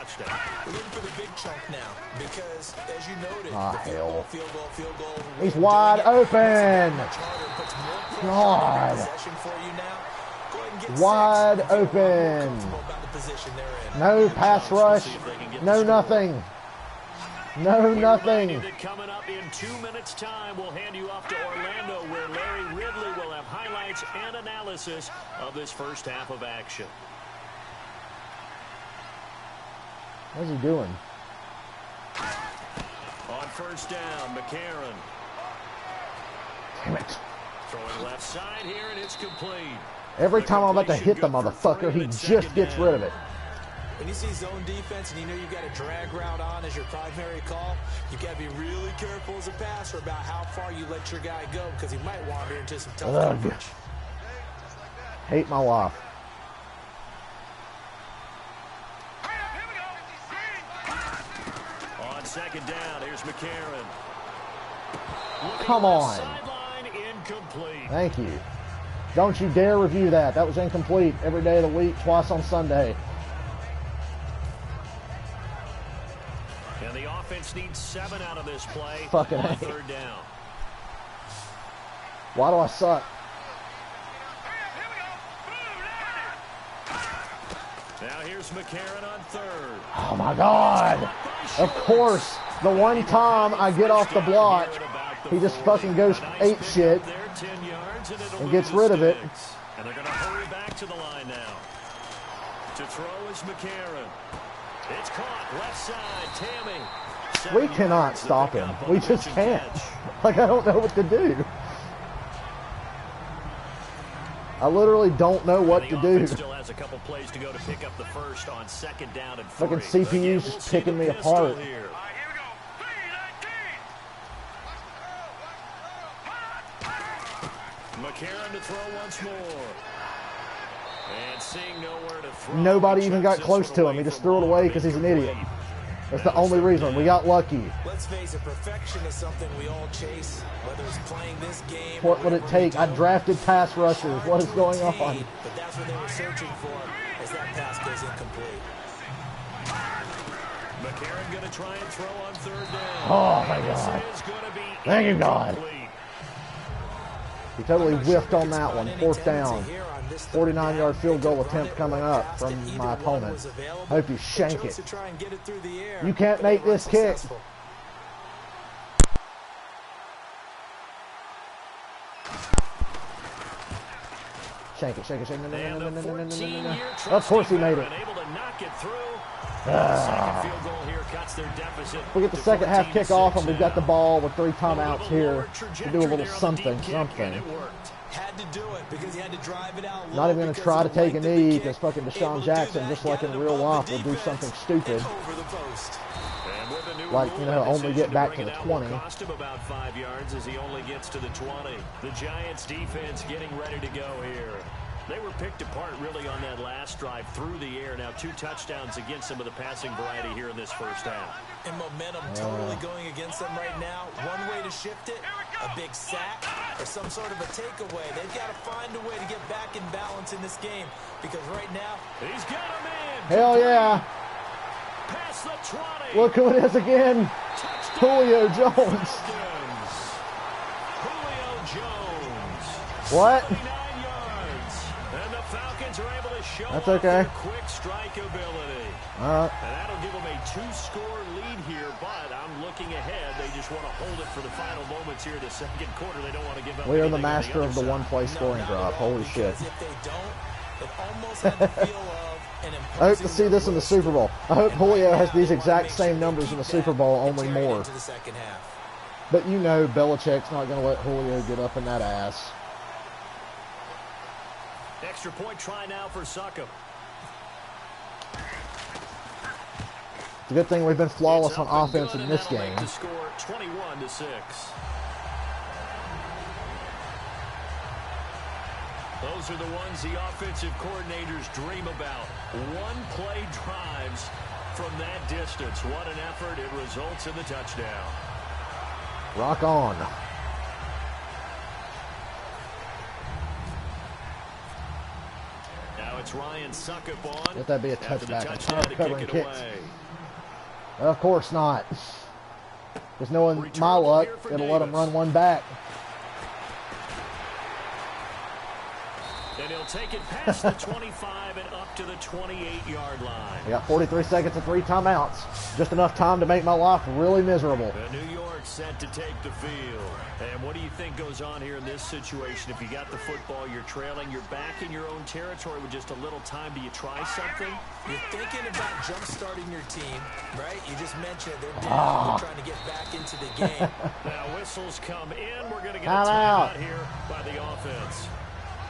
Ah, hell! He's wide open. God, wide open. No pass rush. No nothing. No, nothing. Coming up in 2 minutes' time, we'll hand you off to Orlando, where Larry Ridley will have highlights and analysis of this first half of action. What's he doing? On first down, McCarron. Damn it. Throwing left side here, and it's complete. Every time I'm about to hit the motherfucker, he just gets rid of it. When you see zone defense and you know you've got a drag route on as your primary call, you've got to be really careful as a passer about how far you let your guy go, because he might wander into some tough coverage. Hate my life. On second down, here's McCarron. Come on. Sideline incomplete. Thank you. Don't you dare review that. That was incomplete every day of the week, twice on Sunday. And the offense needs 7 out of this play. Fucking on A. third down. Why do I suck? Now here's McCarron on third. Oh my God. Of course, the one time I get off the block, he just fucking goes ape shit and gets rid of it. And they're going to hurry back to the line now. To throw is McCarron. It's caught left side, Tammy. We cannot stop him. We just can't. Like, I don't know what to do. I literally don't know what to do. Still has a couple plays to go to pick up the first on second down and 3. Fucking CPU's just picking me apart. McCarron to throw once more. And seeing nowhere to throw. Nobody even got close to him. He just threw it away because he's an idiot. That's the only reason. We got lucky. Let's face it, perfection is something we all chase, whether it's playing this game. What would it take? I drafted pass rushers. What is going on? But that's what they were searching for as that pass goes incomplete. McCarron going to try and throw on third down. Oh, my God. Thank you, God. He totally whiffed on that one. Fourth down. 49-yard field goal attempt coming up from my opponent. Hope you shank it. You can't make this kick. Shank it, shake it, shake it. No. Of course he made it. We get the second half kickoff, and we've got the ball with 3 timeouts here to do a little something. Had to do it because he had to drive it out. Not even going to try to take a knee because fucking Deshaun Jackson, just like in real life, will do something stupid. Like, you know, only get back to the 20. Cost him about 5 yards as he only gets to the 20. The Giants defense getting ready to go here. They were picked apart really on that last drive through the air. Now 2 touchdowns against some of the passing variety here in this first half. And momentum totally going against them right now. One way to shift it, a big sack, or some sort of a takeaway. They've got to find a way to get back in balance in this game because right now, he's got a man. Hell yeah. Past the 20. Look who it is again. Julio Jones. Julio Jones. What? And the Falcons are able to show That's okay. off their quick strike ability. All right. And that'll give them a 2-score lead here, but I'm looking ahead. They just want to hold it for the final moments here in the second quarter. They don't want to give up. We are the master of the one-play scoring drive. Holy shit. If they don't, it almost had the feel of an I hope to see this in the Super Bowl. I hope Julio has these exact same numbers in the Super Bowl, only more. But you know Belichick's not going to let Julio get up in that ass. Extra point try now for Succop. It's a good thing we've been flawless on offense in this game. To score 21-6. Those are the ones the offensive coordinators dream about. One-play drives from that distance. What an effort. It results in the touchdown. Rock on. Now it's Ryan Suckup on. Let that be a touchback. I'm tired of to covering kick it kicks. away. Of course not. Just knowing my luck, it'll let them run one back. And he'll take it past the 25 and up to the 28-yard line. I got 43 seconds and 3 timeouts. Just enough time to make my life really miserable. New York set to take the field. And what do you think goes on here in this situation? If you got the football, you're trailing, you're back in your own territory with just a little time. Do you try something? You're thinking about jump-starting your team, right? You just mentioned they're down. They're trying to get back into the game. Now whistles come in. We're going to get a timeout here by the offense.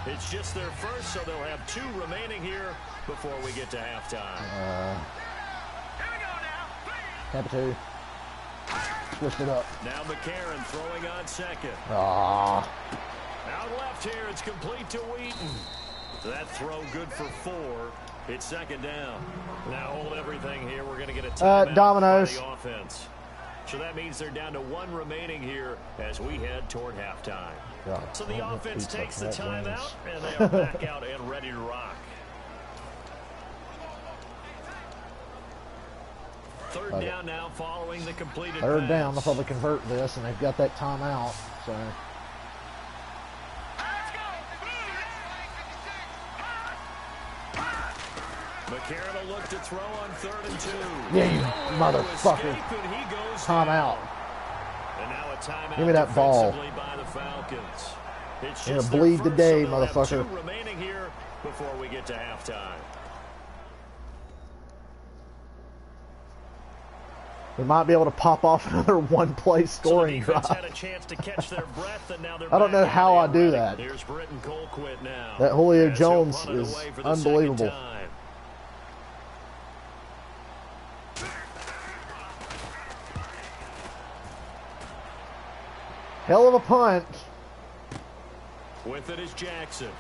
It's just their first, so they'll have 2 remaining here before we get to halftime. Tampa 2. Switched it up. Now McCarron throwing on second. Ah. Out left here, it's complete to Wheaton. That throw good for 4. It's second down. Now hold everything here. We're going to get a timeout Dominoes. by the offense. So that means they're down to 1 remaining here as we head toward halftime. God, so the offense takes the timeout, and they are back out and ready to rock. Third down now following the completed Third pass. down, they'll probably convert this, and they've got that timeout. So. McCarron will look to throw on 3rd and 2. Yeah, you motherfucker. Timeout. And now a timeout. Give me that ball. By the Falcons. It's You're just gonna bleed today, so motherfucker. 2 remaining here before we get to halftime. We might be able to pop off another one-play scoring drive. Had a chance to catch their breath, and now they're I don't know how I do ready. that. Here's Britton Colquitt now. That Julio As Jones he'll punt it is away for the unbelievable. second time. Hell of a punt. With it is Jackson.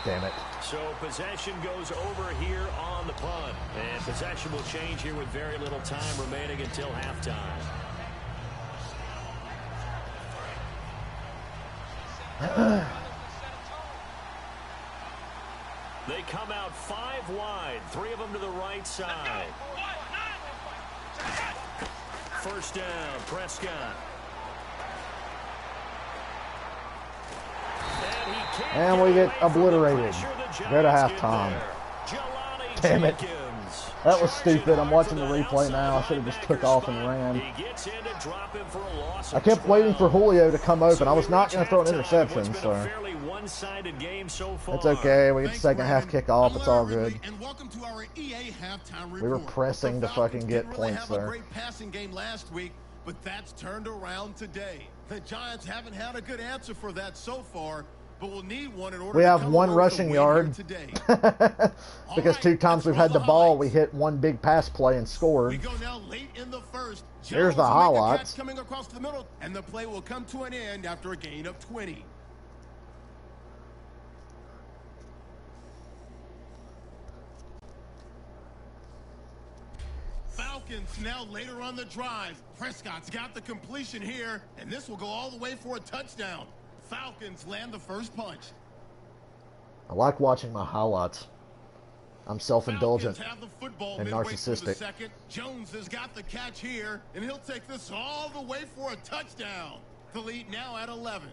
Damn it. So possession goes over here on the punt. And possession will change here with very little time remaining until halftime. They come out 5 wide. 3 of them to the right side. First down, Prescott. And we get obliterated. Go to halftime. Damn it. That was stupid. I'm watching the replay now. I should have just took off and ran. I kept waiting for Julio to come open. I was not going to throw an interception, so it's okay. We get the second half kickoff. It's all good. We were pressing to fucking get points there. Great passing game last week, but that's turned around today. The Giants haven't had a good answer for that so far. But we'll need one in order we have to 1 rushing yard because 2 times we've had the ball, we hit 1 big pass play and scored. We go now late in the first. Here's the highlights. Coming across the middle, and the play will come to an end after a gain of 20. Falcons now later on the drive. Prescott's got the completion here, and this will go all the way for a touchdown. Falcons land the first punch. I like watching my highlights. I'm self-indulgent and and narcissistic. Jones has got the catch here, and he'll take this all the way for a touchdown. The lead now at 11.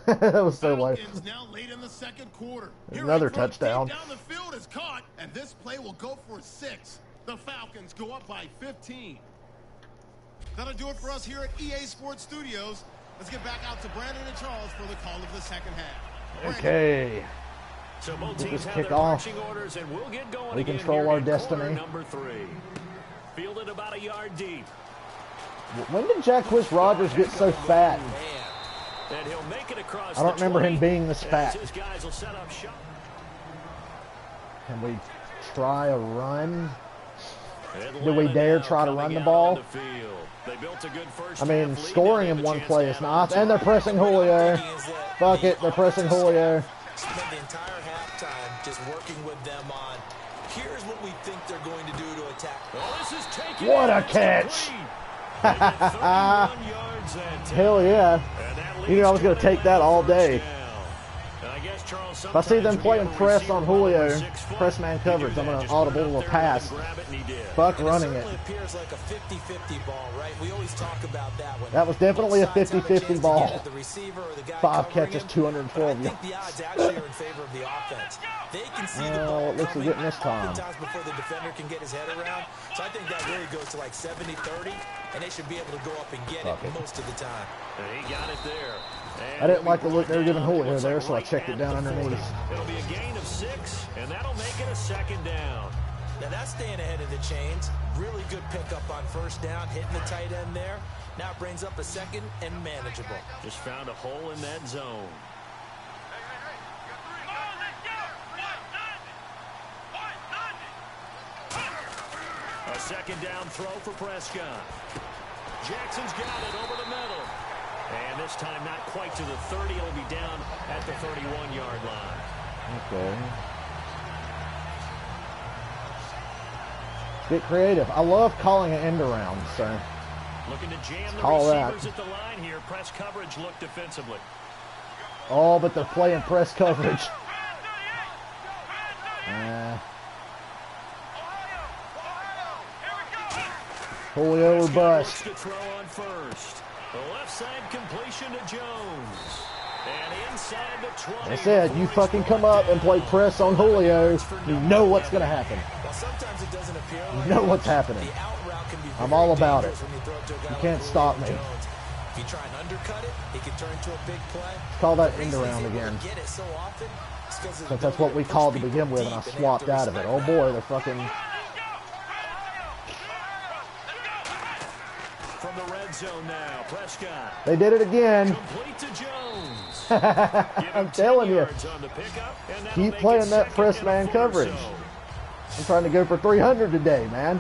That was so low. Falcons now late in the second quarter. Another touchdown. Down the field is caught, and this play will go for 6. The Falcons go up by 15. That'll do it for us here at EA Sports Studios. Let's get back out to Brandon and Charles for the call of the second half. Brandon. Okay. So both We'll teams just have kick their off. marching orders, and we'll get going We again control here our in destiny. quarter number 3. Fielded about a yard deep. When did Jacquizz Rodgers get so fat? And he'll make it across I don't remember him being this fat. His guys will set up shop. Can we try a run? Do we dare try to run the ball? I mean, scoring in one play is nice. And they're pressing Julio. Fuck it, they're pressing Julio. Spent the entire halftime just working with them on Here's what we think they're going to do to attack. Well, this is taken. What a catch! Hell yeah. You know I was going to take that all day. If I see them playing press on Julio, press man coverage, I'm going to audible a pass. Fuck running it. Appears like a 50-50 ball, right? We always talk about that one. That was definitely a 50-50 ball. The receiver or the guy 5 catches, him, 212 yards. I think the odds actually are in favor of the offense. They can see the ball it looks coming good this time. oftentimes before the defender can get his head around. So I think that really goes to like 70-30, and they should be able to go up and get it most of the time. And he got it there. And I didn't like the look they were giving Julio there, so I checked it down underneath. It'll be a gain of 6, and that'll make it a 2nd down. Now that's staying ahead of the chains. Really good pickup on 1st down, hitting the tight end there. Now it brings up a 2nd and manageable. Just found a hole in that zone. A 2nd down throw for Prescott. Jackson's got it over the middle. And this time not quite to the 30. It'll be down at the 31-yard line. Okay. Get creative. I love calling an end around, so looking to jam the call receivers that. at the line here. Press coverage look defensively. Oh, but they're playing press coverage. Julio or bust. To throw on 1st. The left side completion to Jones. And inside the 20. I said, you fucking come up and play press on Julio, you know what's going to happen. Well, sometimes it doesn't appear like You know what's happening. the out route can be I'm all about it. when you throw it to a guy You like can't Julio stop me. Jones. If you try and undercut it, it can turn into a big play. Call that The end reason around he's able to again. get it so often is 'cause of his Since that's what we ability to called to push begin people with, and I deep, they have swapped to out of it. respect Oh that. boy, they're fucking... From the red zone now, Prescott. They did it again. Complete to Jones. I'm telling you. Yards on the pickup, and that'll Keep make playing it that 2nd press and man 4 coverage. so. I'm trying to go for 300 today, man.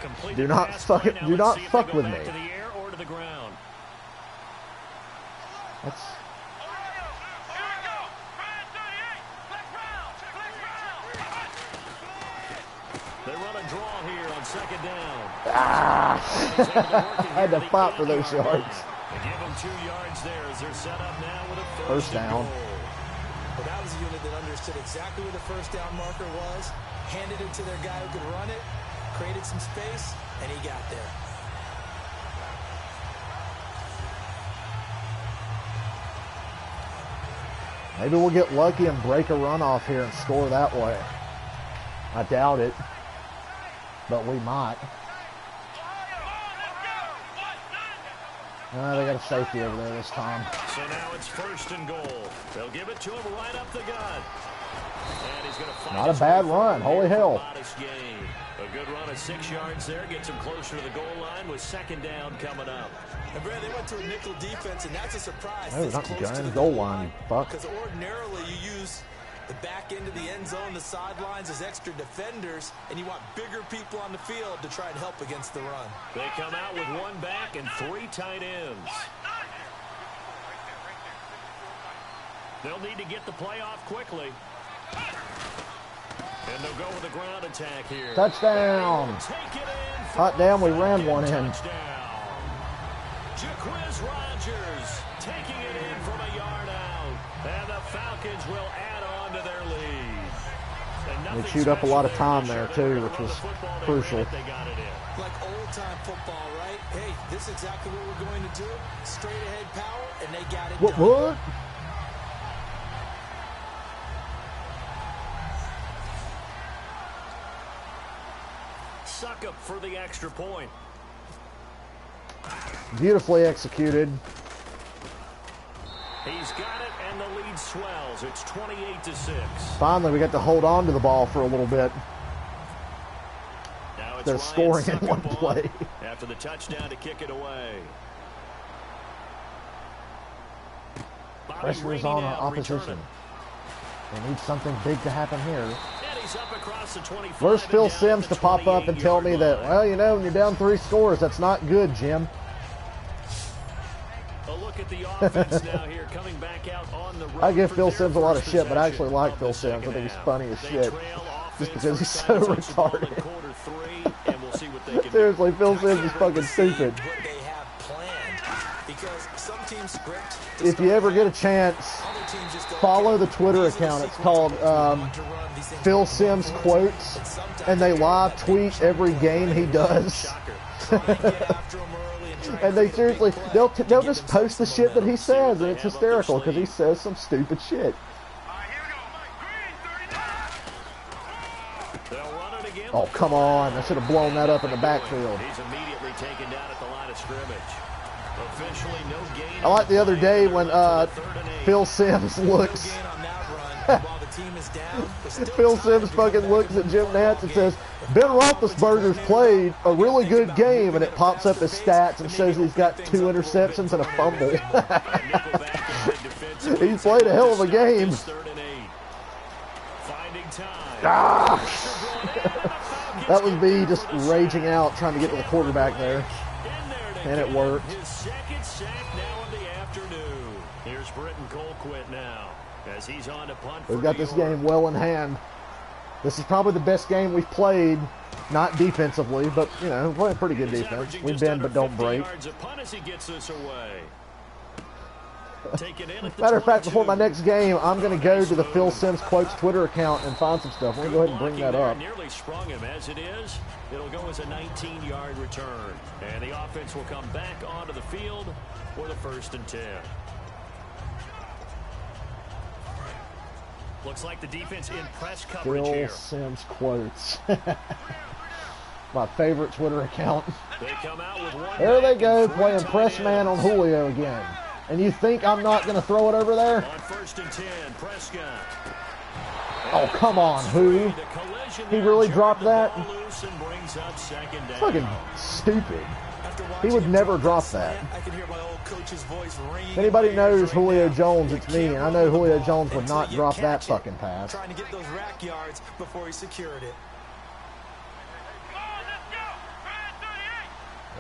Complete Do not pass fuck play. it. Now Do let's not see if fuck they go with back me. to the air or to the ground. That's... They run a draw here on 2nd down. I had to fight for those yards. They give them 2 yards there as they're set up now with a First and down. goal. But that was a unit that understood exactly where the 1st down marker was, handed it to their guy who could run it, created some space, and he got there. Maybe we'll get lucky and break a run off here and score that way. I doubt it, but we might. They got a safety over there this time. So now it's 1st and goal. They'll give it to him right up the gut. And he's going to find Not a bad run. Holy hell. Modest gain. A good run of 6 yards there. Gets him closer to the goal line with 2nd down coming up. And Brad, they went to a nickel defense, and that's a surprise. No, This not close behind to the the goal line, you fuck. Because ordinarily you use the back end of the end zone, the sidelines as extra defenders, and you want bigger people on the field to try and help against the run. They come out with 1 back and 3 tight ends. They'll need to get the play off quickly. And they'll go with a ground attack here. Touchdown. Take it in. Hot damn, we ran one in. Touchdown. Jaquiz Rodgers taking it in from a yard out. And the Falcons will add on to their lead. And They chewed up a lot of time there, too, which was crucial. They got it in. Like old-time football, right? Hey, this is exactly what we're going to do. Straight-ahead power, and they got it done. What? Suck up for the extra point. Beautifully executed. He's got it, and the lead swells. It's 28-6. Finally, we got to hold on to the ball for a little bit. Now it's They're Ryan scoring in one Suckup play. after the touchdown to kick it away. Bobby Pressure is Rainey on now our opposition. returning. They need something big to happen here. And he's up across the 25 Where's and Phil down Simms at the to pop up and tell me 28-yard that, line. well, you know, when you're down 3 scores, that's not good, Jim. A look at the offense now here, coming back out on the road. I give Phil Simms a lot of shit, but I actually like Phil Simms. I think he's funny as shit. Just because he's so retarded. Seriously, Phil Simms is fucking stupid. If you ever get a chance, follow the Twitter account. It's called Phil Simms Quotes, and they live tweet every game he does. And they seriously, they'll just post the shit that he says, and it's hysterical because he says some stupid shit. Oh, come on. I should have blown that up in the backfield. He's immediately taken down at the line of scrimmage. Officially no gain. I like the other day when Phil Simms looks. Phil Simms fucking looks at Jim Nantz and says, Ben Roethlisberger's played a really good game, and it pops up his stats and shows he's got 2 interceptions and a fumble. He's played a hell of a game. That was me just raging out trying to get to the quarterback there, and it worked. His second sack now of the afternoon. Here's Britton Colquitt now as he's on to punt. We've got this game well in hand. This is probably the best game we've played, not defensively, but you know, we're playing pretty good defense. We bend but don't break. Matter of fact, before my next game, I'm going to go to the Phil Simms Quotes Twitter account and find some stuff. We're going to go ahead and bring that up. Nearly sprung him as it is. It'll go as a 19-yard return. And the offense will come back onto the field for the 1st and 10. Looks like the defense in press coverage here. Phil Simms Quotes. My favorite Twitter account. They come out with one. There they go, playing press man on Julio again. And you think I'm not going to throw it over there? On 1st and 10, Prescott. Oh, come on, who? He really dropped that? Fucking stupid. He would never drop that. If anybody knows Julio Jones, it's me, and I know Julio Jones would not drop that fucking pass. Trying to get those rack yards before he secured it.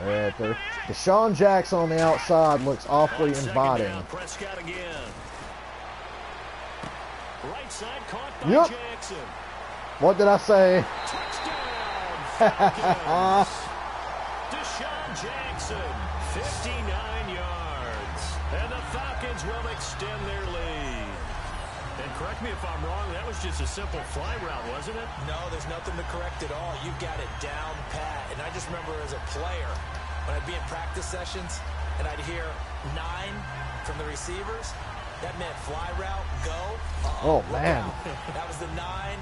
Right there. Deshaun Jackson on the outside looks awfully inviting. Prescott again. Right side caught by Yep. Jackson. What did I say? Touchdown. Deshaun Jackson, 59 yards. And the Falcons will extend their lead. And correct me if I'm wrong, that was just a simple fly route, wasn't it? No, there's nothing to correct at all. You got it down pat. And I just remember as a player, when I'd be in practice sessions and I'd hear 9 from the receivers, that meant fly route, go. Oh, man. That was the 9.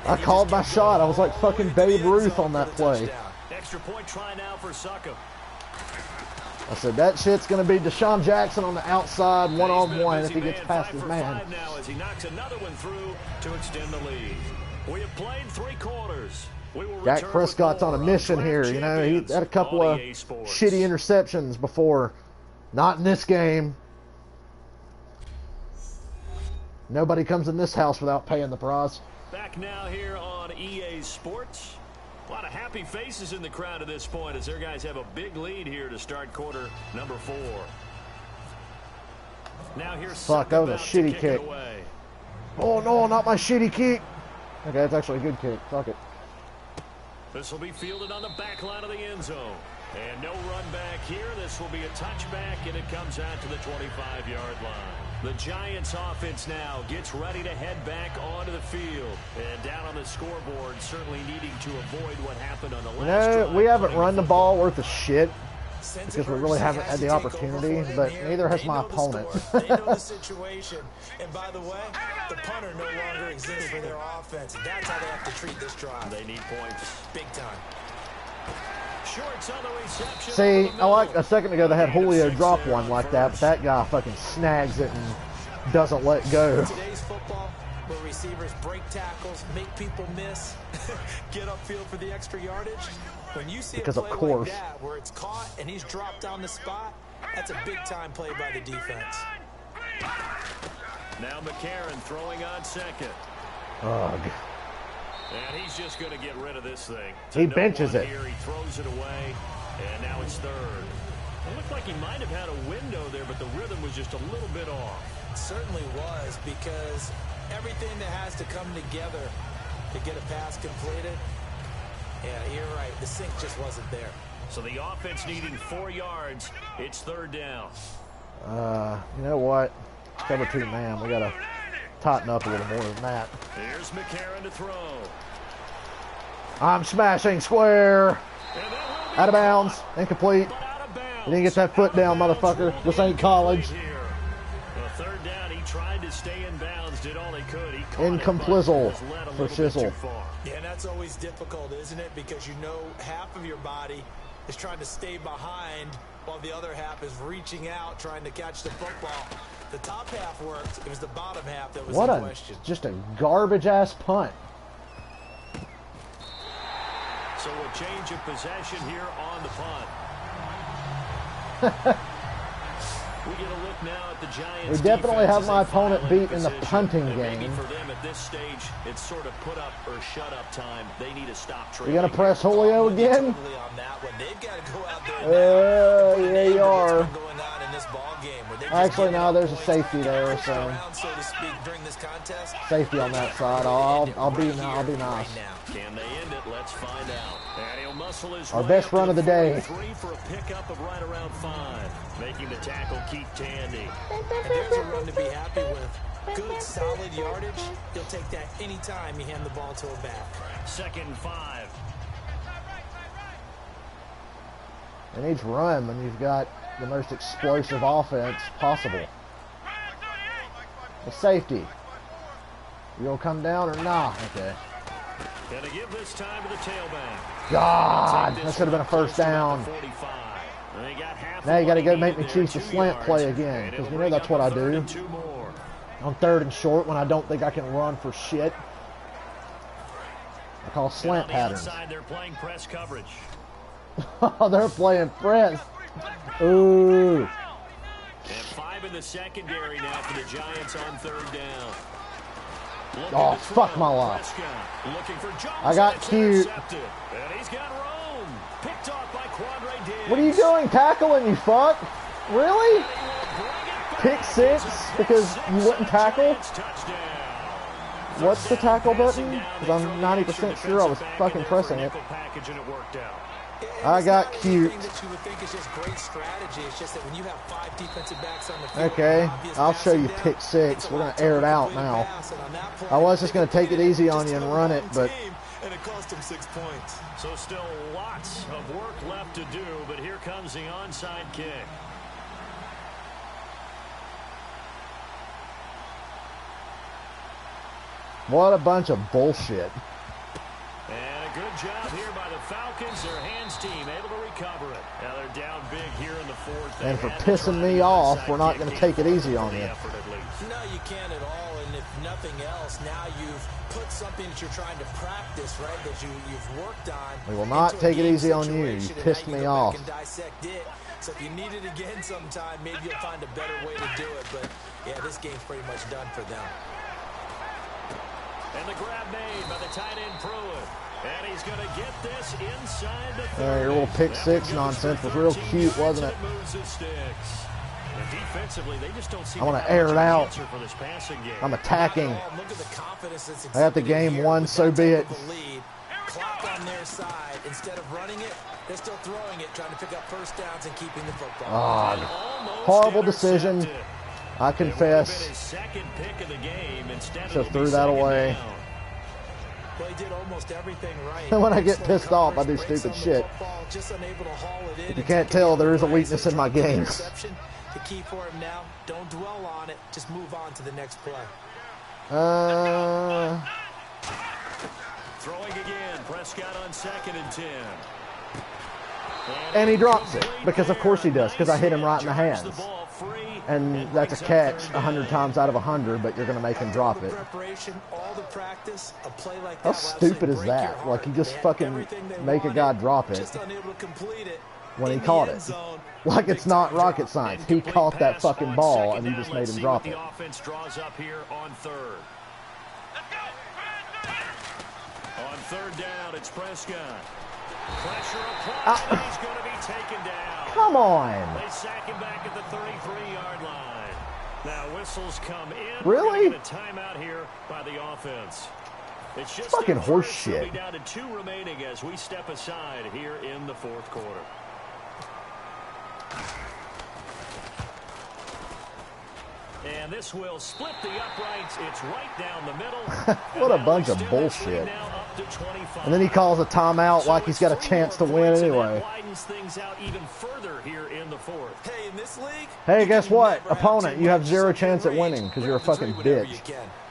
I called my shot. I was like fucking Babe Ruth on that play. Extra point try now for Suckum. I said, that shit's going to be Deshaun Jackson on the outside, one-on-one if he gets past his man. Now as he knocks another one through to extend the lead. We have played 3 quarters. Dak Prescott's on a mission here. You know, he had a couple of shitty interceptions before. Not in this game. Nobody comes in this house without paying the price. Back now here on EA Sports. A lot of happy faces in the crowd at this point as their guys have a big lead here to start quarter number 4. Now here's fuck, that was a shitty kick. Oh no, not my shitty kick. Okay, that's actually a good kick. Fuck it. This will be fielded on the back line of the end zone. And no run back here. This will be a touchback, and it comes out to the 25-yard line. The Giants offense now gets ready to head back onto the field. And down on the scoreboard, certainly needing to avoid what happened on the last drive. We haven't run the ball worth of shit because we really haven't had the opportunity, but neither has my opponent. They know the situation. And by the way, the punter no longer exists for their offense. That's how they have to treat this drive. They need points. Big time. See, I like a second ago they had Julio drop one like that, but that guy fucking snags it and doesn't let go. Today's football, where receivers break tackles, make people miss, get upfield for the extra yardage. When you see because a play of course. like that, where it's caught and he's dropped on the spot, that's a big time play by the defense. Now McCarron throwing on second. Ugh. And he's just going to get rid of this thing. He benches it. Here, he throws it away, and now it's 3rd. It looked like he might have had a window there, but the rhythm was just a little bit off. It certainly was, because everything that has to come together to get a pass completed, yeah, you're right. The sync just wasn't there. So the offense needing 4 yards. It's 3rd down. You know what? Cover 2 man. We got to tighten up a little more than that. Here's McCarron to throw. I'm smashing square. Out of bounds. Incomplete. You didn't get that foot down, motherfucker. This ain't college. The 3rd down, he tried to stay in bounds, did all he could. Incomplizzle for Shizzle. Yeah, and that's always difficult, isn't it? Because you know half of your body is trying to stay behind while the other half is reaching out, trying to catch the football. The top half worked. It was the bottom half that was in question. Just a garbage-ass punt. So a change of possession here on the punt. We get a look now at the Giants. We definitely have my opponent beat in the punting game. Maybe for them at this stage, it's sort of put up or shut up time. They need to stop trailing. You gonna press Julio again? Totally on that one. They've got to go out there. Yeah, you are. What's been going on in this ball game, where they just Actually, give no, up there's a points safety there, around, so so to speak, during this contest. safety on that side. I'll be nice. Right now. Can they end it? Let's find out. And he'll muscle his Our way best up to run of the day. 43 for a pickup of right around 5. Making the tackle Keith Tandy. And there's a run to be happy with. Good, solid yardage. He'll take that anytime you hand the ball to a back. 2nd and 5. It needs run when you've got the most explosive offense possible. The safety. You gonna come down or not? Okay. Gonna give this time to the tailback. God, that should have been a first down. Now you got to go make me choose the slant play again, because you know that's what I do. On 3rd and short, when I don't think I can run for shit, I call slant patterns. They're playing press coverage. Oh, they're playing press. Ooh. And 5 in the secondary now for the Giants on 3rd down. Oh, fuck my life. I got cute. What are you doing tackling, you fuck? Really? Pick 6 because you wouldn't tackle? What's the tackle button? Because I'm 90% sure I was fucking pressing it. I got cute. Okay, I'll show you pick 6. We're going to air it out now. I was just going to take it easy on you and run it, but... And it cost him 6 points. So still lots of work left to do, but here comes the onside kick. What a bunch of bullshit. And a good job here by the Falcons. Their hands team able to recover it. Now they're down big here in the 4th. And for pissing me off, we're not going to take it easy on you. No, you can't at all. And if nothing else, now you've put something that you're trying to practice, right, that you've worked on. We will not take it easy on you. You pissed me off. Dissect it. So if you need it again sometime, maybe you'll find a better way to do it. But, yeah, this game's pretty much done for them. And the grab made by the tight end Pruitt. And he's going to get this inside the 30. Your little pick 6 nonsense was real cute, wasn't it? Defensively, they just don't seem I want to air it out. for this passing game. I'm attacking. Look at the confidence that's I got the game won, so be it. Clock on their side. Instead of running it, they're still throwing it, trying to pick up first downs and keeping the football. Horrible decision. I confess. So threw that away. Well, he did almost everything right. And when I get pissed off, I do stupid shit. If you can't tell, there is a weakness in my games. The key for him now, don't dwell on it. Just move on to the next play. Throwing again. Prescott on 2nd and 10. And he drops it, because of course he does, because I hit him right in the hands. And that's a catch 100 times out of 100, but you're going to make him drop it. How stupid is that? Like, you just fucking make a guy drop it when he caught it. Like, it's not rocket science. He caught that fucking ball, and you just made him drop it. The offense draws up here on 3rd. On 3rd down, it's Prescott. Pressure applied, and he's going to be taken down. Come on. They sack him back at the 33-yard line. Now whistles come in. Really? We're gonna get a timeout here by the offense. It's just fucking horse We'll shit. be down to 2 remaining as we step aside here in the 4th quarter. And this will split the uprights. It's right down the middle. What a bunch of bullshit. And then he calls a timeout like he's got a chance to win anyway. Widens things out even further here in the 4th. Hey, in this league, Hey, guess what? Opponent, you have 0 chance at winning because you're a fucking bitch.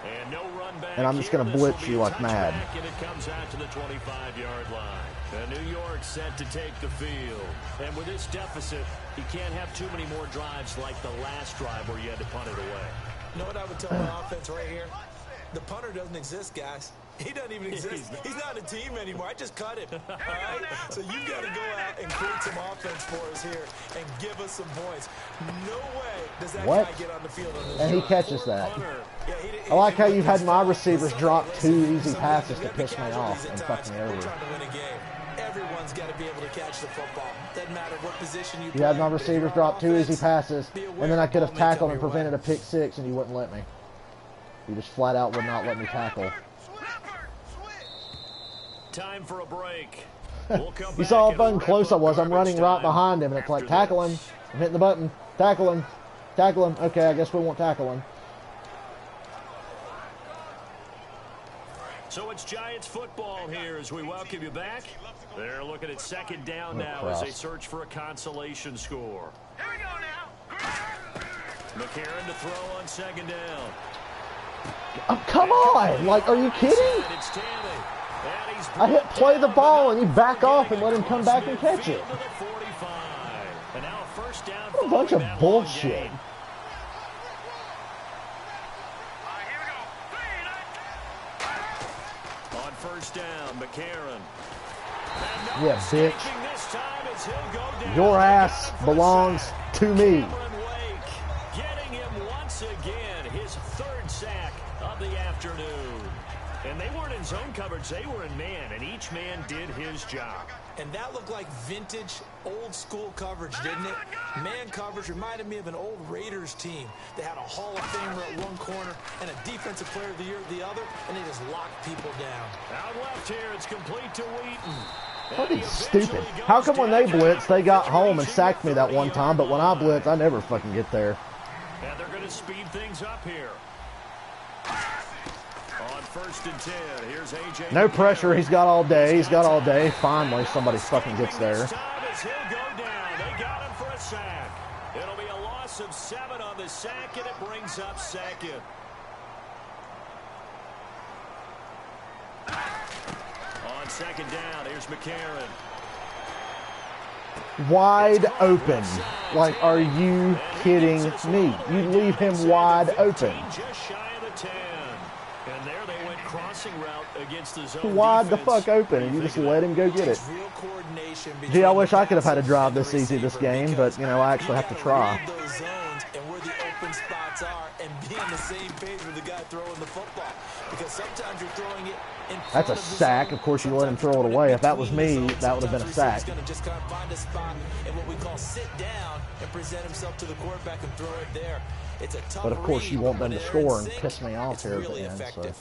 And no run back And I'm just here. gonna This will blitz be you a like mad. touchback, and it comes out to the 25-yard line. And New York set to take the field. And with this deficit, you can't have too many more drives like the last drive where you had to punt it away. You know what I would tell the offense right here? The punter doesn't exist, guys. He doesn't even exist. He's not a team anymore. I just cut him. All right? So you've got to go out and create some offense for us here and give us some points. No way does that guy get on the field on this And he drive. catches that. Yeah, I like how you've had my receivers drop 2 easy passes to piss me off and fuck me We're over. trying to win a game. Everyone's got to be able to catch the football. Doesn't matter what position you You play. had my receivers drop 2 easy passes, Be aware and then I could have ball may come tackled and your way. prevented a pick 6, and you wouldn't let me. You just flat out would not let me tackle. Time for a break. We'll come You back saw how and fucking wrap close I up was. I'm garbage running right time behind him, and it's like, after tackle him. this. I'm hitting the button. Tackle him. Tackle him. Okay, I guess we won't tackle him. So it's Giants football here as we welcome you back. They're looking at 2nd down now cross. as they search for a consolation score. Here we go now. McCarron to throw on 2nd down. Oh, come on! Like, are you kidding? It's Tanny. And he's I hit play the ball, and you back off and let him come back and catch it. midfield to the 45. And now a 1st down. What a bunch following of that bullshit. long gain. On 1st down, McCarron. And no Yeah, bitch. escaping this time as he'll go down. Your They ass got him for a belongs sack. to me. Cameron Wake getting him once again, his 3rd sack of the afternoon. And they weren't in zone coverage, they were in man, and each man did his job. And that looked like vintage, old-school coverage, didn't it? Man coverage reminded me of an old Raiders team. They had a Hall of Famer at one corner and a Defensive Player of the Year at the other, and they just locked people down. Out left here, it's complete to Wheaton. Fucking stupid. How come when they blitz, they got home and sacked me that one time, but when I blitz, I never fucking get there? And they're going to speed things up here. On 1st and 10, here's A.J. No pressure. He's got all day. He's got all day. Finally, somebody fucking gets there. This time as he'll go down. They got him for a sack. It'll be a loss of 7 on the sack, and it brings up 2nd. On 2nd down, here's McCarron. Wide open. Like, are you kidding me? You leave him wide open. Just shy of the 10. And there they went crossing route against the zone Wide the defense. fuck open, and you just let him go get it. It's real coordination between Gee, I wish the I could have had a passer drive and the this easy this receiver, game, because but, you know, I actually you have to gotta try. read those zones and where the open spots are and be on the same page with the guy throwing the football. Because sometimes you're throwing it in front That's a of the sack. zone. Of course, you let him Sometimes throw it you're away. throwing If that was between me, the zones. that would have been a Sometimes sack. the receiver's gonna just kind of find a spot and what we call sit down and present himself to the quarterback and throw it there. It's a tough But of course, you read, want but them to when they're in score and sync, piss me off it's here at the really end. So. effective.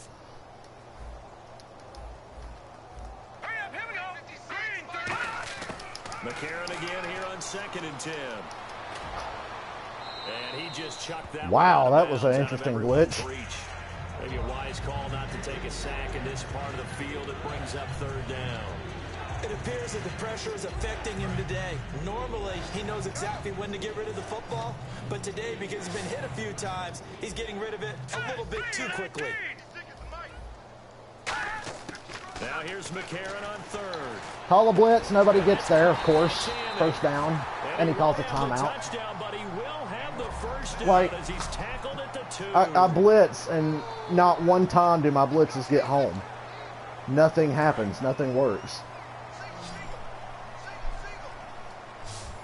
Hurry up, here we go. Green, 30. McCarron again here on 2nd and 10. And he just chucked that Wow, one out of that was bounds an out of interesting everyone's glitch. reach. Maybe a wise call not to take a sack in this part of the field. It brings up 3rd down. It appears that the pressure is affecting him today. Normally, he knows exactly when to get rid of the football, but today, because he's been hit a few times, he's getting rid of it a little bit too quickly. Now here's McCarron on 3rd. Call a blitz. Nobody gets there, of course. 1st down. And he calls a timeout. Touchdown, but he will have the 1st down Like, as he's tackled at the 2. I blitz, and not one time do my blitzes get home. Nothing happens. Nothing works.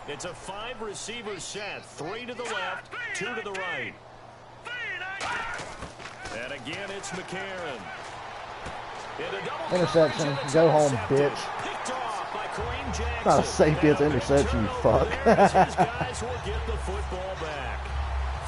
It's a 5-receiver set. 3 to the left, 2 to the right. And again, it's McCarron. Interception. Go home, bitch. Picked off by Kareem Jackson. Not a safety, it's an interception, you fuck. His guys will get the football back.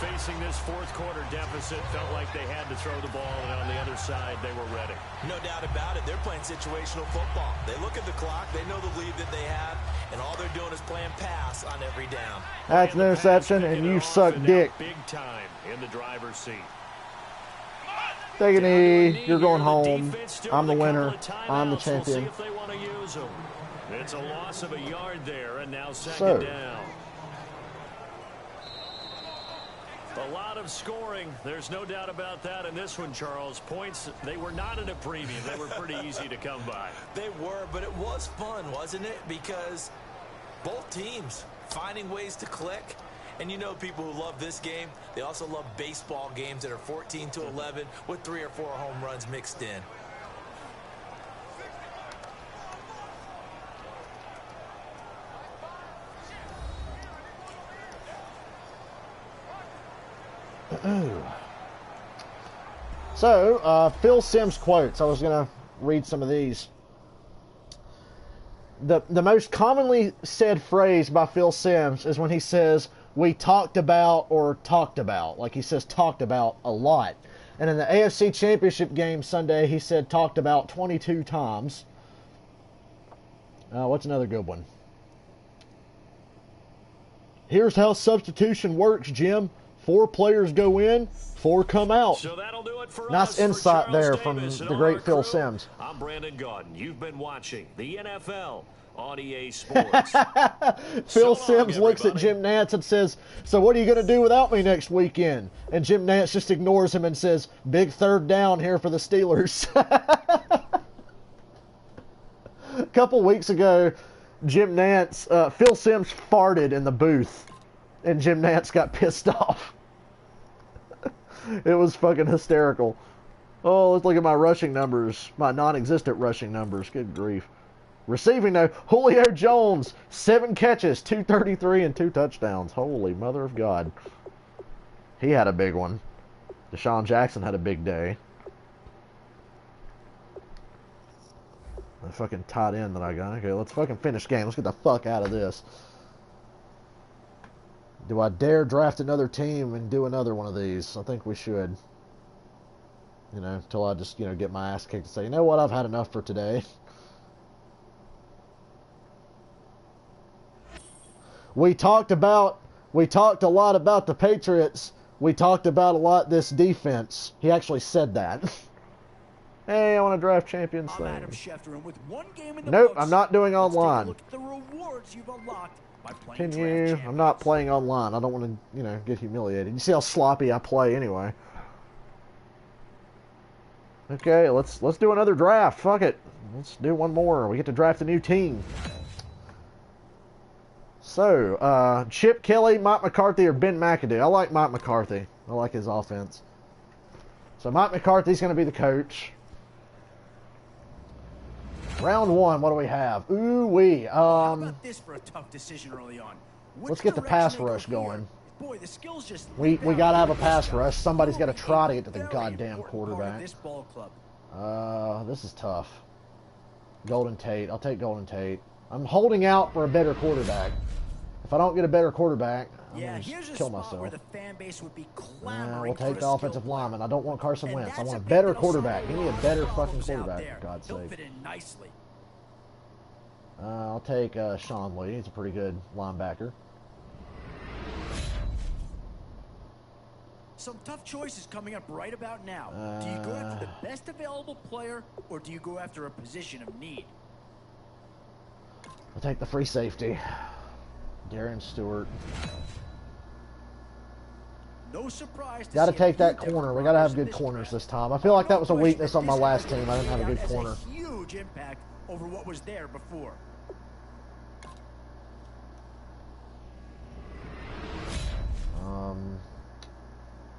Facing this fourth quarter deficit, felt like they had to throw the ball, and on the other side, they were ready. No doubt about it. They're playing situational football. They look at the clock. They know the lead that they have, and all they're doing is playing pass on every down. That's an interception, and you suck dick. Big time in the driver's seat. Take a knee. You're going home. I'm the winner. I'm the champion. We'll see if they want to use them. It's a loss of a yard there, and now second down. A lot of scoring. There's no doubt about that in this one, Charles. Points, they were not at a premium. They were pretty easy to come by. They were, but it was fun, wasn't it? Because both teams finding ways to click. And you know people who love this game, they also love baseball games that are 14-11 with 3 or 4 home runs mixed in. So, Phil Simms quotes. I was going to read some of these. The most commonly said phrase by Phil Simms is when he says, we talked about, or talked about. Like he says talked about a lot. And in the AFC Championship game Sunday, he said talked about 22 times. What's another good one? Here's how substitution works, Jim. 4 players go in, 4 come out. So that'll do it for nice us. insight there from the great Phil Simms. I'm Brandon Gaudin. You've been watching the NFL on EA Sports. Phil Simms looks at Jim Nantz and says, so what are you going to do without me next weekend? And Jim Nantz just ignores him and says, big third down here for the Steelers. A couple weeks ago, Jim Nantz, Phil Simms farted in the booth, and Jim Nantz got pissed off. It was fucking hysterical. Oh, let's look at my rushing numbers, my non-existent rushing numbers. Good grief. Receiving though, Julio Jones, 7 catches, 233 and 2 touchdowns. Holy mother of God. He had a big one. Deshaun Jackson had a big day. The fucking tight end that I got. Okay, let's fucking finish game. Let's get the fuck out of this. Do I dare draft another team and do another one of these? I think we should. You know, until I just, get my ass kicked and say, you know what, I've had enough for today. We talked a lot about the Patriots. We talked about a lot this defense. He actually said that. Hey, I want to draft champions thing. Nope, I'm not doing online. Continue. I'm not playing online. I don't want to, get humiliated. You see how sloppy I play anyway. Okay, let's do another draft. Fuck it. Let's do one more. We get to draft a new team. So, Chip Kelly, Mike McCarthy, or Ben McAdoo. I like Mike McCarthy. I like his offense. So Mike McCarthy's going to be the coach. Round 1, what do we have? Ooh-wee. How about this for a tough decision early on? Let's get the pass rush going. Boy, the skills just we got to have a pass rush. Somebody's got to try to get to the goddamn quarterback. This is tough. Golden Tate. I'll take Golden Tate. I'm holding out for a better quarterback. If I don't get a better quarterback, I'm going to just kill myself. We'll take the offensive lineman. I don't want Carson Wentz. I want a better quarterback. Give me a better fucking quarterback, for God's sake. I'll take Sean Lee. He's a pretty good linebacker. Some tough choices coming up right about now. Do you go after the best available player, or do you go after a position of need? I'll take the free safety. Darren Stewart. No surprise. Got to take that corner. We got to have good corners this time. I feel like that was a weakness on my last team. I didn't have a good corner. Huge impact over what was there before.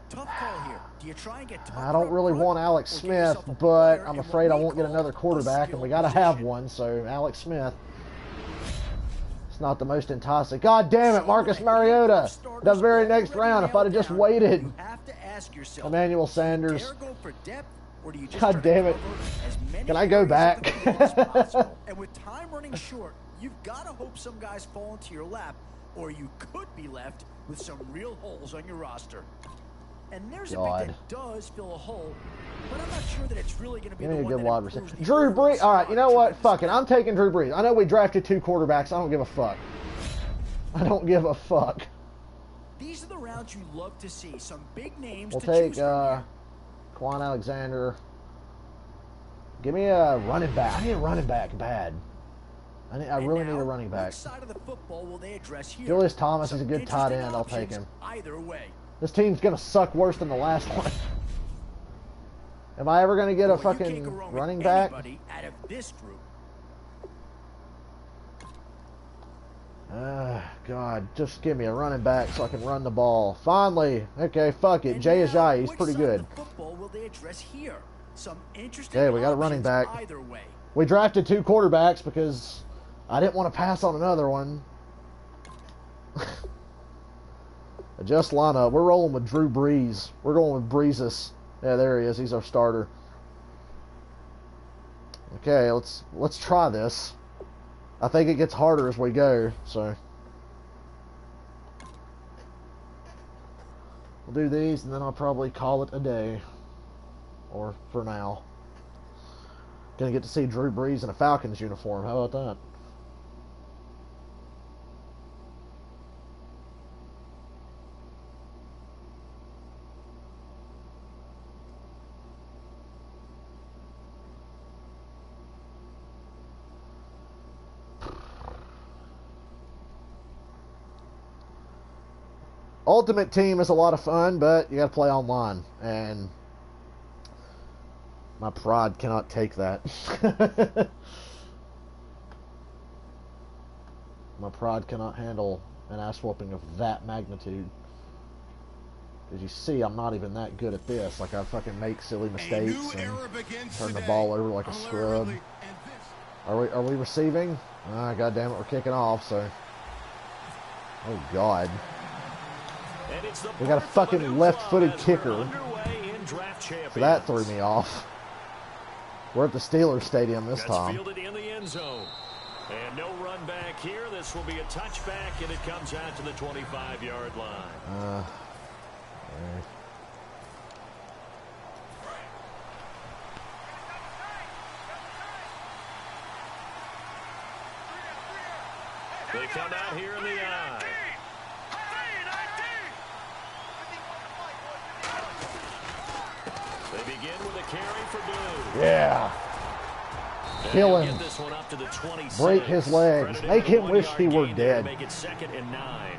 Tough call here. Do you try and get I don't really want Alex Smith, but I'm afraid I won't get another quarterback, and we got to have one. So Alex Smith. Not the most enticing. God damn it, Marcus Mariota. The very next round, if I'd have just waited. Emmanuel Sanders. God damn it. Can I go back? And with time running short, you've got to hope some guys fall into your lap, or you could be left with some real holes on your roster. And there's a pick that does fill a hole, but I'm not sure that it's really going to be the one that improves the Drew Brees. All right, you know what? Fuck it. I'm taking Drew Brees. I know we drafted 2 quarterbacks. I don't give a fuck. I don't give a fuck. These are the rounds you love to see. Some big names We'll to take choose from. Quan Alexander. Give me a running back. I need a running back bad. I really need a running back. Which side of the football will they address here? Julius Thomas is a good tight end. I'll take him. Either way. This team's going to suck worse than the last one. Am I ever going to get a fucking running back? Out of this group. God, just give me a running back so I can run the ball. Finally. Okay, fuck it. Jay Ajayi, he's pretty good. Football will they address here? Some interesting Okay, we got a running back. Either way. We drafted 2 quarterbacks because I didn't want to pass on another one. Adjust lineup. We're rolling with Drew Brees. We're going with Breezes. Yeah, there he is. He's our starter. Okay, let's try this. I think it gets harder as we go, so we'll do these and then I'll probably call it a day. Or for now. Gonna get to see Drew Brees in a Falcons uniform. How about that? Ultimate Team is a lot of fun, but you gotta play online, and my pride cannot take that. My pride cannot handle an ass whooping of that magnitude. As you see, I'm not even that good at this. Like, I fucking make silly mistakes and turn the ball over like a scrub. Are we receiving? Ah, God damn it, we're kicking off, so. Oh, God. We got a fucking left-footed kicker. So that threw me off. We're at the Steelers Stadium this time. Fielded in the end zone. And no run back here. This will be a touchback, and it comes out to the 25-yard line. They come out here in the eye. They begin with a carry for Noob. Yeah. Kill him. Break his legs. Make him wish he were dead. Make it 2nd and 9.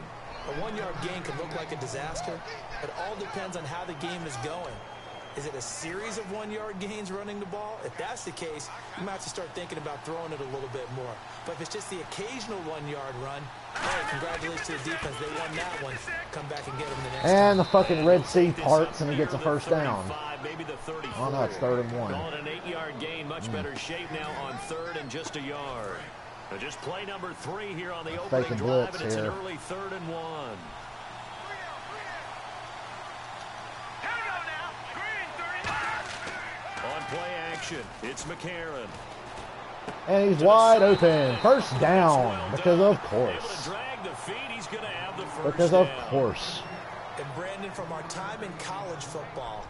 A 1-yard gain can look like a disaster. It all depends on how the game is going. Is it a series of 1-yard gains running the ball? If that's the case, you might have to start thinking about throwing it a little bit more. But if it's just the occasional 1-yard run, hey, congratulations to the defense. They won that one. Come back and get them the next time. And the fucking Red Sea parts and he gets a first down. Maybe the 34. Oh no, it's 3rd and 1. Calling an 8-yard gain, much better shape now on 3rd and just a yard. So just play number 3 here on the opening drive, and it's an early 3rd and 1. On play action, it's McCarron. And he's wide open. First down. Because of course. Because of course. And Brandon, from our time in college football,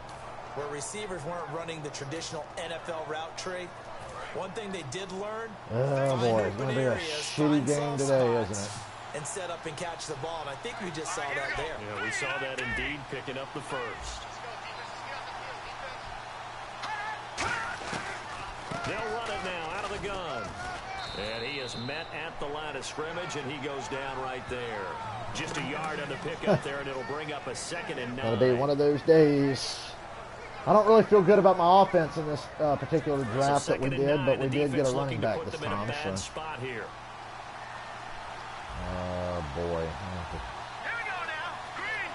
where receivers weren't running the traditional NFL route tree, one thing they did learn. Oh boy, it's going to be a shitty game today, isn't it? And set up and catch the ball. And I think we just saw that there. Yeah, we saw that indeed, picking up the first. They'll run it now out of the gun. And he is met at the line of scrimmage, and he goes down right there. Just a yard on the pickup there, and it'll bring up a 2nd and 9. That'll be one of those days. I don't really feel good about my offense in this particular draft that we did, but we did get a running back this time. So. Oh, boy.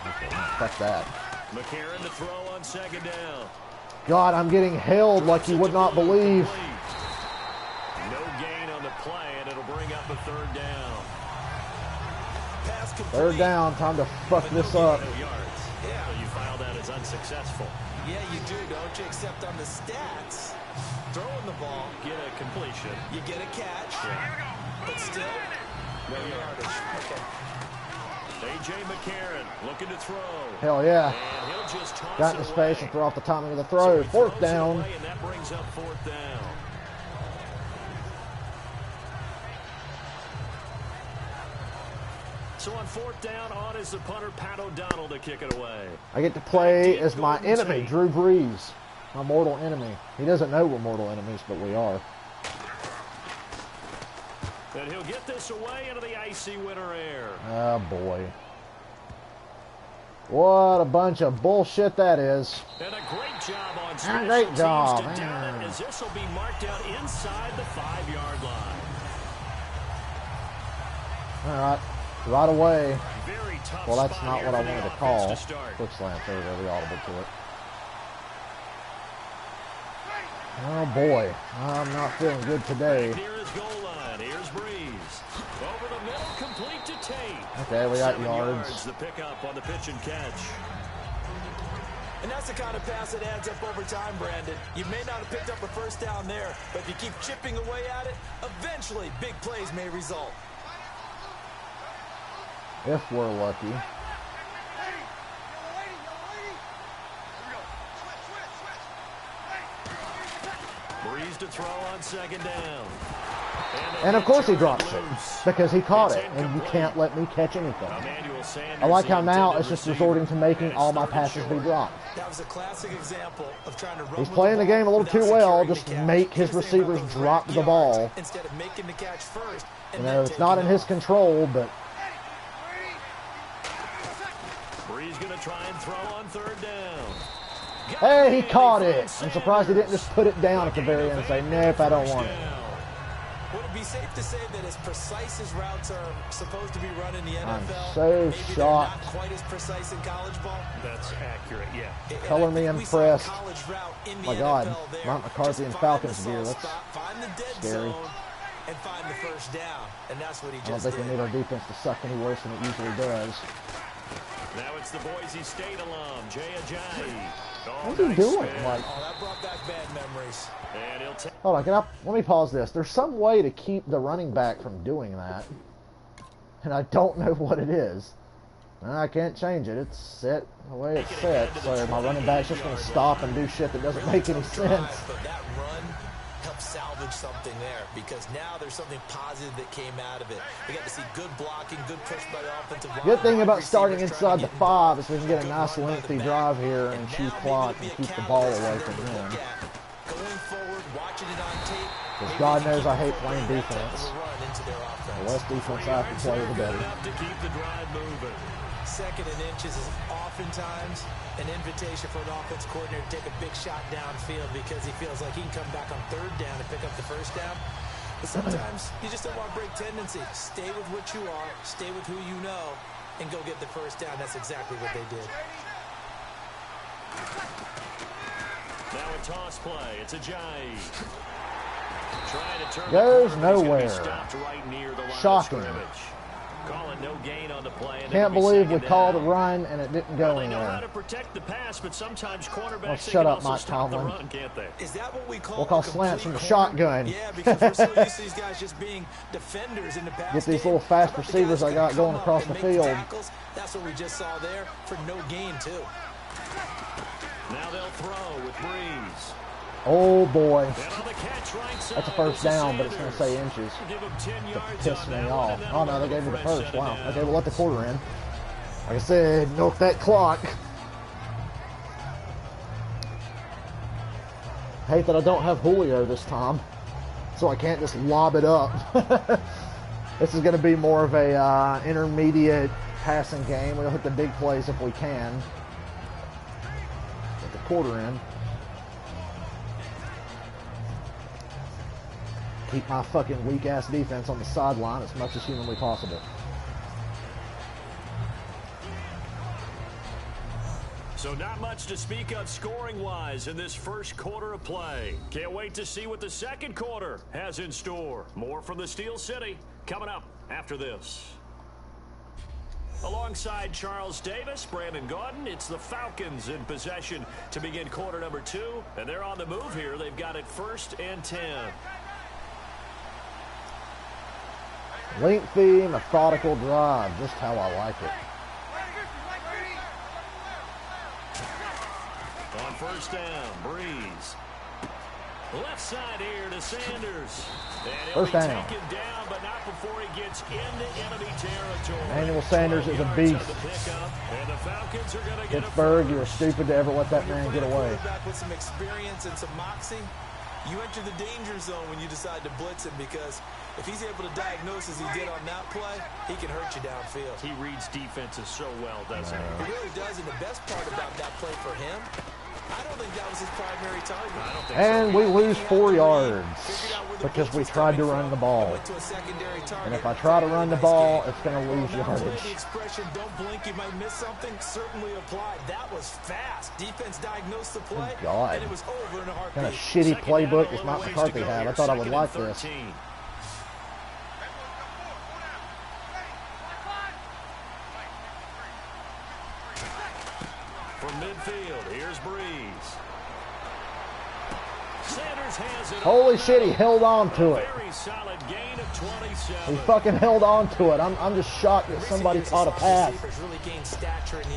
Okay, fuck that. McCarron to throw on 2nd down. God, I'm getting held like you would not believe. No gain on the play, and it'll bring up a 3rd down. 3rd down, time to fuck this up. Yeah. So you file that as unsuccessful. Yeah, you do, don't you? Except on the stats, throwing the ball, get a completion. You get a catch. Yeah. but still, no yardage. Okay. A.J. McCarron looking to throw. Hell yeah. And he'll just toss Got in it his away. face and throw off the timing of the throw. So he Fourth throws it down. away, and that brings up fourth down. So on fourth down, on is the punter, Pat O'Donnell, to kick it away. I get to play as my enemy, Drew Brees. My mortal enemy. He doesn't know we're mortal enemies, but we are. And he'll get this away into the icy winter air. Oh, boy. What a bunch of bullshit that is. And a great job on special Great teams job, to down man. it, as this will be marked out inside the 5-yard line. All right. Right away. Very tough Well, that's spot not here what I for the wanted to offense call. to start. Quick slant. There we go. The audible to it. Oh, boy. I'm not feeling good today. Near his goal line. Here's Breeze. Over the middle, complete to Tate. Okay, we got 7 yards. The pickup on the pitch and catch. And that's the kind of pass that adds up over time, Brandon. You may not have picked up a first down there, but if you keep chipping away at it, eventually big plays may result. If we're lucky. Breeze to throw on second down. And of course he drops it because he caught it, and you can't let me catch anything. I like how now it's just resorting to making all my passes be dropped. That was a classic example of trying to run He's with playing the game a little without too well, securing just the catch. make his Here's the thing receivers about those drop the yards, ball. instead of making the catch first. You And know, then it's not in taking his off. control, but Breeze going to try and throw on third down. hey, he caught it. I'm surprised he didn't just put it down at the very end and say, nope, I don't want it. Would it be safe to say that as precise as routes are supposed to be run in the NFL, I'm so maybe shocked. they're not quite as precise in college ball? That's accurate, yeah. And Color I me think we saw a impressed. college route in the My God, NFL there. Mount McCarthy Just and find Falcons the gear, soft that's spot, find the dead scary. zone, and find the first down. And that's what he I don't just think did. we need our defense to suck any worse than it usually does. Now it's the Boise State alum, Jay Ajayi. What's he doing? Like, Oh, that brought back bad memories. And he'll take. hold on, let me pause this. There's some way to keep the running back from doing that, and I don't know what it is. I can't change it. It's set the way it's set, so my running back's just going to stop and do shit that doesn't make any sense. But that run helped salvage something there, because now there's something positive that came out of it. We got to see good blocking, good push by the offensive line. Good thing about starting Receivers inside trying the to get 5 is we can get a good nice run by the lengthy back. drive here and chew now clock maybe and it'll be keep a the ball catalyst away for from them to him. look at. Going forward, watching it on tape. Because maybe God they can knows keep I hate playing incorporating that type defense. of a run into their The offense. less defense I have to play, the better. Enough to keep the drive moving. Second and inches is oftentimes an invitation for an offense coordinator to take a big shot downfield because he feels like he can come back on third down and pick up the first down. But sometimes you just don't want to break tendency. Stay with what you are, stay with who you know, and go get the first down. That's exactly what they did. Now a toss play. It's Ajayi. Trying to turn Goes the corner, but he's gonna be nowhere. stopped right near the line of Shocking. scrimmage. Calling no gain on the play. And Can't it'll be believe we second called a down. run and it didn't Well, go they know how anywhere. to protect the pass, but sometimes cornerbacks Well, they shut can up, also Mike stop the Tomlin. run, can't they? Is that what we call We'll call a slants from complete the corner? shotgun. Yeah, because we're so used to these guys just being defenders in the pass Get these game. little fast How about the receivers guys I got that going come across up the and make field. tackles? That's what we just saw there for no gain, too. Now they'll throw with Breeze. Oh boy. And on the catch right side, That's a first this is down, but it's going to Sanders. say inches. Give him 10 To yards piss on me that one, off. and then Oh no, they another gave me the fresh first. set Wow. down. Okay, we'll let the quarter in. Like I said, milk that clock. Hate that I don't have Julio this time, so I can't just lob it up. This is going to be more of a intermediate passing game. We'll hit the big plays if we can. Get the quarter in. Keep my fucking weak-ass defense on the sideline as much as humanly possible. So not much to speak of scoring-wise in this first quarter of play. Can't wait to see what the second quarter has in store. More from the Steel City coming up after this. Alongside Charles Davis, Brandon Gaudin, it's the Falcons in possession to begin quarter number 2. And they're on the move here. They've got it 1st and 10. Lengthy, methodical drive. Just how I like it. On first down, Breeze. Left side here to Sanders. And he'll First down. be taken down, but not before he gets into enemy territory. Emmanuel Sanders is a beast. And the Falcons are going to get Pittsburgh, you were stupid to ever let that man get away. With some experience and some moxie, you enter the danger zone when you decide to blitz him, because if he's able to diagnose as he did on that play, he can hurt you downfield. He reads defenses so well, doesn't he? He really does, and the best part about that play for him, I don't think that was his primary target. And we lose 4 yards because we tried to run the ball. And if I try to run the ball, it's going to lose yardage. The expression, don't blink, you might miss something, certainly applied. That was fast. Defense diagnosed the play, and it was over in a heartbeat. Kind of shitty playbook does Matt McCarthy have. I thought I would like this. From midfield, here's Breeze. Sanders has it. Holy shit, he held on to it. Very solid gain of 27. He fucking held on to it. I'm just shocked that somebody caught a pass.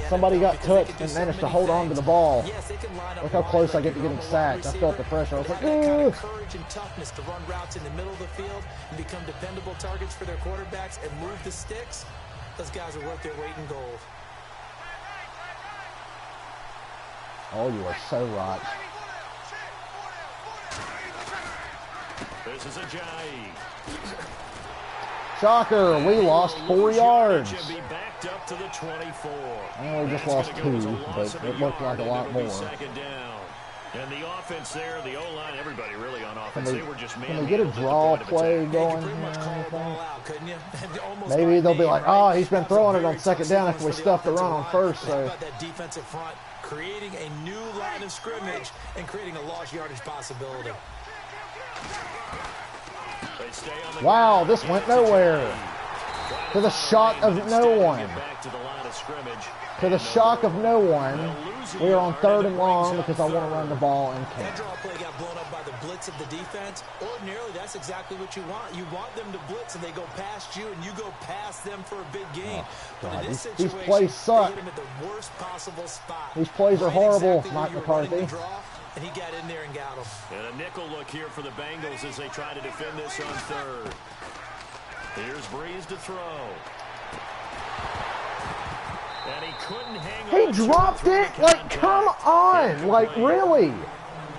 Somebody got touched and managed to hold on to the ball. Look how close I get to getting sacked. I felt the pressure. I was like, ooh. Courage and toughness to run routes in the middle of the field and become dependable targets for their quarterbacks and move the sticks. Those guys are worth their weight in gold. Oh, you are so right. This is a Jai. Shocker, we lost 4 yards. And be backed up to the 24. Well, we just lost 2, but it looked like a lot more. Second down. And the offense there, the O-line, everybody really on offense. They were just can we get a draw play going? Maybe they'll be like, oh, he's been throwing it on second down after we stuffed the run on first. So that defensive front, creating a new line of scrimmage and creating a lost yardage possibility. Wow, this went nowhere. To the shock of no one. To the shock of no one, we are on 3rd and long because I want to run the ball and can't. That draw play got blown up by the blitz of the defense. Ordinarily, that's exactly what you want. You want them to blitz and they go past you and you go past them for a big gain. God, these plays suck. These plays are horrible, Mike McCarthy. And he got in there and got him. And a nickel look here for the Bengals as they try to defend this on 3rd. Here's Breeze to throw. And he couldn't hang on. He dropped it? Like, come on. Like, really?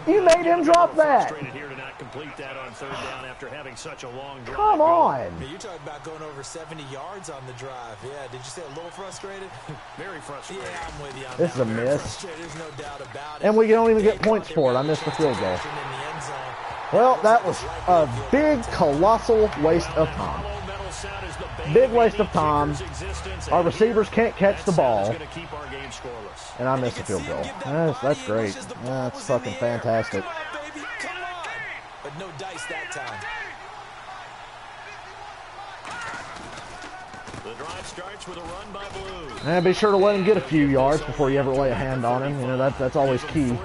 You made him drop that. Here to not complete that on 3rd down after having such a long drive. Come on. You talk about going over 70 yards on the drive. Yeah, did you say a little frustrated? Very frustrated. Yeah, I'm with you on this is a miss. There's no doubt about it. And we don't even get points for it. I missed the field goal. Well, that was a big, colossal waste of time. Big waste of time. Our receivers can't catch the ball. And I missed the field goal. That's great. That's fucking fantastic. But no dice that time. The drive starts with a run by Blue. And be sure to let him get a few yards before you ever lay a hand on him. You know, that's always key.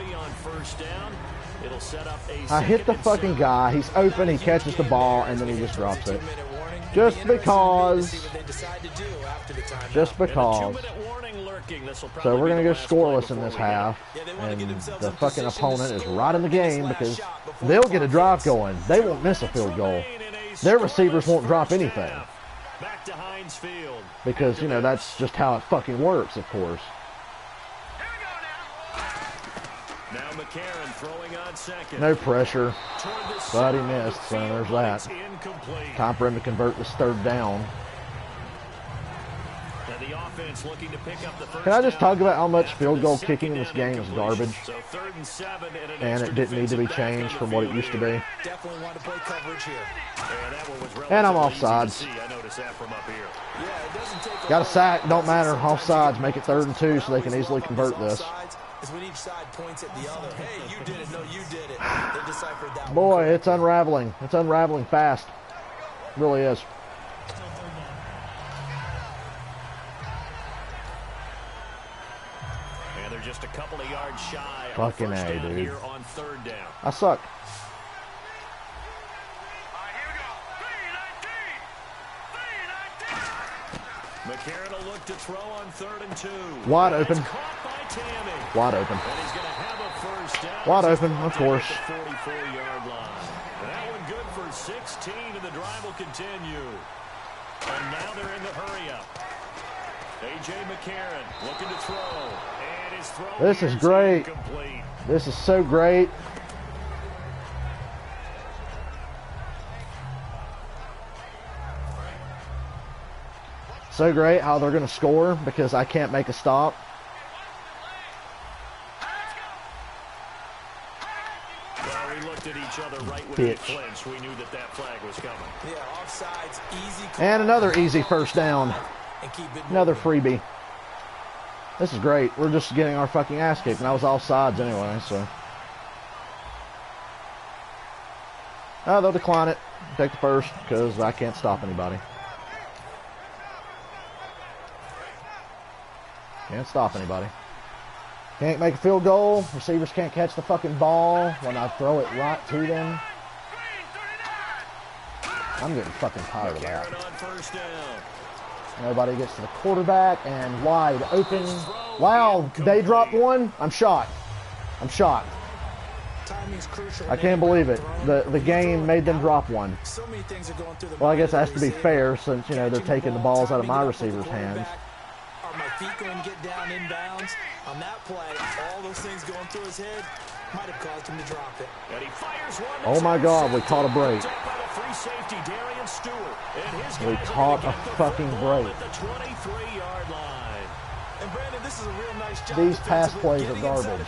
I hit the fucking guy. He's open. He catches the ball, and then he just drops it. Just because. Just because. So we're going to go scoreless in this half. And the fucking opponent is right in the game because they'll get a drive going. They won't miss a field goal. Their receivers won't drop anything. Because, you know, that's just how it fucking works, of course. Now McCarron throwing on second. No pressure. But he missed, so there's that. Time for him to convert this 3rd down. And the offense looking to pick up the first. Can I just talk about how much field goal kicking in this game is garbage? So 3rd and 7 and it didn't need to be changed from what it used to be. Definitely want to play coverage here. And I'm offsides. I noticed that from up here. Got a sack, don't matter. Offsides, make it 3rd and 2 so they can easily convert this. When each side points at the other. Hey, you did it. No, you did it. They deciphered that. Boy, it's unraveling. It's unraveling fast. It really is. And they're just a couple of yards shy. Fucking A, dude. Here on 3rd down. I suck. look to throw on 3rd and 2. Wide open. Caught by Tammy. Wide open. And he's going to have a first down. Wide open, of course. The 44-yard line. And that one good for 16, and the drive will continue. And now they're in the hurry-up. A.J. McCarron looking to throw. And his throw This is great. incomplete. This is so great. So great how they're going to score because I can't make a stop. Well, we looked at each other right when we flinched. We knew that that flag was coming. Yeah, offsides, easy. And another easy first down. And keep it Another freebie. This is great. We're just getting our fucking ass kicked, and I was offsides anyway, so. Oh, they'll decline it. Take the first because I can't stop anybody. Can't stop anybody. Can't make a field goal. Receivers can't catch the fucking ball when I throw it right to them. I'm getting fucking tired of that. Nobody gets to the quarterback and wide open. Wow, they dropped one. I'm shocked. I'm shocked. I can't believe it. The game made them drop one. Well, I guess it has to be fair since, you know, they're taking the balls out of my receivers' hands. Are my feet going to get down inbounds? On that play, all those things going through his head might have caused him to drop it. And he fires one. Oh my God, we caught a break. We caught a fucking break. And Brandon, this is a real nice job. These pass plays are garbage.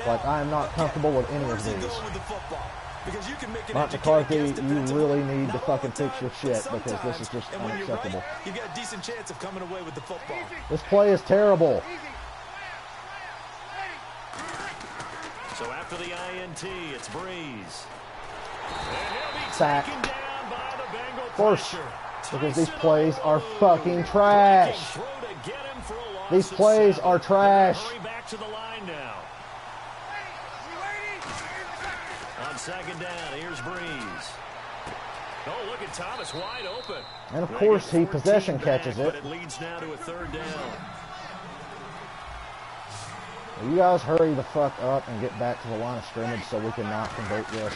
Like, I am not comfortable with any of these. Mike McCarthy, you really need to fucking fix your shit because this is just unacceptable. You got a decent chance of coming away with the football. This play is terrible. So after the INT, it's Breeze. Sack. Of course, because these plays are fucking trash. These plays are trash. Back to the line now. On 2nd down, here's Breeze. Oh, look at Thomas wide open. And of course, he possession catches it. But it leads now to a 3rd down. You guys hurry the fuck up and get back to the line of scrimmage so we can not convert this.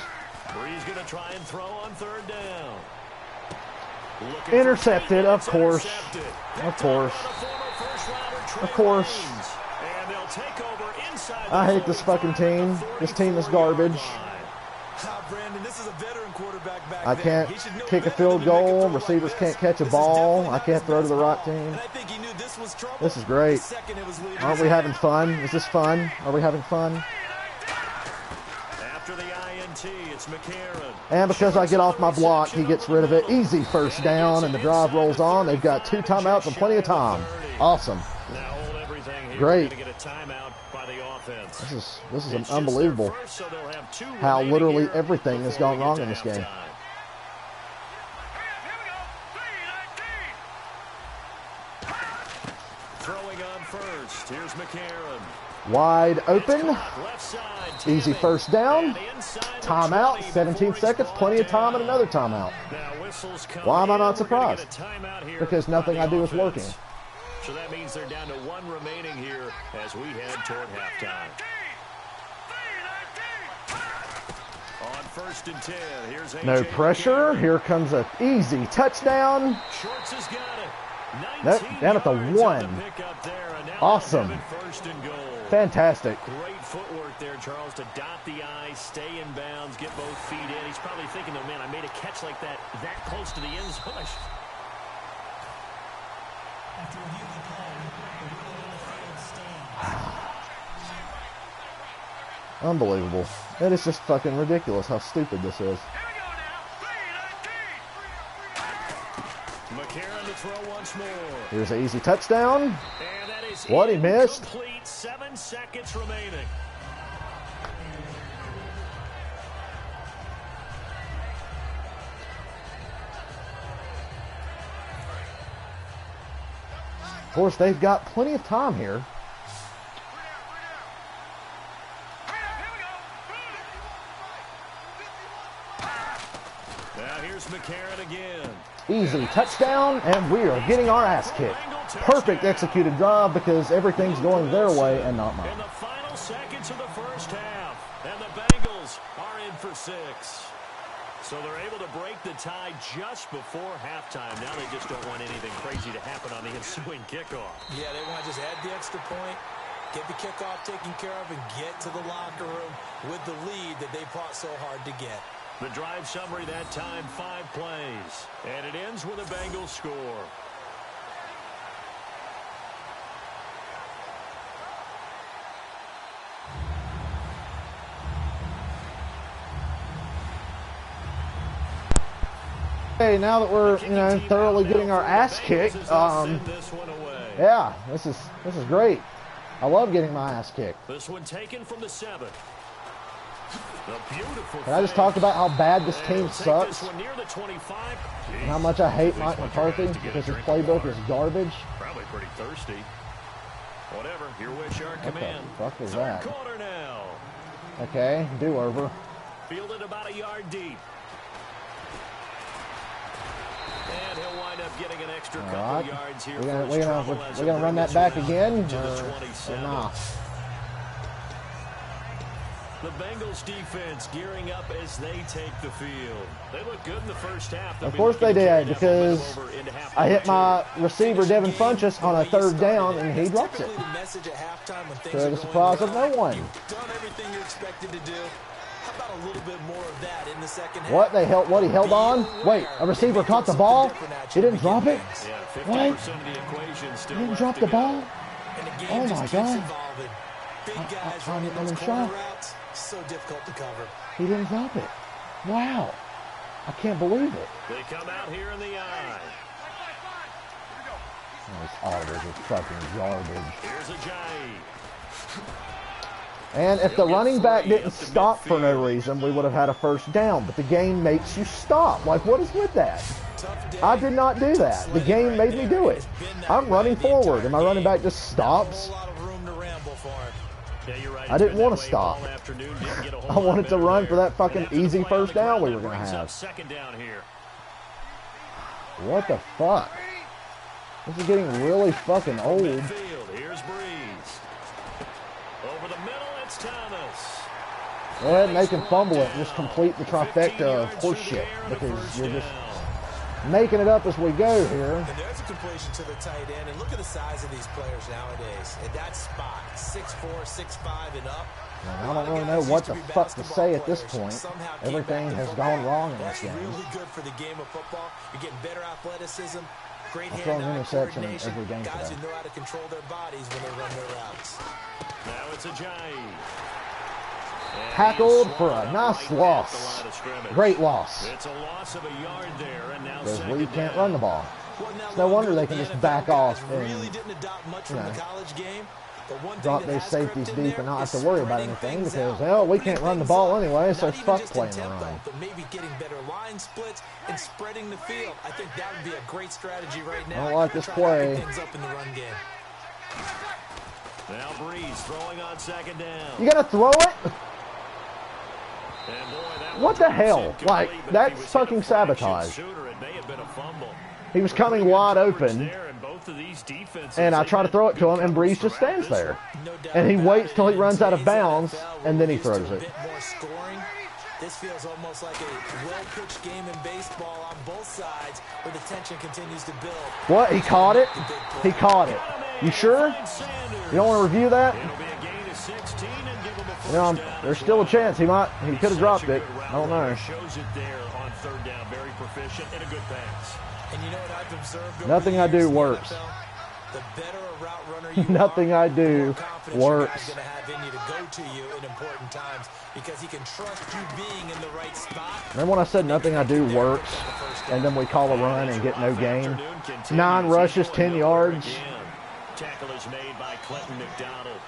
Breeze going to try and throw on 3rd down. Intercepted, of course. Of course. Of course. I hate this fucking team. This team is garbage. I can't kick a field goal. Receivers can't catch a ball. I can't throw to the right team. This is great. Aren't we having fun? Is this fun? Are we having fun? After the INT, it's McCarron. And because I get off my block, he gets rid of it. Easy first down, and the drive rolls on. They've got 2 timeouts and plenty of time. Awesome. Great. This is unbelievable how literally everything has gone wrong in this game. Throwing on first. Here's McCarron. Wide open. Easy first down. Timeout. 17 seconds. Plenty of time and another timeout. Why am I not surprised? Because nothing I do is working. So that means they're down to 1 remaining here as we head toward halftime. On 1st and 10, here's no pressure. Here comes an easy touchdown. Shorts has got it. Nope, down at the 1. Awesome. Fantastic. Great footwork there, Charles, to dot the I, stay in bounds, get both feet in. He's probably thinking, oh man, I made a catch like that close to the end zone. Unbelievable. It is just fucking ridiculous how stupid this is. McCarron to throw once more. Here's an easy touchdown. And that is what he missed. 7 seconds remaining. Of course, they've got plenty of time here. Now here's McCarron again. Easy touchdown, and we are getting our ass kicked. perfect executed drive because everything's going their way and not mine. In the final seconds of the first half, and the Bengals are in for 6. So they're able to break the tie just before halftime. Now they just don't want anything crazy to happen on the ensuing kickoff. Yeah, they want to just add the extra point, get the kickoff taken care of, and get to the locker room with the lead that they fought so hard to get. The drive summary that time, 5 plays. And it ends with a Bengals score. Hey, now that we're thoroughly getting our ass kicked, yeah, this is great. I love getting my ass kicked. This one taken from the 7. The beautiful. Can I just talk about how bad this team sucks? And how much I hate Mike McCarthy because his playbook is garbage. Probably pretty thirsty. Whatever, your wish, our command. What the fuck was that? Quarter now. Okay, do over. Fielded about a yard deep. And he'll wind up getting an extra couple yards here. We're gonna run that back again? Or nah. The Bengals defense gearing up as they take the field. They look good in the first half. Of course they did, because I hit my receiver Devin Funchess on a 3rd down and he drops it. To the surprise of no one. Done everything you're expected to do. How about a little bit more of that in the second half? What they held? What he held on? Wait, a receiver caught the ball. He didn't drop it. What? He didn't drop the ball. Oh my god! I'm in shock. So difficult to cover. He didn't drop it. Wow! I can't believe it. They come out here in the eye. Those auditors are fucking garbage. Here's a Jay. And if the running back didn't stop for no reason, we would have had a 1st down. But the game makes you stop. Like, what is with that? I did not do that. The game made me do it. I'm running forward, and my running back just stops. I didn't want to stop. I wanted to run for that fucking easy 1st down we were going to have. What the fuck? This is getting really fucking old. Here's Breeze. Over the middle, it's Thomas. Go ahead and make him fumble it and just complete the trifecta of horseshit, because you're just making it up as we go here. And there's a completion to the tight end, and look at the size of these players nowadays. In that spot, 6'4", 6'5", and up. And I don't really know what the fuck to say at this point. Everything has gone wrong in this game. That's really good for the game of football. You're getting better athleticism, great hand-eye coordination, every game guys who know how to control their bodies when they run their routes. Now it's a Jay. Tackled for a nice loss. Great loss. It's a loss of a yard there, and now because we can't run the ball. It's no wonder they can just back off and drop their safeties deep and not have to worry about anything because, well, we can't run the ball anyway, so fuck playing the run. But maybe getting better line splits and spreading the field. I think that would be a great strategy right now. I don't like this play. Things up in the run game. Now Breeze throwing on 2nd down. You gotta throw it? What the hell? Like, that's fucking sabotage. He was coming wide open, and I try to throw it to him, and Breeze just stands there. And he waits till he runs out of bounds, and then he throws it. This feels almost like a well-pitched game in baseball on both sides, where the tension continues to build. What? He caught it? He caught it. You sure? You don't want to review that? You know, there's still a chance he could have dropped it. I don't know. Shows it there on 3rd down, very proficient and a good pass. And you know what I've observed? Nothing I do works. The better a route runner you Nothing I do works. Going to have in you to go to you in important times because he can trust you being in the right spot. Remember when I said nothing I do works, and then we call a run and get no gain? 9 rushes, 10 yards. Tackle is made by Clinton McDonald.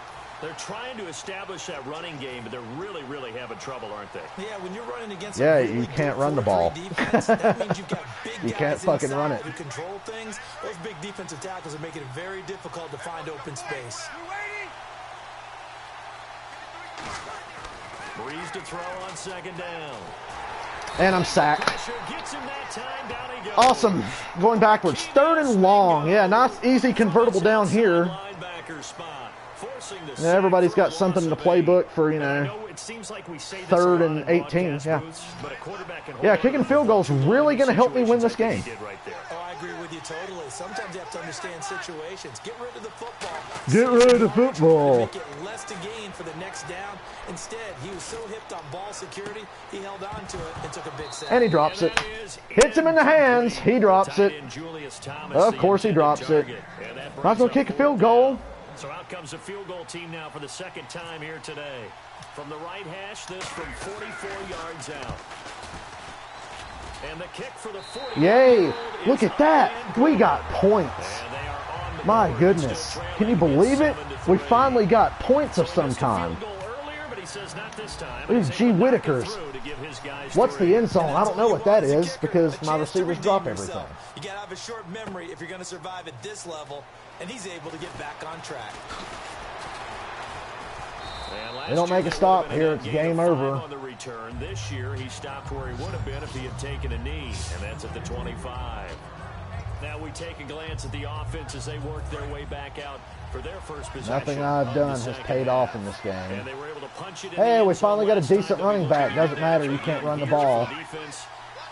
They're trying to establish that running game, but they're really, really having trouble, aren't they? Yeah, when you're running against you can't run the ball. Defense, that means you've got big you can't fucking run it. Who control things. Those big defensive tackles are making it very difficult to find open space. Breeze to throw on 2nd down. And I'm sacked. Awesome. Going backwards. 3rd and long. Yeah, nice, easy convertible down here. Yeah, everybody's got something in the playbook for, you know, 3rd and 18. Yeah. Yeah, kicking field goals really going to help me win this game. Oh, I agree with you totally. Sometimes you have to understand situations. Get rid of the football. Get rid of the football. Make it less to gain for the next down. Instead, he was so hipped on ball security, he held on to it and took a big sack. And he drops it. Hits him in the hands. He drops it. Of course he drops it. Might as well kick a field goal. So out comes the field goal team now for the 2nd time here today. From the right hash, this from 44 yards out. And the kick for the 40. Yay! Look at that. We got points. My goodness. Can you believe it? We finally got points of some kind. These G. Whitakers. What's the end zone? I don't know what that is because my receivers drop everything. You gotta have a short memory if you're gonna survive at this level, and he's able to get back on track. They don't make a stop here. It's game over. On the return this year, he stopped where he would have been if he had taken a knee, and that's at the 25. Now we take a glance at the offense as they work their way back out for their first possession. Nothing I've done has paid off in this game. And they were able to punch it in. Hey, we finally got a decent running back. Doesn't matter. You can't run the ball.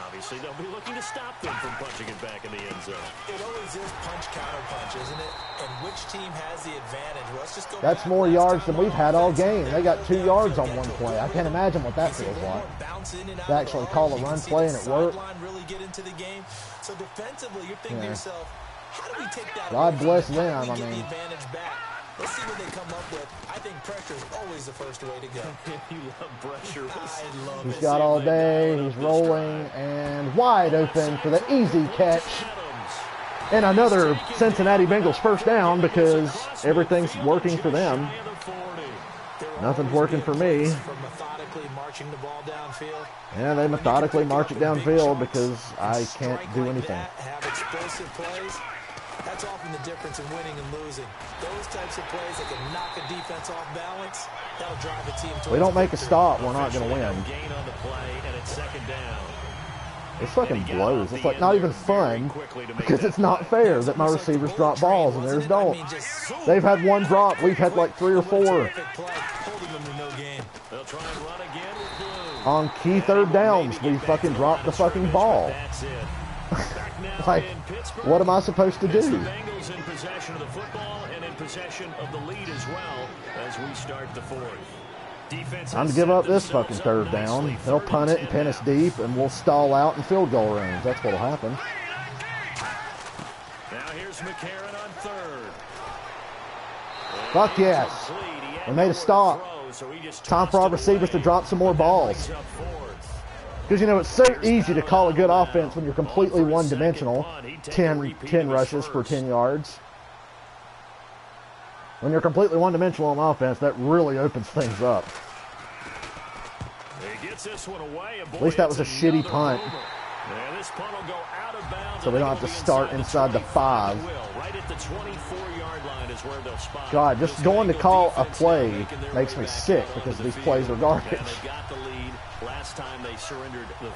Obviously, they'll be looking to stop them from punching it back in the end zone. It always is punch, counter punch, isn't it? And which team has the advantage? Well, let's just go. That's more yards than we've had all game. They got 2 yards on one play. I can't imagine what that feels like. To actually call a run play and it worked. Really get into the game. So defensively, you're thinking to yourself, how do we take that? God bless them. I mean, let's see what they come up with. I think pressure is always the first way to go. You love pressure. I love he's it. got all day. He's rolling and wide open for the easy catch. And another Cincinnati Bengals first down because everything's working for them. Nothing's working for me. Yeah, they methodically march it downfield because I can't do anything. Have explosive plays. That's often the difference in winning and losing. Those types of plays that can knock a defense off balance, that'll drive a team towards. We don't make a stop, we're not going to win. Gain on the play, and it's 2nd down. It fucking blows. It's like not even fun because it's not fair that my receivers drop balls and theirs don't. They've had 1 drop. We've had like 3 or 4. On key 3rd downs, we fucking dropped the fucking ball. Like, what am I supposed to do? Bengals in possession of the football and in possession of the lead as well as we start the 4th. Time to give up this fucking 3rd down. They'll punt it and pin us deep, and we'll stall out in field goal range. That's what'll happen. Now here's McCarron on 3rd. Fuck yes. We made a stop. Time for our receivers to drop some more balls. Because, you know, it's so easy to call a good offense when you're completely one-dimensional. 10 rushes for 10 yards. When you're completely one-dimensional on offense, that really opens things up. At least that was a shitty punt. So we don't have to start inside the 5. God, just going to call a play makes me sick because these plays are garbage.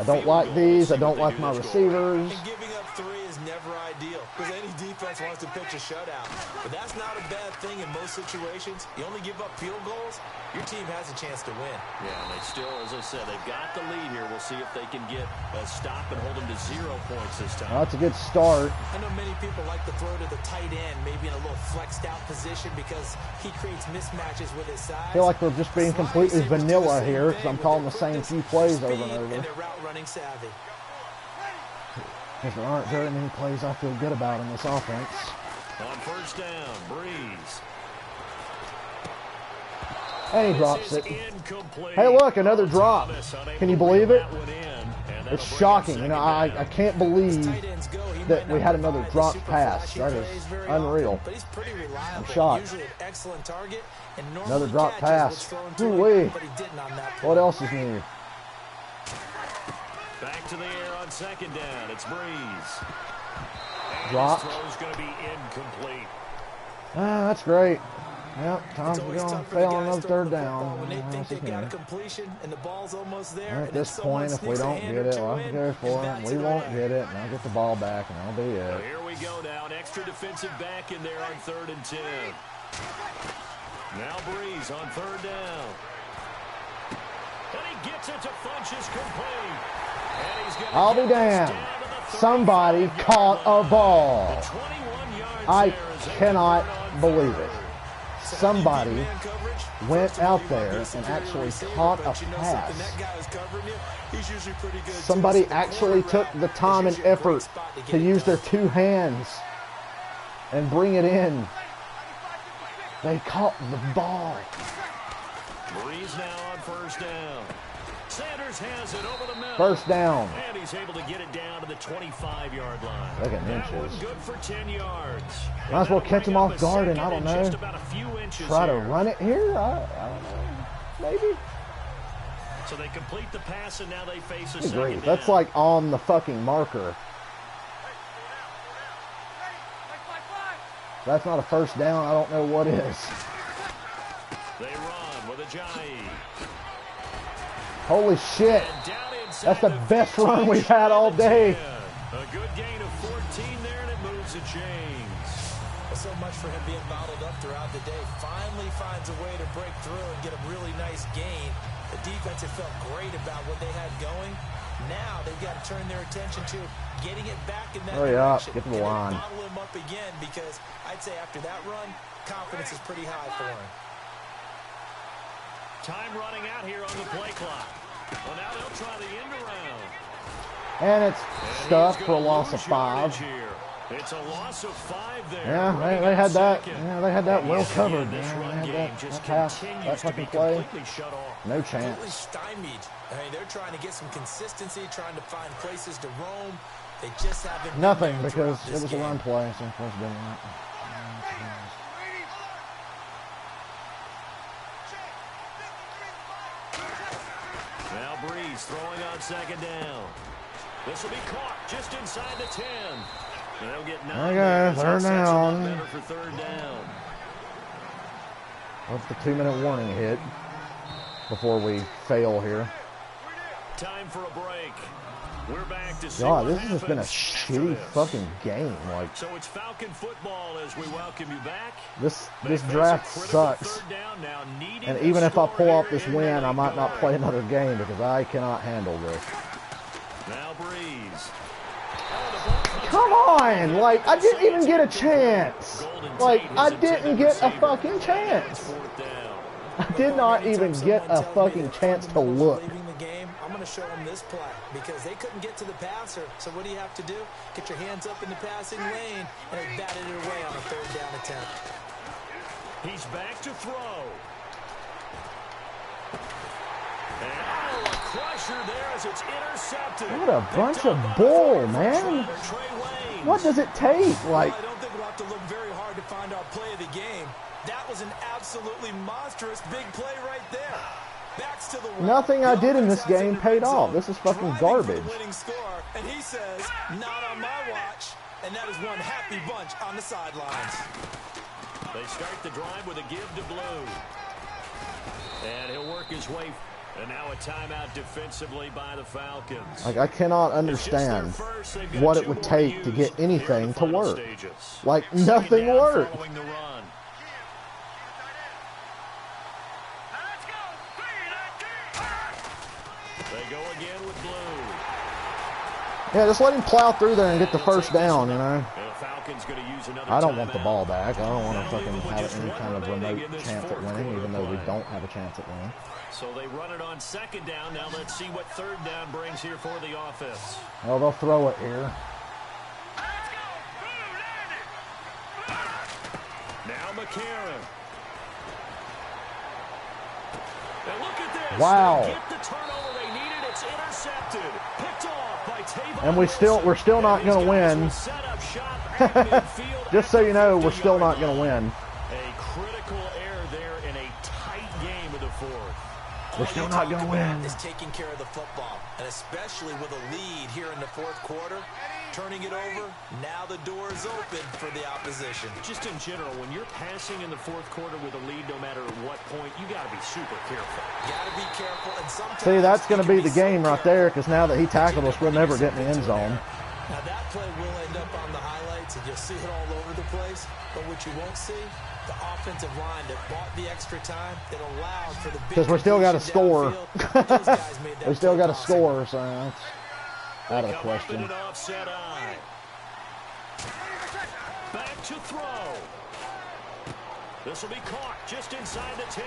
I don't like these. I don't like my receivers. And giving up 3 is never ideal because any defense wants to pitch a shutout. But that's not a bad thing in most situations. You only give up field goals, your team has a chance to win. Yeah, and they still, as I said, they've got the lead here. We'll see if they can get a stop and hold them to 0 points this time. Well, that's a good start. I know many people like to throw to the tight end, maybe in a little flexed out position because he creates mismatches with his size. I feel like we're just being completely vanilla here because I'm calling the same few plays over and over. And they're route running savvy. Because there aren't very many plays I feel good about in this offense. On 1st down, Breeze. And he drops it. Hey, look, another drop. Can you believe it? It's shocking. You know, I can't believe that we had another drop pass. That is unreal. I'm shocked. Another drop pass. Ooh-wee. What else is new? Back to the air on 2nd down. It's Breeze. Dropped. Throw's going to be incomplete. That's great. Yep, time It's to always go tough for fail the on guys another throwing third the football down. when they think they've got a completion and the ball's almost there. At And this then someone point, if we sneaks a don't hand get or it, two we'll have to in go and for it. bats We it won't away. get it, and I'll get the ball back, and that'll be Well, it. here we go now. An extra defensive back in there on 3rd and 10. Now Breeze on 3rd down. And he gets it to Funches complete. And he's gonna I'll be get this damned. down to the Somebody 35-yard caught a line. ball. The 21 yards I there as they cannot convert on believe 3rd. it. Somebody went out there and actually caught a pass. Somebody actually took the time and effort to use their two hands and bring it in. They caught the ball. Breeze now on 1st down. Sanders has it over the middle. 1st down. And he's able to get it down to the 25-yard line. Look at That one inches. good for 10 yards. Might as well And catch him that'll off bring up guard a and, I don't second and know, just about a few inches try to here. run it here? I don't know. Maybe. So they complete the pass, and now they face a Good grief. second That's down. like on the fucking marker. If that's not a 1st down, I don't know what is. They run with Ajayi. Holy shit. And down inside That's the best 15, run we've had all day. A good gain of 14 there, and it moves the chains. So much for him being bottled up throughout the day. Finally finds a way to break through and get a really nice gain. The defense had felt great about what they had going. Now they've got to turn their attention to getting it back in that Hurry up, direction. get to the Can they line. bottle him up again, because I'd say after that run, confidence is pretty high for him. Time running out here on the play clock. Well, now they'll try the end around. And it's And stuffed he's for a gonna loss of lose 5. yardage here. It's a loss of 5 there. Yeah, Running they out had that. second. Yeah, they had that well And covered. this Man. run They game had just that pass, continues that to be fucking play. completely shut off. No Completely chance. stymied. I mean, they're trying to get some consistency, trying to find places to roam. They just haven't been Nothing, there because throughout it this was a game. run play. So of course it didn't work. Now Breeze throwing on 2nd down. This will be caught just inside the 10. And they'll get 9. Okay, That 3rd sets them up down. better for 3rd down. What's the 2-minute warning hit before we fail here? Time for a break. We're back to see God, what this has just been a happens after shitty this. fucking game. Like, So it's Falcon football as we welcome you back. this They face a draft critical sucks. 3rd down now, needing And a even if I score pull off here this in win, the I might not goal. play another game because I cannot handle this. Now Breeze. Come on! Like, I didn't even get a chance. Like, I didn't get a fucking chance. I did not even get a fucking chance to look. Leaving the game, I'm going to show them this play because they couldn't get to the passer. So what do you have to do? Get your hands up in the passing lane, and they batted it away on a 3rd down attempt. He's back to throw. And oh, a crusher there as it's intercepted. What a bunch of bull, man. What does it take? Like, Well, I don't think we'll have to look very hard to find our play of the game. That was an absolutely monstrous big play right there. Backs to the wall. nothing I The did in offense this has game the paid red off. zone, This is fucking driving for the garbage. winning score, and he says, not on my watch. And that is one happy bunch on the sidelines. They start the drive with a give to Blue. And he'll work his way. And now a timeout defensively by the Falcons. Like, I cannot understand what it would take to get anything to work. Like, nothing worked. Following the run. They go again with Blue. Yeah, just let him plow through there and get the 1st down, you know? And the Falcons going to use another I don't want the timeout. ball back. I don't want to fucking With have just any one kind of remaining remote in this chance at fourth winning, quarter even though we play. don't have a chance at winning. So they run it on 2nd down. Now let's see what 3rd down brings here for the offense. Well, they'll throw it here. Now McCarron. And look at this. Wow. They get the turnover they needed. It's intercepted. Picked off by Tavon And we're still not going to win. Set up shop at midfield Just so you know, at the we're still not 50-yard going to line. win. A critical error there in a tight game of the 4th. We're still not going to win. Is taking care of the football, and especially with a lead here in the 4th quarter, turning it over. Now the door is open for the opposition. Just in general, when you're passing in the fourth quarter with a lead, no matter what point, you got to be super careful. Got to be careful. And sometimes see, that's going to be the so game right there, because now that he tackled us, we'll never get in the end zone. Now that play will end up on the highlights, and you'll see it all over the place. But what you won't see, the offensive line that bought the extra time, that allowed for the big, because we still got to score. Those guys made that We still got to possible. score, so that's out of the question. An offset eye. Back to throw. This will be caught just inside the 10.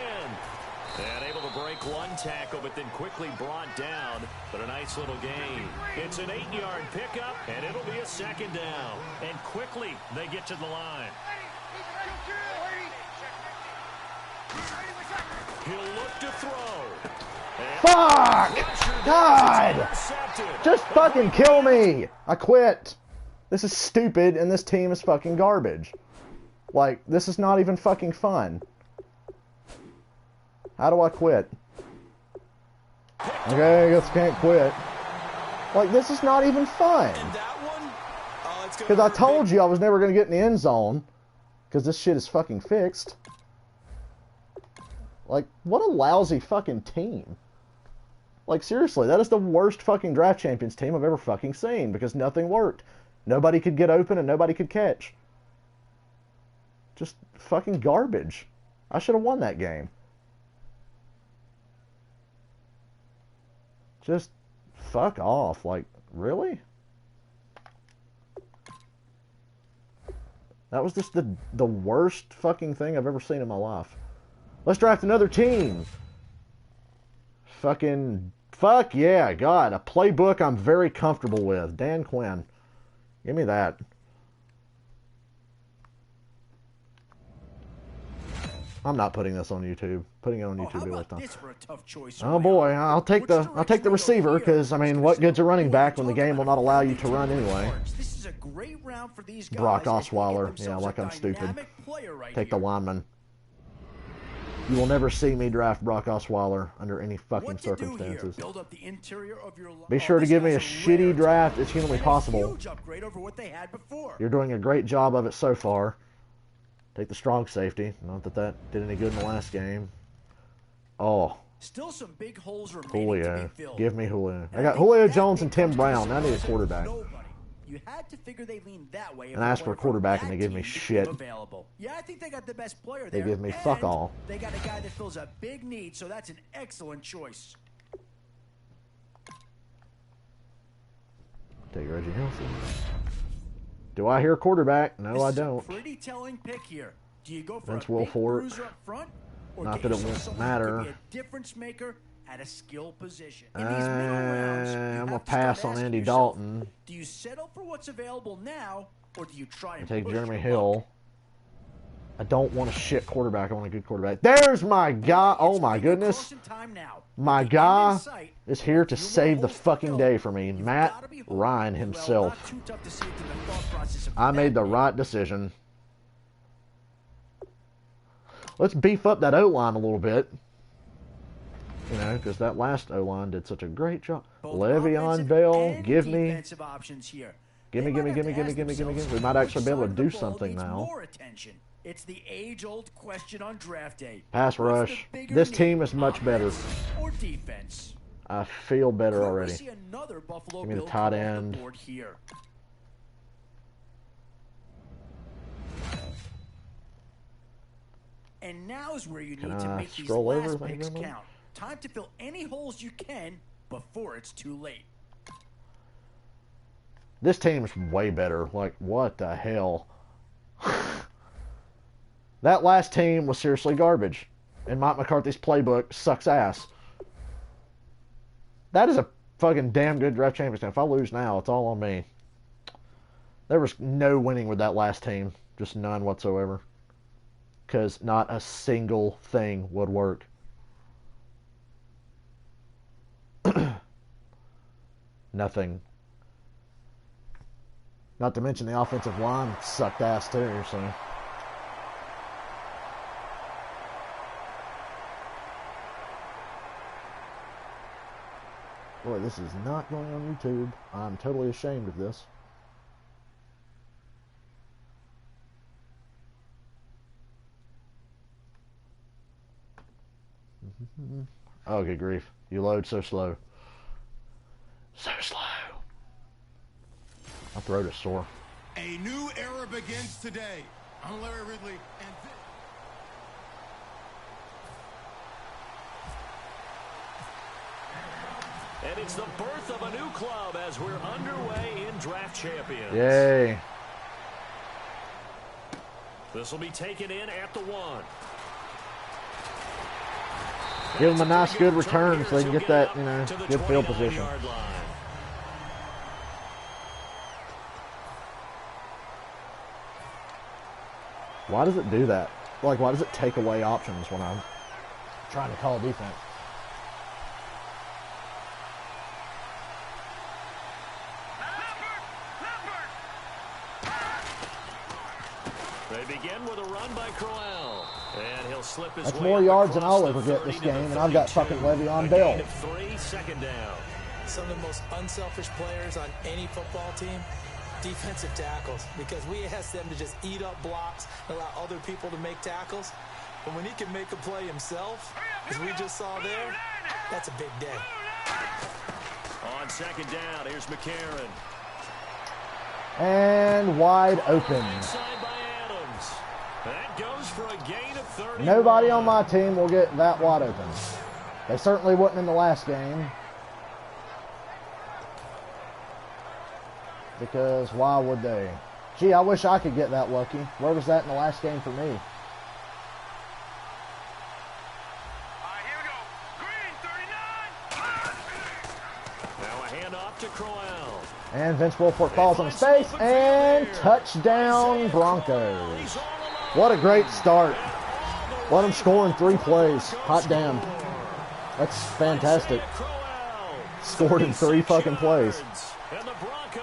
And able to break one tackle, but then quickly brought down. But a nice little gain. It's an 8-yard pickup, and it'll be a second down. And quickly they get to the line. He'll look to throw. Fuck! God! Just fucking kill me! I quit. This is stupid, and this team is fucking garbage. Like, this is not even fucking fun. How do I quit? Okay, I guess I can't quit. Like, this is not even fun. Because I told you I was never going to get in the end zone. Because this shit is fucking fixed. Like, what a lousy fucking team. Like, seriously, that is the worst fucking Draft Champions team I've ever fucking seen. Because nothing worked. Nobody could get open and nobody could catch. Just fucking garbage. I should have won that game. Just fuck off. Like, really? That was just the worst fucking thing I've ever seen in my life. Let's draft another team. Fuck yeah, God. A playbook I'm very comfortable with. Dan Quinn. Give me that. I'm not putting this on YouTube. Putting it on YouTube will be like oh boy, I'll take the receiver, because I mean, what good's a running back when the game will not allow you to run anyway? This is a great round for these guys. Brock Osweiler. Yeah, like I'm stupid. Take the lineman. You will never see me draft Brock Osweiler under any fucking circumstances. Be sure to give me a shitty draft as humanly possible. You're doing a great job of it so far. Take the strong safety. Not that that did any good in the last game. Oh. Still some big holes remaining Julio. to be filled. Give me Julio. I got Julio Jones and Tim Brown. Now I need a quarterback. You had to figure they leaned that way. And I asked for a quarterback and they give me shit. Yeah, I think they got the best player there. They give me fuck all. They got a guy that fills a big need, so that's an excellent choice. Take Reggie Nelson. Do I hear quarterback? No, I don't. Pretty telling pick here. Do you go for Vince a big Wilfork. bruiser up front, or Not get that it yourself won't someone who matter. could be a difference maker at a skill position? In these middle rounds, you I'm have gonna to start pass on asking Andy yourself, Dalton. do you settle for what's available now, or do you try and Take push Jeremy your Hill. luck? I don't want a shit quarterback. I want a good quarterback. There's my guy. Oh my goodness. My guy is here to save the fucking day for me. Matt Ryan himself. I made the right decision. Let's beef up that O-line a little bit. You know, because that last O-line did such a great job. Le'Veon Bell, give me. Give me. We might actually be able to do something now. It's the age-old question on draft day. Pass rush. This team is much better. Or defense. I feel better already. See another Buffalo Give me the Bill tight come on the end. board here. And now's where you need to make these last picks count. Time to fill any holes you can before it's too late. This team is way better. Like, what the hell? That last team was seriously garbage. And Mike McCarthy's playbook sucks ass. That is a fucking damn good draft championship. If I lose now, it's all on me. There was no winning with that last team. Just none whatsoever. Because not a single thing would work. Nothing. Not to mention the offensive line sucked ass too, so... Boy, this is not going on YouTube. I'm totally ashamed of this. Oh, good grief. You load so slow. So slow. My throat is sore. A new era begins today. I'm Larry Ridley, and And it's the birth of a new club as we're underway in Draft Champions. Yay. This will be taken in at the 1. Give them a nice, good return so they can get that, you know, good field position. Why does it do that? Like, why does it take away options when I'm trying to call defense? They begin with a run by Crowell. And he'll slip his That's way more yards than I'll ever get this game, and I've got fucking Le'Veon Bell. 3, second down. Some of the most unselfish players on any football team, defensive tackles, because we ask them to just eat up blocks, allow other people to make tackles. But when he can make a play himself, as we just saw there, that's a big day. On second down, here's McCarron. And wide open. Inside by Adams. That goes for a gain of 30. Nobody on my team will get that wide open. They certainly wouldn't in the last game. Because why would they? Gee, I wish I could get that lucky. Where was that in the last game for me? Here we go. Green, 39. Now a handoff to Crowell. And Vince Wilfork falls on his face, and touchdown Broncos. What a great start. Let them score in 3 plays. Hot damn. That's fantastic. Scored in 3 fucking plays.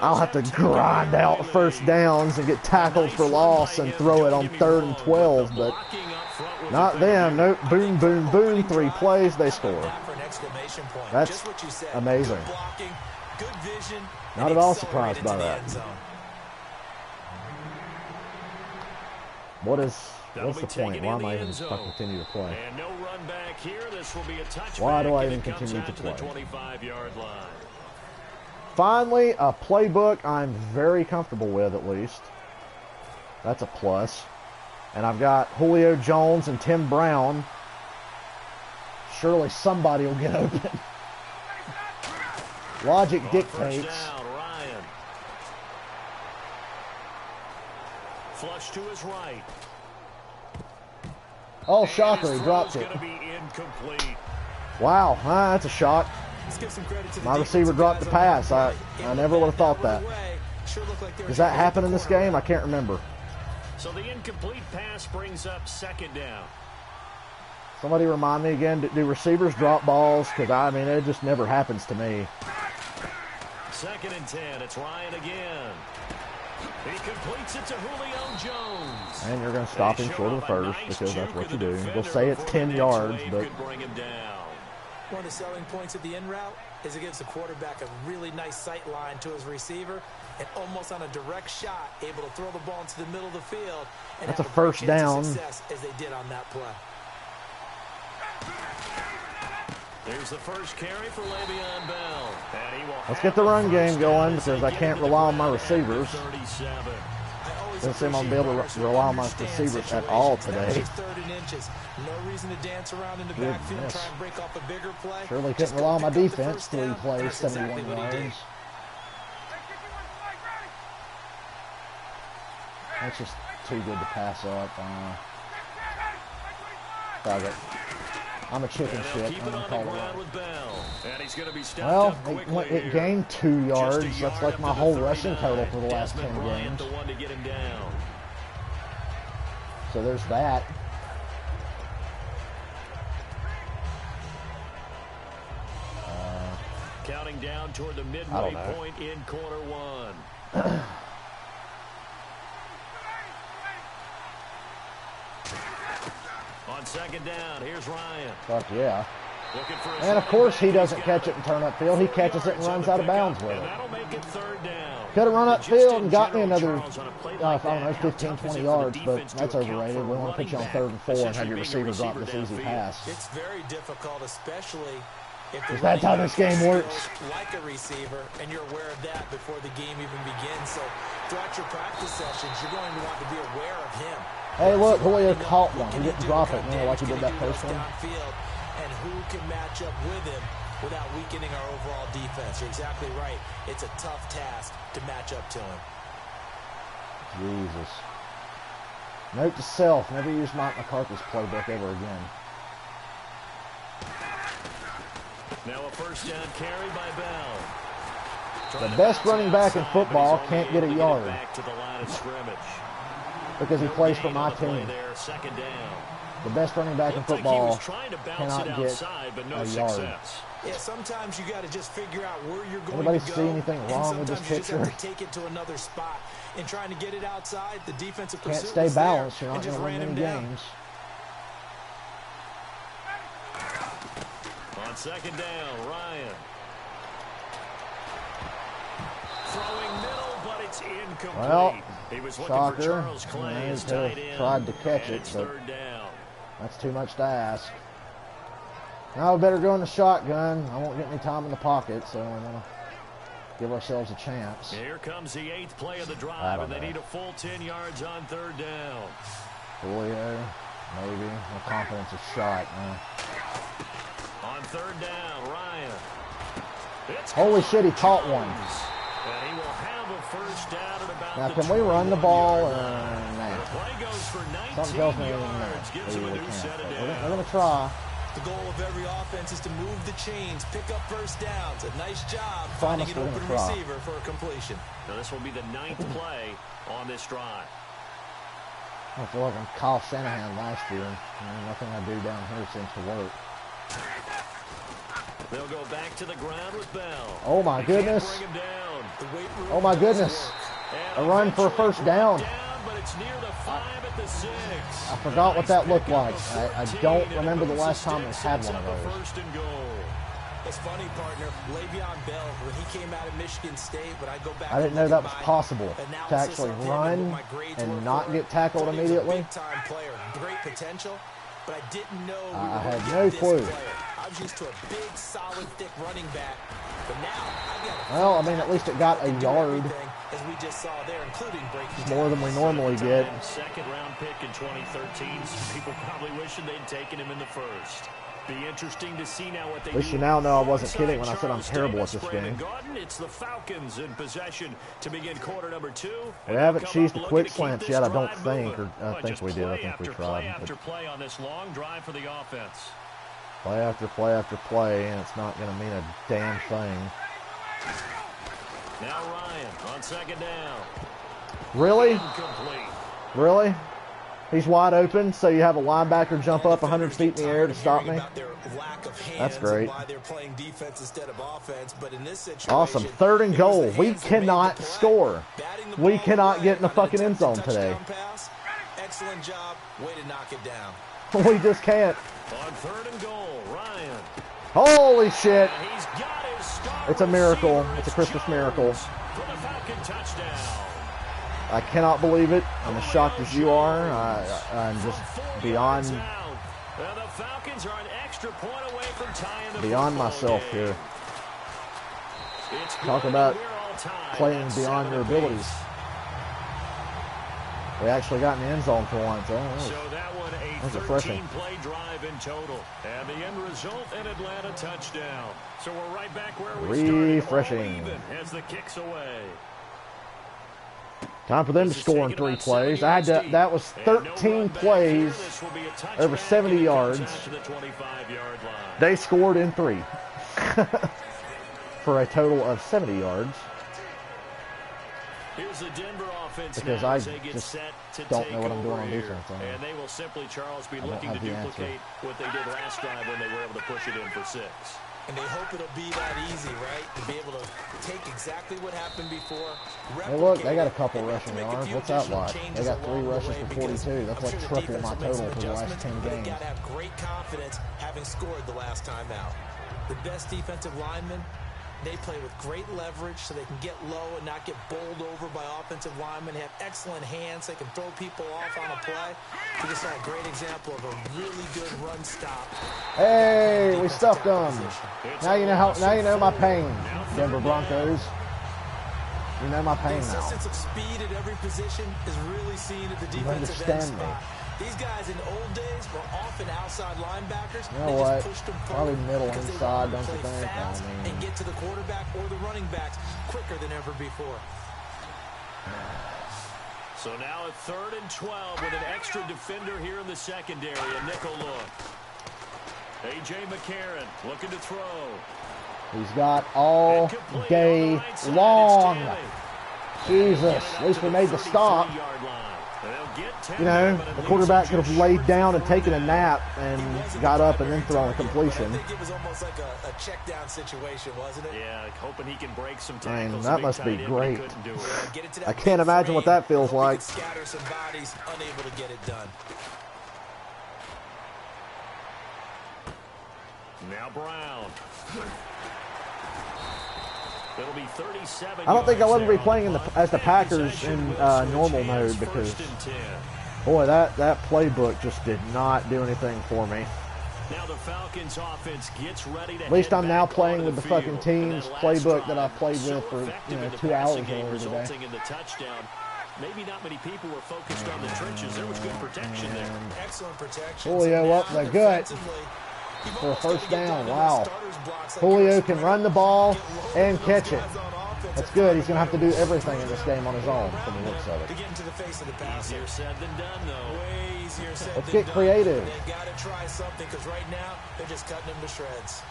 I'll have to grind out first downs and get tackled for loss and throw it on 3rd and 12, but not them. Nope. Boom, boom, boom. 3 plays, they score. That's amazing. Not at all surprised by that. What's the point? Why am I even continue to play? Why do I even continue to play? Finally, a playbook I'm very comfortable with, at least. That's a plus. And I've got Julio Jones and Tim Brown. Surely somebody will get open. Logic dictates. Flush to his right. Oh, shocker, he dropped it. Wow, that's a shock. My receiver dropped the pass. I never would have thought that. Does that happen in this game? I can't remember. So the incomplete pass brings up second down. Somebody remind me again, do receivers drop balls? Because, I mean, it just never happens to me. 2nd and 10, it's Ryan again. He completes it to Julio Jones. And you're going to stop him short of the first because that's what you do. They'll say it's 10 yards, but... One of the selling points of the in route is it gives the quarterback a really nice sight line to his receiver and almost on a direct shot, able to throw the ball into the middle of the field. And that's a first down. Success as they did on that play. There's the first carry for Le'Veon Bell. Let's get the run game going because I can't rely on my receivers. Doesn't seem I'm going to be able to rely on my receivers at all today. No reason to dance around in the backfield, try and break off a bigger play. Surely couldn't rely on my defense. 3 plays, 71 yards. That's just too good to pass up. Fuck it. I'm a chicken shit. I'm going to call it out. Well, it gained 2 yards. That's like my whole rushing total for the last 10 games. So there's that. Counting down toward the midway point in quarter 1. On second down, here's Ryan. Fuck yeah. And of course he doesn't catch it and turn upfield. He catches it and runs out of bounds with it. That'll make it 3rd down. Could have run upfield and got me another, I don't know, 15, 20 yards, but that's overrated. We want to put you on 3rd and 4 and have your receiver drop this easy pass. It's very difficult, especially if that's how this game works. Like a receiver, and you're aware of that before the game even begins. So throughout your practice sessions, you're going to want to be aware of him. Hey, look, Julio caught one. He didn't drop it, like he did that first one. And who can match up with him without weakening our overall defense? You're exactly right. It's a tough task to match up to him. Jesus. Note to self, never use Mike McCarthy's playbook ever again. Now a first down carry by Bell. The best running back in football can't get a yard. Back to the line of scrimmage. Because he plays for my team. Second down. The best running back in football cannot get a yard. Yeah, sometimes you got to just figure out where you're going Anybody to go. see anything wrong with this picture? picture? You just have to take it to another spot. And trying to get it outside, the defensive Can't pursuit stay balanced. You're not going to win many games. On second down, Ryan. Throwing middle, but it's incomplete. Well, he was looking shocker. for Charles Clay, his tight end. Tried to catch it, but third down. That's too much to ask. Now we better go in the shotgun. I won't get any time in the pocket, so I'm going to give ourselves a chance. Here comes the 8th play of the drive, and they need a full 10 yards on third down. Julio, maybe. No confidence is shot. On third down, Ryan. Holy shit, he caught one. And he will have a first down at about now, can we run the ball? Nah. The play goes for 19 Something tells me yards. Gives him a new can't. set of We're going to try. The goal of every offense is to move the chains, pick up first downs. A nice job finding an open receiver for a completion. Now this will be the 9th play on this drive. I feel like I'm Kyle Shanahan last year. Nothing I do down here seems to work. They'll go back to the ground with Bell. Oh my goodness. Bring him down. Oh my goodness. A run for a first down. But it's near the 5 at the 6. I forgot what that looked like. I don't remember the last time we had one of those. First and goal. It's funny, partner. Le'Veon Bell, when he came out of Michigan State, when I go back, I didn't know that was possible to actually run and not get tackled immediately. Big time player, great potential, but I didn't know I had no clue. I was used to a big, solid, thick running back, but now I got. Well, I mean, at least it got a yard. As we just saw there, including breaking more than we normally get. Second round pick in 2013. Some people probably wishing they'd taken him in the first. Be interesting to see now what they do. At least you now know I wasn't kidding when I said I'm terrible at this game. It's the Falcons in possession to begin quarter number 2. We haven't cheesed the quick slants yet, I don't think. Or I think we did. I think we tried. Play after play on this long drive for the offense. Play after play after play, and it's not going to mean a damn thing. Now Ryan on second down. Really? Incomplete. Really? He's wide open, so you have a linebacker jump up 100 feet in the air to stop me? That's great. Awesome. 3rd and goal. We cannot score. We cannot get in the fucking end zone today. Excellent job. Way to knock it down. We just can't. On 3rd and goal, Ryan. Holy shit. He's got his star. It's a miracle. It's a Christmas miracle. For the Falcon touchdown. I cannot believe it. I'm as shocked as you are. I'm just beyond the Falcons are an extra point away from tying the beyond myself here. Talk about playing beyond your abilities. We actually got in the end zone for once. So that one a 13-play drive in total. And the end result, an Atlanta touchdown. So we're right back where we started. Refreshing. As the kicks away. Time for them to score in 3 plays. I had to, that was 13 plays, over 70 yards. They scored in 3 for a total of 70 yards. Here's the Denver offense because I just don't know what I'm doing on defense. And they will simply, Charles, be looking to duplicate what they did last drive when they were able to push it in for 6. And they hope it'll be that easy, right? To be able to take exactly what happened before. Hey, look, they got a couple rushing yards. What's that like? They got 3 rushes for 42. That's like triple my total for the last 10 games. You got to have great confidence having scored the last time out. The best defensive lineman They play with great leverage so they can get low and not get bowled over by offensive linemen. They have excellent hands. They can throw people off on a play. We just saw a great example of a really good run stop. Hey, we stuffed them. Now you know how. Now you know my pain, Denver Broncos. You know my pain now. The existence of speed at every position is really seen at the defensive end spot. These guys in the old days were often outside linebackers. You know they what? just pushed them Probably middle because inside, don't you play think? fast I mean, and get to the quarterback or the running backs quicker than ever before. So now a 3rd and 12 with an extra defender here in the secondary. A nickel look. A.J. McCarron looking to throw. He's got all day long. Jesus, at least we made the stop. You know, the quarterback could have laid down and taken a nap and got up and then thrown a completion. I think it was almost like a check down situation, wasn't it? Yeah, hoping he can break some I mean, tackles. that must be great. Get it to that I can't imagine what that feels like. Scatter some bodies, unable to get it done. Now Brown. It'll be 37. I don't think I'll ever be playing as the Packers in normal mode because, boy, that playbook just did not do anything for me. Now the Falcons offense gets ready to At least I'm now back playing onto with the field. fucking team's And that playbook that I've drive, played so with for effective in the 2 hours passing game, earlier today. resulting in the touchdown. Maybe not many people were focused on the trenches. There was good protection there. Excellent protection. Julio up the gut for a first down. Wow. Julio can run the ball and catch it. That's good. He's going to have to do everything in this game on his own from the looks of it. Easier said than done, though. Way easier said Let's than get creative. They got to try something because right now they're just cutting him to shreds.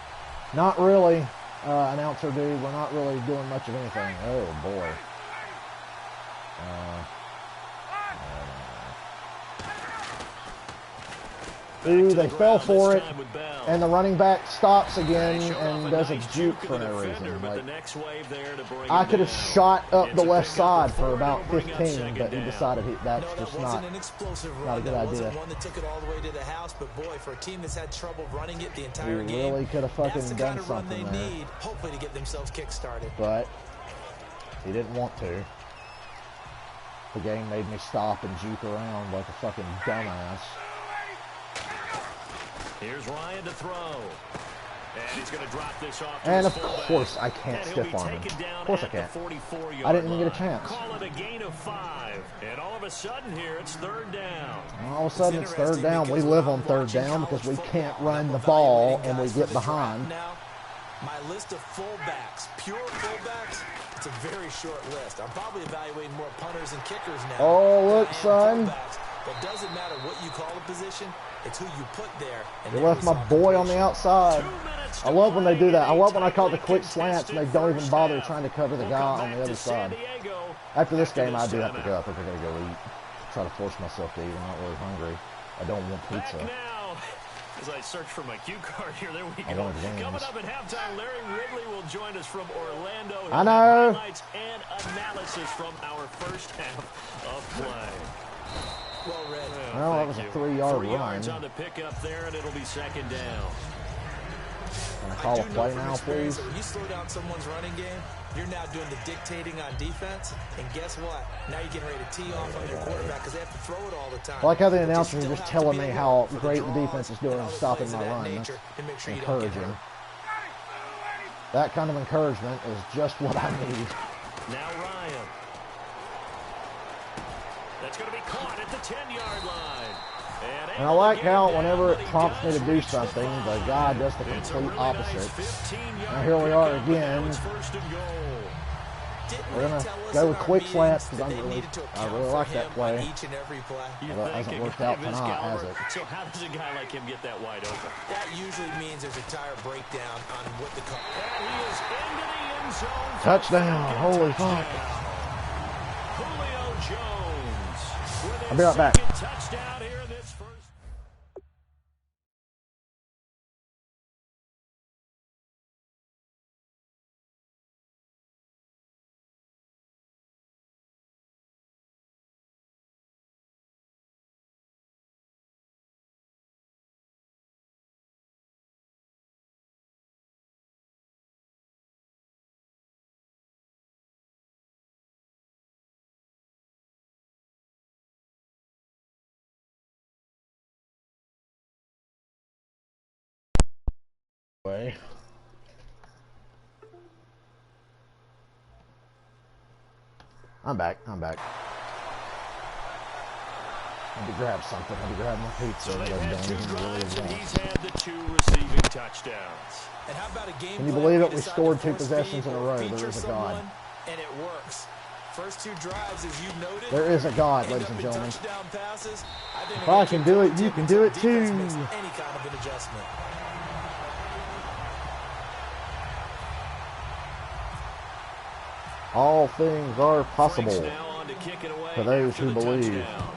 Not really, announcer dude. We're not really doing much of anything. Oh, boy. Ooh, they fell for it, and the running back stops again and does a juke for no reason. Like, I could have shot up the left side for about 15, but he decided that's just not a good idea. One that took it all the way to the house, but boy, for a team that's had trouble running it the entire He game, really could have fucking that's the done kind of run something they there. need, hopefully to get themselves kick-started. But he didn't want to. The game made me stop and juke around like a fucking dumbass. Here's Ryan to throw. And he's going to drop this off. And of course I can't stiff arm him. Of course I can't. I didn't even get a chance. Call it a gain of 5. And all of a sudden here, it's 3rd down. All of a sudden it's 3rd down. We live on 3rd down because we can't run the ball and we get behind. Now, my list of fullbacks, pure fullbacks, it's a very short list. I'm probably evaluating more punters and kickers now. Oh, look, son. But doesn't matter what you call a position, it's who you put there. They left my boy on the outside. I love when they do that. I love when I call the quick slants and they don't even bother trying to cover the guy on the other side. After this game, I do have to go. I think I gotta go eat. Try to force myself to eat. I'm not really hungry. I don't want pizza. As I search for my cue card here, there we go. Coming up at halftime, Larry Ridley will join us from Orlando. I know. Highlights and analysis from our first half of play. Well read. Well, that was a 3-yard 3 run. yards on the pickup there, and it'll be 2nd down. Can I call a play now, please? When you slow down someone's running game, you're now doing the dictating on defense. And guess what? Now you're getting ready to tee off on your quarterback because they have to throw it all the time. I like how the announcer is just telling me how great the defense is doing in stopping my run. That's encouraging. That kind of encouragement is just what I need. Now Ryan. That's going to be caught at the 10-yard line. And I like how whenever it prompts me to do something, the guy does the complete opposite. And here we are again. We're going to go with quick slants because I really like that play. Although it hasn't worked out tonight, has it? So how does a guy like him get that wide open? That usually means there's a tire breakdown on what the call. And he is into the end zone. Touchdown. Holy fuck. Julio Jones. I'll be right back. Touchdown here. Way. I'm back. I had to grab something. I had to grab my pizza. So they've had 2 drives, and he's Really had the 2 receiving touchdowns. And how about a game Can you plan believe where it? We decide scored to 2 force possessions feed in a or row. feature There is a God. someone, and it works. First 2 drives, as you noted. There is a God, end ladies up and in gentlemen. touchdown passes. I think If they're I gonna can keep do going it, you until can do it the defense too. makes any kind of an adjustment. All things are possible Franks now on to kick it away for those after who the believe. touchdown.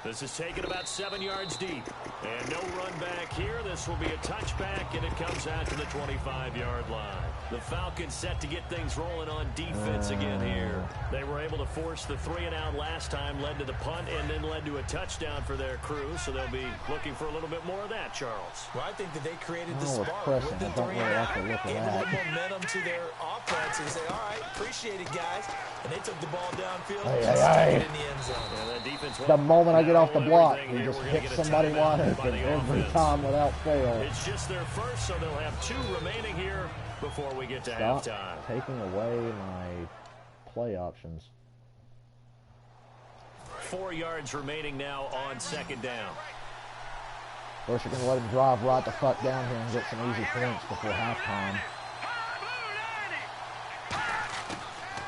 This is taken about 7 yards deep. And no run back here. This will be a touchback, and it comes out to the 25-yard line. The Falcons set to get things rolling on defense again here. They were able to force the 3-and-out last time, led to the punt, and then led to a touchdown for their crew. So they'll be looking for a little bit more of that, Charles. Well, I think that they created the Oh, it's spark pressing. with the I don't really like the look of gave a that. little momentum to their offense and say, all right, appreciate it, guys. And they took the ball downfield Hey, and hey, stuck hey. it in the end zone. And that defense The moment I get off the block, everything we here, just we're gonna hit get a somebody timeout wide by open the every offense. time without fail. It's just their first, so they'll have 2 remaining here before we get to Stop halftime. taking away my play options. 4 yards remaining now on 2nd down. First, you're going to let him drive right the fuck down here and get some easy points before halftime.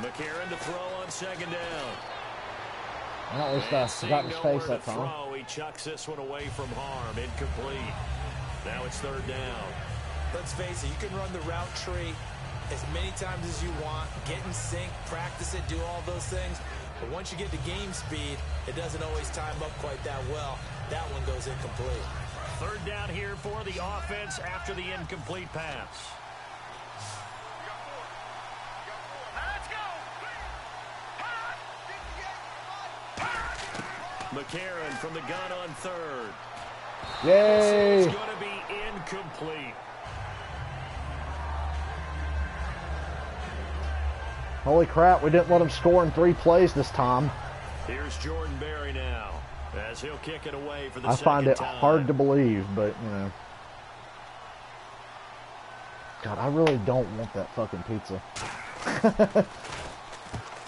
McCarron to throw on 2nd down. Well, at least I got his face that time. Throw, he chucks this one away from harm. Incomplete. Now it's 3rd down. Let's face it, you can run the route tree as many times as you want, get in sync, practice it, do all those things. But once you get to game speed, it doesn't always time up quite that well. That one goes incomplete. 3rd down here for the offense after the incomplete pass. McCarron from the gun on 3rd. Yay! It's going to be incomplete. Holy crap, we didn't let him score in 3 plays this time. Here's Jordan Berry now, as he'll kick it away for the I second find it time. hard to believe, but, you know. God, I really don't want that fucking pizza.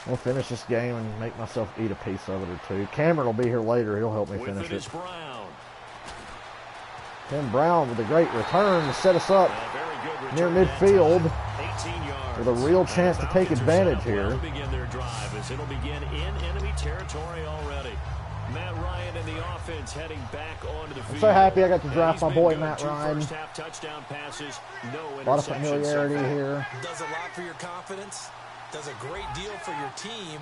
We'll finish this game and make myself eat a piece of it or 2. Cameron will be here later. He'll help me finish it. Brown. Tim Brown with a great return to set us up near Near midfield with with a real chance to take advantage here. To begin their drive as it'll begin in enemy territory already. Matt Ryan and the offense heading back onto the field. I'm so happy I got to draft And my he's boy been good. Matt 2 Ryan. first-half touchdown passes, no A lot of interceptions familiarity so far. here. Does a lot for your confidence, does a great deal for your team,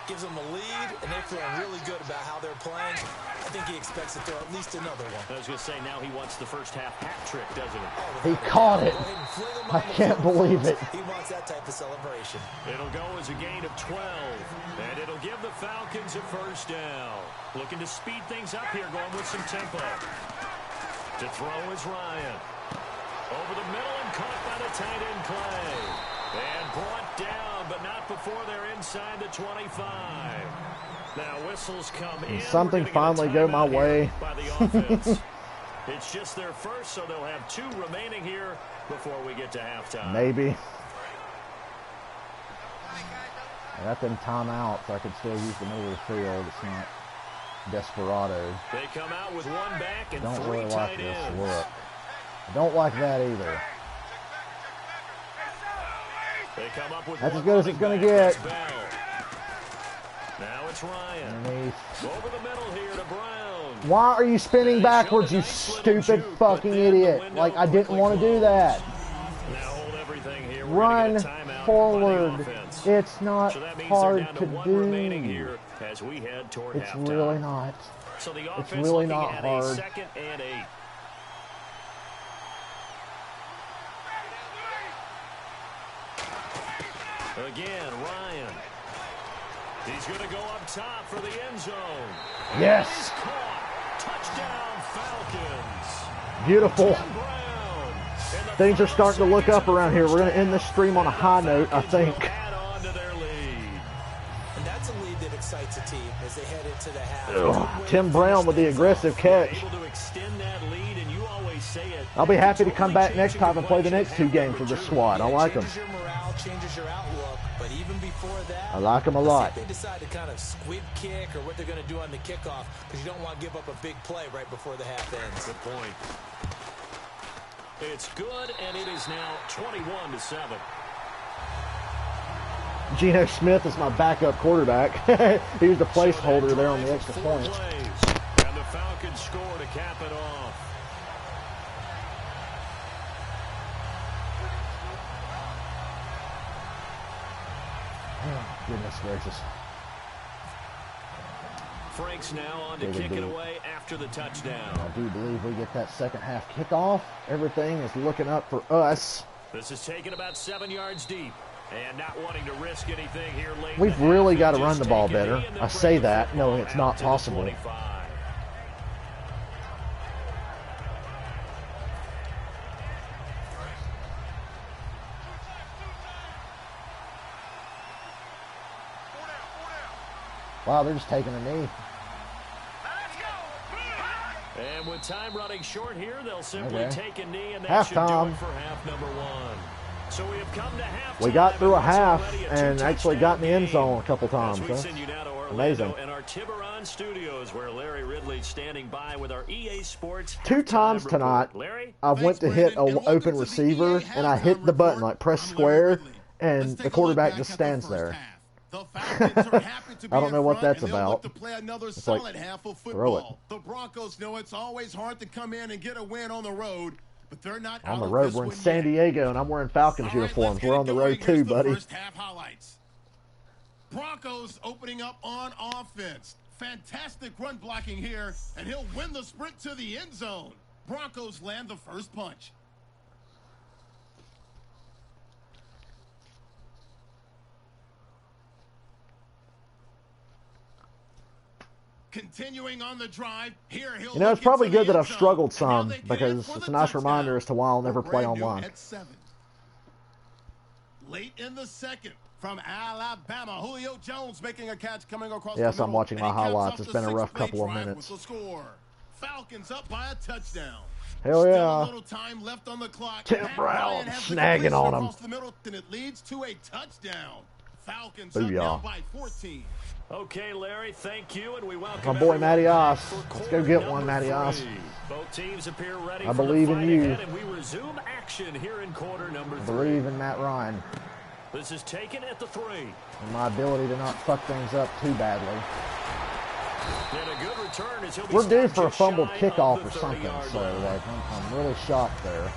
gives them a lead, and they're feeling really good about how they're playing. I think he expects to throw at least another one. I was going to say, now he wants the first-half hat trick, doesn't he? Oh, He caught it. go ahead and fling him I on the can't field. believe it. He wants that type of celebration. It'll go as a gain of 12, and it'll give the Falcons a 1st down. Looking to speed things up here, going with some tempo. To throw is Ryan. Over the middle and caught by the tight end Clay. And brought down, but not before they're inside the 25. Now whistles come in. Something We're gonna get a finally go my timeout way. here by the offense. It's just their first, so they'll have 2 remaining here before we get to halftime. Maybe. I got them timeouts. I could still use the middle of the field. It's not desperado. They come out with 1 back and Don't 3 really like tight this ends. look. I don't like that either. They come up with That's 1 as good as it's running gonna back. get. That's Bell. Now it's Ryan. Underneath. Over the middle here to Brown. Why are you spinning They backwards, showed a you nice little stupid juke, fucking but then the idiot? window Like, I didn't quickly want to do closed. that. Now hold everything here. We're Run gonna get a timeout by the forward. offense. It's not So that means hard they're down to to 1 remaining do. here as we head toward It's halftime. really not. So the It's offense really looking not at hard. a 2nd and 8. Again, Ryan. He's going to go up top for the end zone. Yes. He's caught. Touchdown, Falcons. Beautiful. Tim Brown. And the Things are final starting to look seconds up of the around here. We're going first to end this half. stream on a high note, I Falcons will think. add on to their lead. And that's a lead that excites a team as they head into the half. Ugh. Tim Brown with the aggressive catch. Able to extend that lead, and you always say it. I'll be happy to come back next time and play the next 2 games with this squad. I like them. Changes your morale, changes your outlook, but even before that, I like them a lot. they decide to kind of squib kick or what they're going to do on the kickoff, because you don't want to give up a big play right before the half ends. Good point. It's good, and it is now 21-7. Geno Smith is my backup quarterback. He was the placeholder there on the extra points. And the Falcons score to cap it off. Oh, goodness gracious. Frank's now on to kick it away after the touchdown. I do believe we get that second half kickoff. Everything is looking up for us. This is taken about 7 yards deep. And not wanting to risk anything here late. We've really got to run the ball better. I say that knowing it's not possible. Wow, they're just taking a knee. And with time running short here, they'll simply take a knee, and that should do it for half number 1. So we have come to halftime. We got through a half and actually got in the end zone a couple times. Amazing. And our Tiburon Studios, where Larry Ridley's standing by with our EA Sports 2 times tonight, I went to hit an open receiver, and I hit the button, like press square, and the quarterback just stands there. I don't know what that's about. It's like, throw it. The Broncos know it's always hard to come in and get a win on the road. But they're not on the road. We're in San Diego, and I'm wearing Falcons uniforms. We're on the road too, buddy. First half highlights. Broncos opening up on offense. Fantastic run blocking here, and he'll win the sprint to the end zone. Broncos land the first punch. Continuing on the drive, here he'll you know, it's probably good that I've struggled some, because it's a nice reminder as to why I'll never play online. Late in the second, from Alabama, Julio Jones making a catch coming across yes, the I'm watching my highlights. It's been a rough couple of minutes. Falcons up by a touchdown. Hell yeah. Still a little time left on the clock. Tim Brown snagging on him. The middle, and it leads to a touchdown. Falcons Booyah. up now by 14. Okay, Larry, thank you, and we welcome my boy Matty Oss. Let's go get one, Matty Oss. Both teams appear ready. I believe in you. And we resume action here in quarter number 3. I believe in Matt Ryan. This is taken at the 3. And my ability to not fuck things up too badly. And a good return as he'll be we're due for a fumbled kickoff or something, so like I'm really shocked there.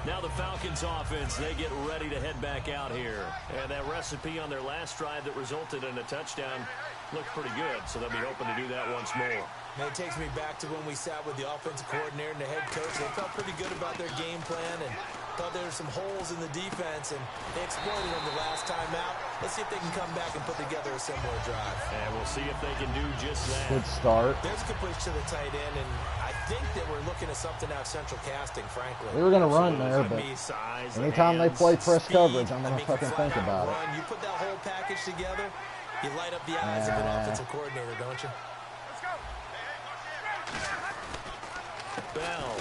Now the Falcons offense, they get ready to head back out here. And that recipe on their last drive that resulted in a touchdown looked pretty good, so they'll be hoping to do that once more. And it takes me back to when we sat with the offensive coordinator and the head coach. They felt pretty good about their game plan and thought there were some holes in the defense, and they exploited them the last time out. Let's see if they can come back and put together a similar drive. And we'll see if they can do just that. Good start. There's a good push to the tight end, and I think that we're looking at something out of central casting, frankly. We were going to run there, but anytime they play press coverage, I'm going to fucking think about it. You put that whole package together, you light up the eyes of an offensive coordinator, don't you? Bell.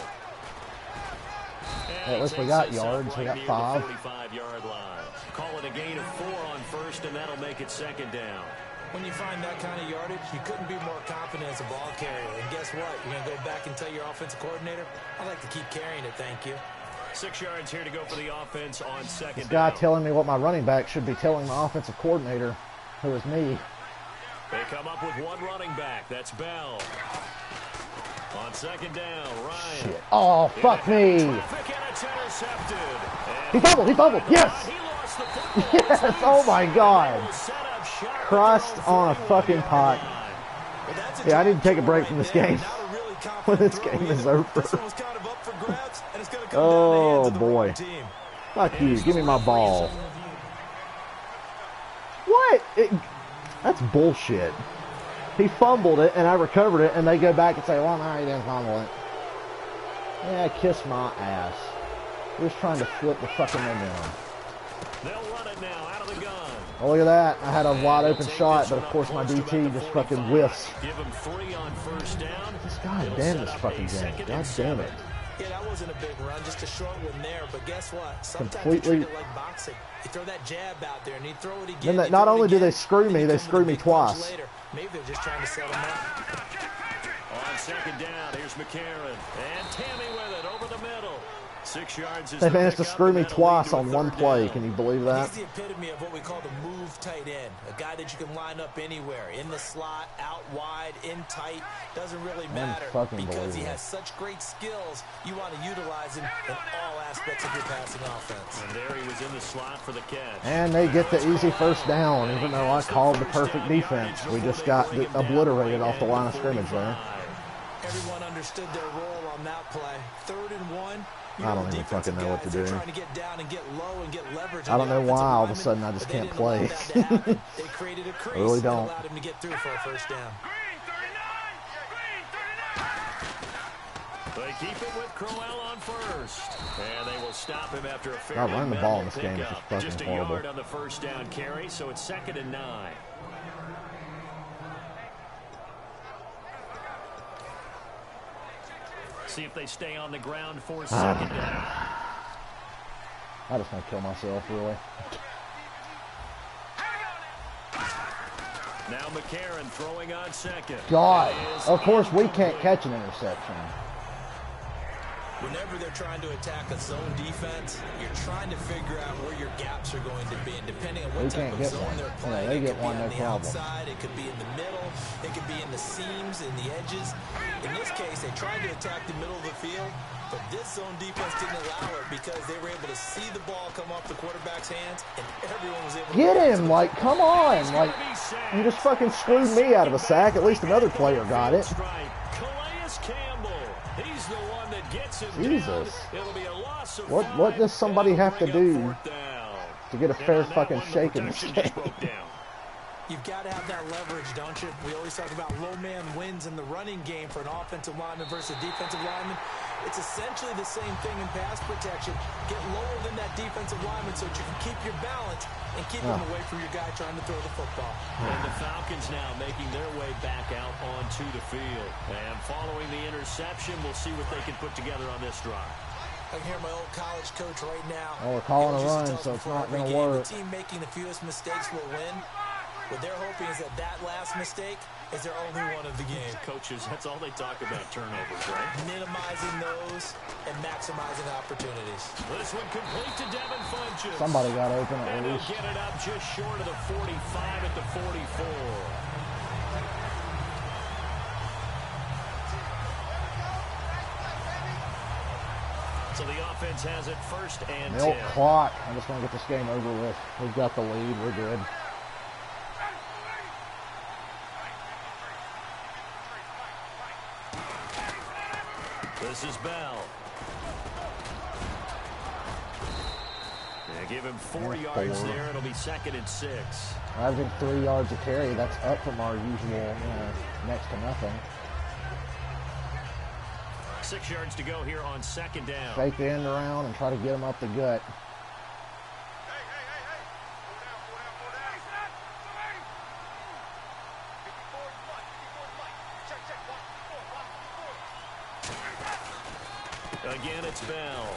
At least we got yards. We got 5. 45-yard line. Call it a gain of 4 on first, and that'll make it second down. When you find that kind of yardage, you couldn't be more confident as a ball carrier. And guess what? You're going to go back and tell your offensive coordinator, I'd like to keep carrying it, thank you. 6 yards here to go for the offense on second this guy down. telling me what my running back should be telling my offensive coordinator, who is me. They come up with one running back. That's Bell. On second down, Ryan. Shit. Oh, fuck me. He fumbled. He fumbled. Yes. Yes. Oh, my God. Crust on a fucking pot. Yeah, I need to take a break from this game when this game is over. Oh, boy. Fuck you. Give me my ball. What? That's bullshit. He fumbled it, and I recovered it, and they go back and say, well, no, he didn't fumble it. Yeah, kiss my ass. We're just trying to flip the fucking momentum. They'll run it now out of the gun. Oh, look at that. I had a wide open shot, but of course my DT just fucking whiffs. Give him 3 on first down. God damn this fucking game. God damn it. Yeah, that wasn't a big run, just a short one there. But guess what? Sometimes Completely. you treat it like boxing. You throw that jab out there, and you throw it again. Then not only do they screw me, they screw me twice. Maybe they're just trying to set him up. On second down, here's McCarron. And Tammy with it over the middle. 6 yards is They managed to screw me twice on one play. Can you believe that? He's the epitome of what we call the move tight end. A guy that you can line up anywhere. In the slot, out wide, in tight. Doesn't really matter because he has such great skills. You want to utilize him in all aspects of your passing offense. And there he was in the slot for the catch. And they get the easy first down, even though I called the perfect defense. We just got obliterated off the line of scrimmage there. Everyone understood their role on that play. 3rd and 1. I don't even fucking know what to do. Trying to get down and get low and get leverage. I don't know why all of a sudden I just can't play. They created a crease. I really don't. Allowed him to get through for a first down. They keep it with Crowell on first. And they will stop him after a fair running the ball in this game is just Just a fucking horrible. yard on the first down carry, so it's 2nd and 9. See if they stay on the ground for 2nd down. I just want to kill myself, really. Now McCarron throwing on 2nd. God, of course we can't catch an interception. Whenever they're trying to attack a zone defense, you're trying to figure out where your gaps are going to be. And depending on what type of zone they're playing, they it get could one, be on no the problem. outside, it could be in the middle, it could be in the seams, in the edges. In this case, they tried to attack the middle of the field, but this zone defense didn't allow it because they were able to see the ball come off the quarterback's hands, and everyone was able to get him! Like, come on! Like, you just fucking screwed me out of a sack. At least another player got it. He's the one that gets him Jesus. Down. It'll be a loss of what does somebody have to do to get a fair fucking shake in this game? You've got to have that leverage, don't you? We always talk about low man wins in the running game for an offensive lineman versus a defensive lineman. It's essentially the same thing in pass protection. Get lower than that defensive lineman so that you can keep your balance and keep him away from your guy trying to throw the football. And the Falcons now making their way back out onto the field. And following the interception, we'll see what they can put together on this drive. I can hear my old college coach right now. Oh, we're calling a run, so it's not going to work. The team making the fewest mistakes will win. What they're hoping is that last mistake is their only one of the game. Coaches, that's all they talk about, turnovers, right? Minimizing those and maximizing opportunities. This one complete to Devin Funches. Somebody got open at and least. They'll get it up just short of the 45 at the 44. So the offense has it 1st and 10. Milk clock. I just want to get this game over with. We've got the lead. We're good. This is Bell. They give him 4 yards there. It'll be 2nd and 6. Averaging 3 yards a carry. That's up from our usual, next to nothing. 6 yards to go here on 2nd down. Fake the end around and try to get him up the gut. Again, it's Bell.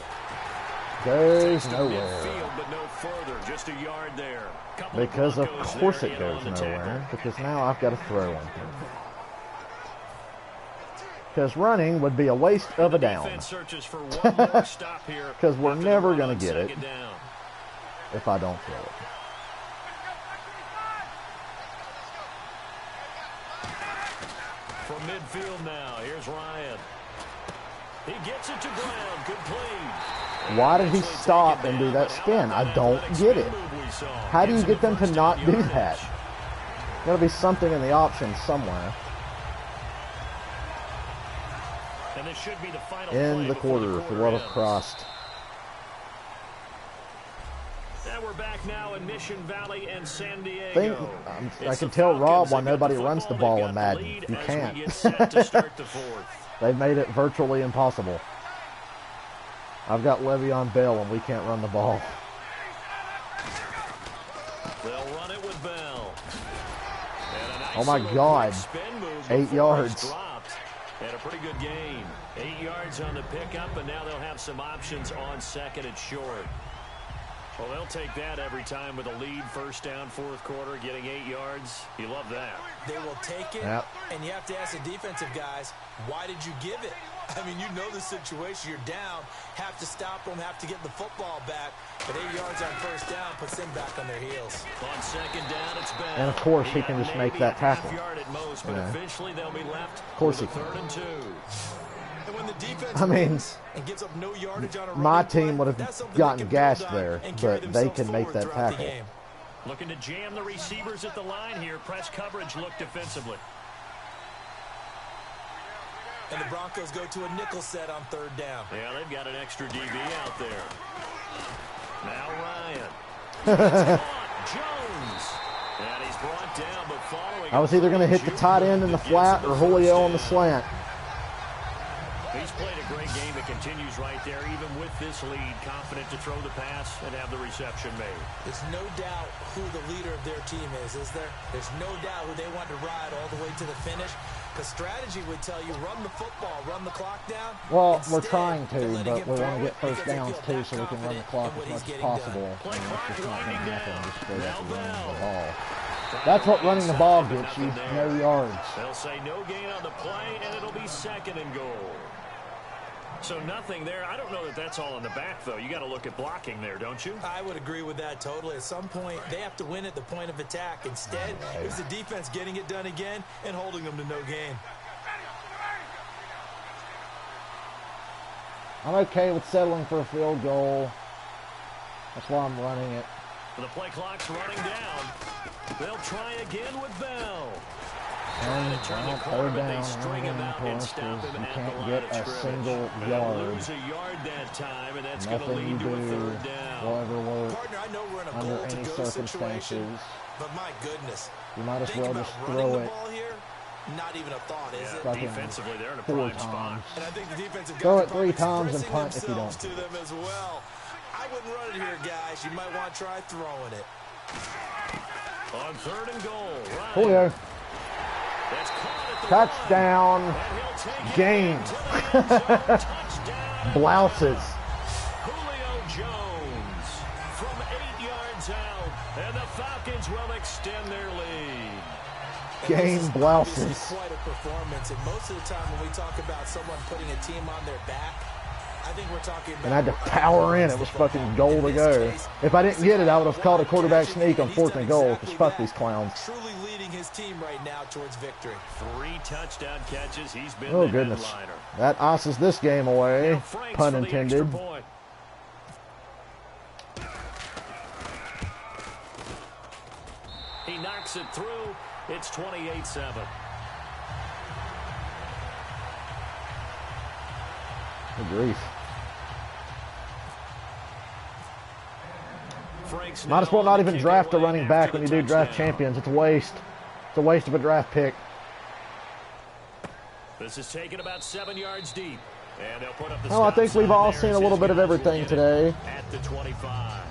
Goes nowhere. Midfield, but no further. Just a yard there. Because of course it goes nowhere. Because now I've got to throw him. Because running would be a waste of a down. Because we're never going to get it if I don't throw it. From midfield now, here's Ryan. He gets it to ground, complete. Why did he stop and do that spin? I don't get it. How do you get them to not do that? Got to be something in the options somewhere. And this should be the final in the quarter, for the love of Christ. And we're back now in Mission Valley and San Diego. I can tell Rob why nobody runs the ball in Madden. You can't. They've made it virtually impossible. I've got Le'Veon Bell and we can't run the ball. They'll run it Oh my God. 8 yards. And a pretty good gain. 8 yards on the pickup, and now they'll have some options on second and short. Well, they'll take that every time with a lead, first down, fourth quarter, getting 8 yards. You love that. They will take it, and you have to ask the defensive guys, why did you give it? I mean, you know the situation. You're down, have to stop them, have to get the football back. But 8 yards on first down puts them back on their heels. On second down, it's Bell. And of course, he can just make that tackle. Yard at most, but eventually they'll be left of course he third and 2. And when the defense I mean, and gives up no yardage on a my team play, would have gotten gashed there, but they can make that tackle. Looking to jam the receivers at the line here. Press coverage look defensively. And the Broncos go to a nickel set on third down. Yeah, they've got an extra DB out there. Now Ryan. Jones. And he's brought down, but following. I was either going to hit the tight end in the flat or Julio on the slant. He's played a great game. It continues right there, even with this lead. Confident to throw the pass and have the reception made. There's no doubt who the leader of their team is there? There's no doubt who they want to ride all the way to the finish. Because strategy would tell you, run the football, run the clock down. Well, Instead, we're trying to, but we want to get because first they downs feel too, so we can run the clock as much as possible. And it's just not going to happen. Just straight up running the ball. That's what running the ball gets you, no yards. They'll say no gain on the play, and it'll be second and goal. So nothing there. I don't know that that's all in the back, though. You got to look at blocking there, don't you? I would agree with that totally. At some point, they have to win at the point of attack. Instead, it was the defense getting it done again and holding them to no gain. I'm okay with settling for a field goal. That's why I'm running it. The play clock's running down. They'll try again with Bell. And third down, of course, because you can't get a single yard. Lose a yard that time, and that's Nothing you do will ever work Partner, I know we're in a under goal any to go circumstances. situation, but my goodness, You might as think well about just running throw the it ball here. Not even a thought, is it? fucking defensively, they're in a 4 prime spot. times. And I think the defensive guys Throw are it 3 probably times and expressing punt if you themselves don't. to them as well. I wouldn't run it here, guys. You might want to try throwing it. On third and goal, Ryan. Julio. That's caught at the Touchdown. line, and he'll take it Game. into the end zone. Touchdown. Blouses. Julio Jones from 8 yards out, and the Falcons will extend their lead. Game blouses. This is quite a performance, and most of the time when we talk about someone putting a team on their back, I think we're talking about... And I had to power in. It was fucking goal to go. If I didn't get it, I would have called a quarterback sneak on 4th and goal, because fuck these clowns. Truly leading his team right now towards victory. 3 touchdown catches. He's been Oh, the goodness. headliner. That ices this game away. Now Franks Pun for the extra intended. point. He knocks it through. It's 28-7. Good grief. Franks Might as well now not on the even kick draft a away running back after when you the do draft touchdown. champions. It's a waste. It's a waste of a draft pick. This is taken about 7 yards deep. And they'll put up the Well, I stop think we've sign all there seen a as little his bit of guys will everything get it today. At the 25.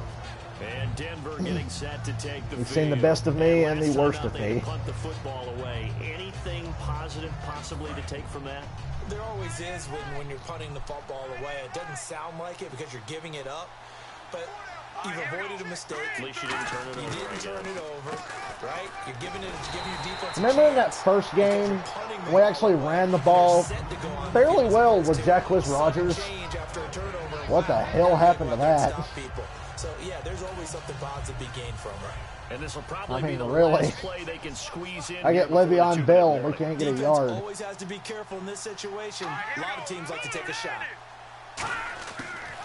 And Denver getting set to take the We've field. seen the best of me and the last time worst out, of they me. punt the football away. Anything positive possibly to take from that? There always is when you're punting the football away. It doesn't sound like it because you're giving it up, but you've avoided a mistake. At least you didn't turn it over. You didn't turn it over, right? You're giving your defense a Remember in that chance first because game, you're punting the we actually ball away. ran the ball You're set to go on fairly defense well minus with 2. Jacquizz Sudden Rodgers. change after a turnover. What the Wow, hell happened to what can that? stop people. So, yeah, there's always something positive to be gained from it. And this will probably I mean, be the really. last play they can squeeze in. I get here before the Le'Veon 2-minute Bell and we warning. can't get a Defense yard. always has to be careful in this situation. A lot of teams like to take a shot.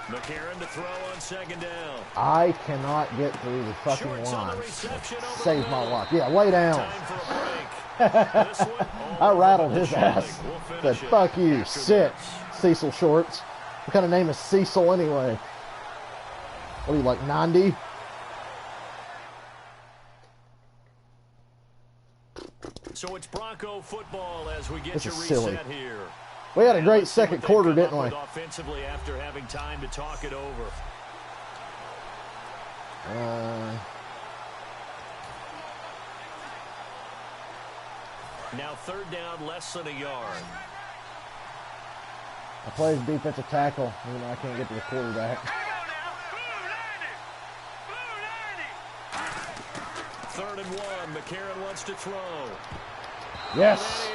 McCarron to throw on second down. I cannot get through the fucking Shorts on the line. reception over Save the my middle. life. Yeah, lay down. Time for a break. This one, I all rattled over his the ass. shooting. We'll Said, finish it fuck you, after sit, this. Cecil Shorts. What kind of name is Cecil anyway? What are you, like 90? So it's Bronco football as we get This you is reset silly. here. We had a And great let's see what second they quarter, come didn't up we? with offensively after having time to talk it over. Now 3rd down, less than a yard. I play as defensive tackle, even though I can't get to the quarterback. 3rd and 1. McCarron wants to throw. Yes.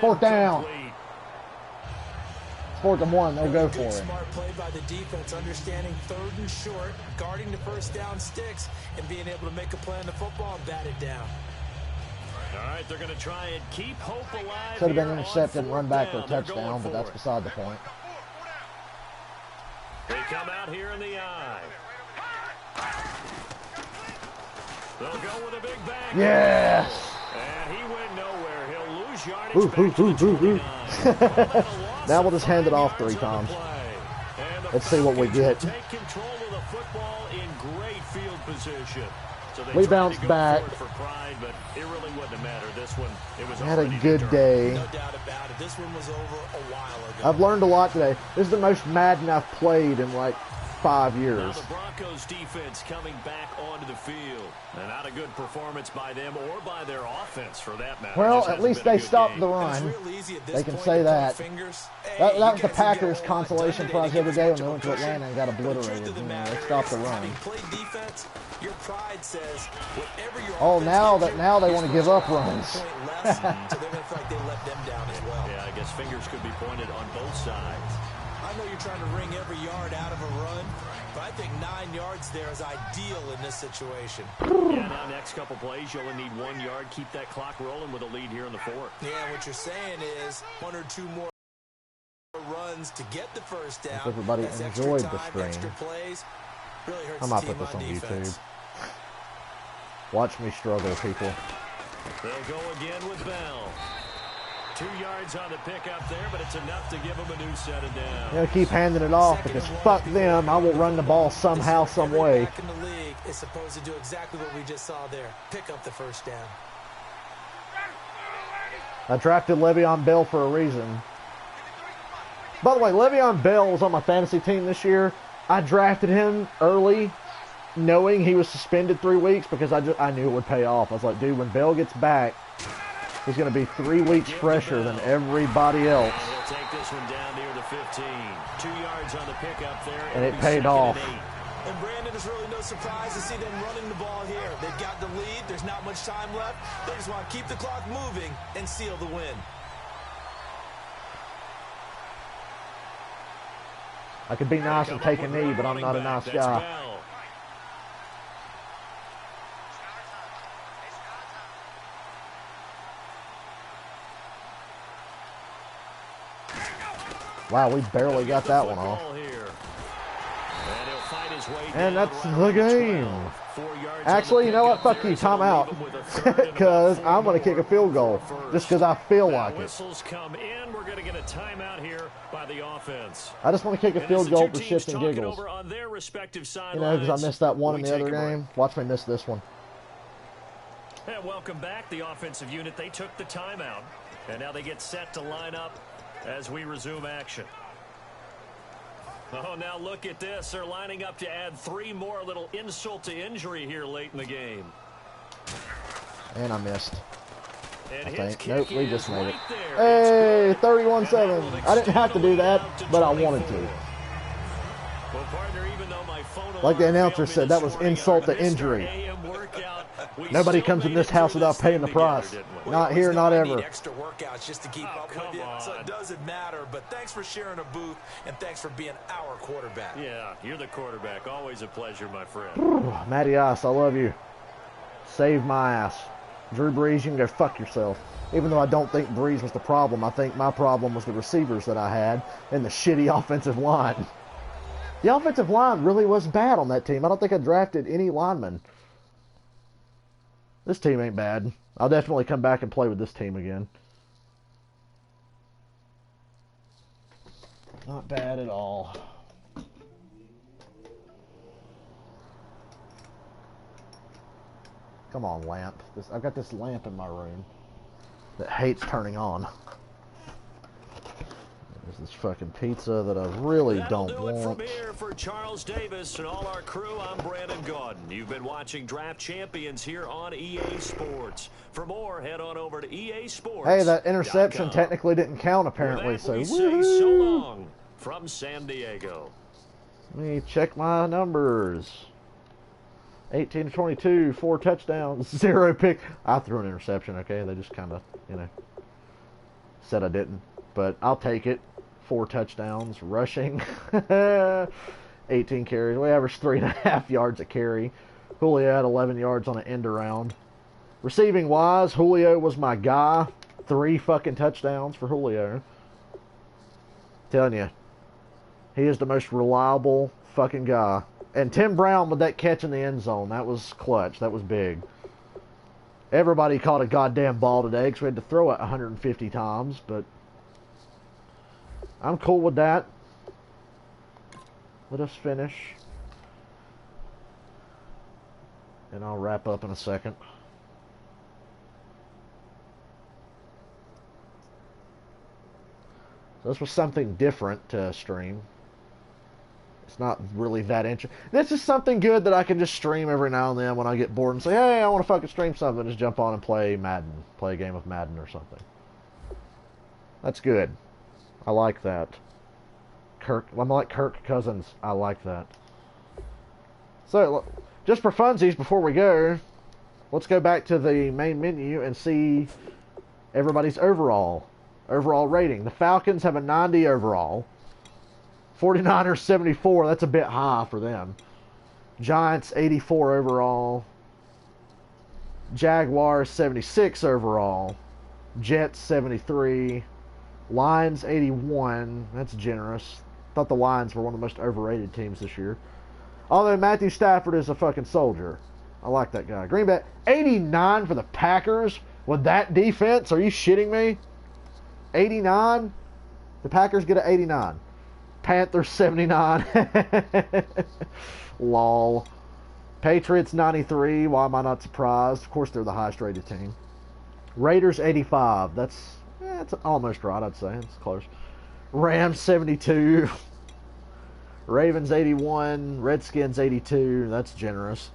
4th down. 4th and 1. They'll go for it. Smart play by the defense, understanding 3rd and short, guarding the first down sticks, and being able to make a play on the football and bat it down. All right, they're going to try and keep hope alive. Could have been intercepted and run back for a touchdown, but that's beside the point. They come out here in the eye. They'll go with a big bang. Yes. And he went nowhere. He'll lose yardage back to the 29. Now we'll just hand it off 3 times. Let's see what we get. Take control of the football in great field position. So we bounced back. For pride, but it really wouldn't have mattered. This one, it was had a good day. No doubt about it. This one was over a while ago. I've learned a lot today. This is the most Madden I've played in like 5 years. Now the Broncos defense coming back onto the field. And not a good performance by them or by their offense for that matter. Well, at least they stopped the run. They can say that. That was the Packers' consolation prize the other day when they went to Atlanta and got obliterated. They stopped the run. Oh, now they want to give up runs. Yeah, I guess fingers could be pointed on both sides. I know you're trying to wring every yard out of a run, but I think 9 yards there is ideal in this situation. Yeah, now next couple plays, you only need 1 yard. Keep that clock rolling with a lead here in the 4th. Yeah, what you're saying is 1 or 2 more runs to get the first down. If everybody That's enjoyed extra time, the extra stream. plays. Really hurts I might the team put this on defense. YouTube. Watch me struggle, people. They'll go again with Bell. 2 yards on the pickup there, but it's enough to give them a new set of downs. You know, keep handing it off because fuck them. I will run the ball somehow, some way. Back in the league is supposed to do exactly what we just saw there. Pick up the first down. I drafted Le'Veon Bell for a reason. By the way, Le'Veon Bell was on my fantasy team this year. I drafted him early, knowing he was suspended 3 weeks because I knew it would pay off. I was like, dude, when Bell gets back, he's going to be 3 weeks fresher than everybody else. He'll take this one down near the 15. 2 yards on the pickup there. And it paid off. And Brandon, is really no surprise to see them running the ball here. They've got the lead. There's not much time left. They just want to keep the clock moving and seal the win. I could be nice and take a knee, but I'm not a nice guy. Wow, we barely got that one off. And that's the game. Actually, you know what? Fuck you. Timeout. Because I'm going to kick a field goal. Just because I feel like it. Whistles come in. We're going to get a timeout here by the offense. I just want to kick a field goal for shits and giggles. You know, because I missed that one in the other game. Watch me miss this one. And welcome back, the offensive unit. They took the timeout. And now they get set to line up as we resume action. Oh, now look at this. They're lining up to add 3 more. A little insult to injury here late in the game. And I missed. And I think. Nope, we just made it. Hey, 31-7. I didn't have to do that, but I wanted to. Well, partner, even though my phone like the announcer said, that was insult to injury. Nobody comes in this house without paying the price. Not here, not ever. Extra workouts just to keep up with you, so it doesn't matter. But thanks for sharing a booth, and thanks for being our quarterback. Yeah, you're the quarterback. Always a pleasure, my friend. Matty Ice, I love you. Save my ass. Drew Brees, you can go fuck yourself. Even though I don't think Brees was the problem, I think my problem was the receivers that I had and the shitty offensive line. The offensive line really was bad on that team. I don't think I drafted any linemen. This team ain't bad. I'll definitely come back and play with this team again. Not bad at all. Come on, lamp. I've got this lamp in my room that hates turning on. There's This fucking pizza that I really That'll don't do it want. from here for Charles Davis and all our crew. I'm Brandon Gaudin. You've been watching Draft Champions here on EA Sports. For more, head on over to EA Sports. Hey, that interception technically didn't count apparently, With that, so we say so long from San Diego. Let me check my numbers. 18 to 22, 4 touchdowns, 0 pick. I threw an interception, okay? They just kind of, you know, said I didn't. But I'll take it. 4 touchdowns, rushing. 18 carries. We averaged 3.5 yards a carry. Julio had 11 yards on an end around. Receiving wise, Julio was my guy. 3 fucking touchdowns for Julio. Telling you, he is the most reliable fucking guy. And Tim Brown with that catch in the end zone, that was clutch. That was big. Everybody caught a goddamn ball today because we had to throw it 150 times, but I'm cool with that. Let us finish. And I'll wrap up in a second. So this was something different to stream. It's not really that interesting. This is something good that I can just stream every now and then when I get bored and say, hey, I want to fucking stream something. Just jump on and play Madden. Play a game of Madden or something. That's good. I like that. I'm like Kirk Cousins. I like that. So, just for funsies, before we go, let's go back to the main menu and see everybody's overall rating. The Falcons have a 90 overall. 49ers 74. That's a bit high for them. Giants 84 overall. Jaguars 76 overall. Jets 73. Lions 81. That's generous. Thought the Lions were one of the most overrated teams this year. Although Matthew Stafford is a fucking soldier. I like that guy. Green Bay 89 for the Packers with that defense. Are you shitting me? 89? The Packers get an 89. Panthers 79. Lol. Patriots 93. Why am I not surprised? Of course, they're the highest rated team. Raiders 85. That's almost right, I'd say. It's close. Rams 72. Ravens 81. Redskins 82. That's generous.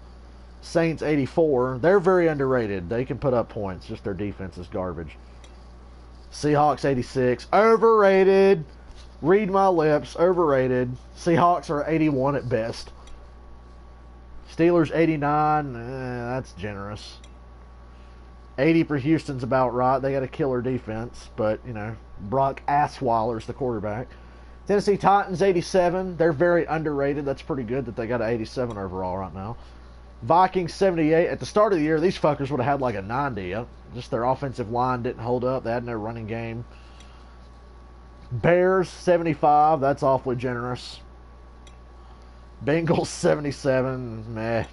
Saints 84. They're very underrated. They can put up points. Just their defense is garbage. Seahawks 86. Overrated. Read my lips. Overrated. Seahawks are 81 at best. Steelers 89. That's generous. 80 for Houston's about right. They got a killer defense, but, you know, Brock Osweiler's the quarterback. Tennessee Titans 87. They're very underrated. That's pretty good that they got an 87 overall right now. Vikings 78. At the start of the year, these fuckers would have had like a 90. Just their offensive line didn't hold up. They had no running game. Bears 75. That's awfully generous. Bengals 77. Meh.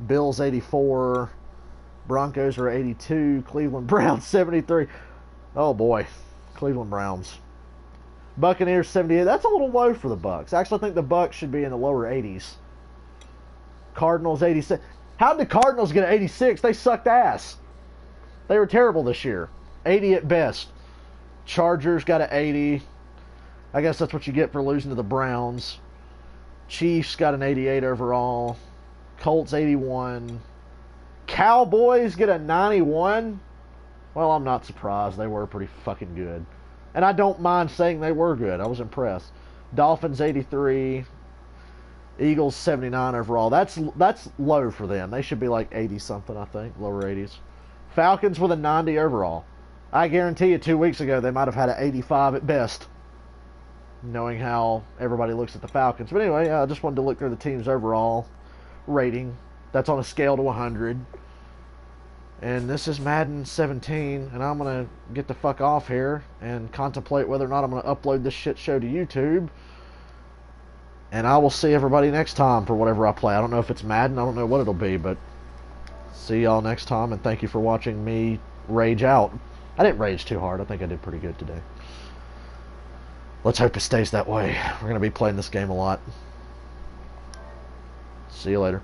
Bills 84. Broncos are 82. Cleveland Browns 73. Oh boy. Cleveland Browns. Buccaneers 78. That's a little low for the Bucs. I actually think the Bucs should be in the lower 80s. Cardinals 86. How did the Cardinals get an 86? They sucked ass. They were terrible this year. 80 at best. Chargers got an 80. I guess that's what you get for losing to the Browns. Chiefs got an 88 overall. Colts 81. Cowboys get a 91. Well, I'm not surprised. They were pretty fucking good. And I don't mind saying they were good. I was impressed. Dolphins 83. Eagles 79 overall. That's low for them. They should be like 80 something, I think. Lower 80s. Falcons with a 90 overall. I guarantee you 2 weeks ago they might have had an 85 at best. Knowing how everybody looks at the Falcons. But anyway, I just wanted to look through the team's overall rating. That's on a scale to 100. And this is Madden 17. And I'm going to get the fuck off here and contemplate whether or not I'm going to upload this shit show to YouTube. And I will see everybody next time for whatever I play. I don't know if it's Madden. I don't know what it'll be. But see y'all next time. And thank you for watching me rage out. I didn't rage too hard. I think I did pretty good today. Let's hope it stays that way. We're going to be playing this game a lot. See you later.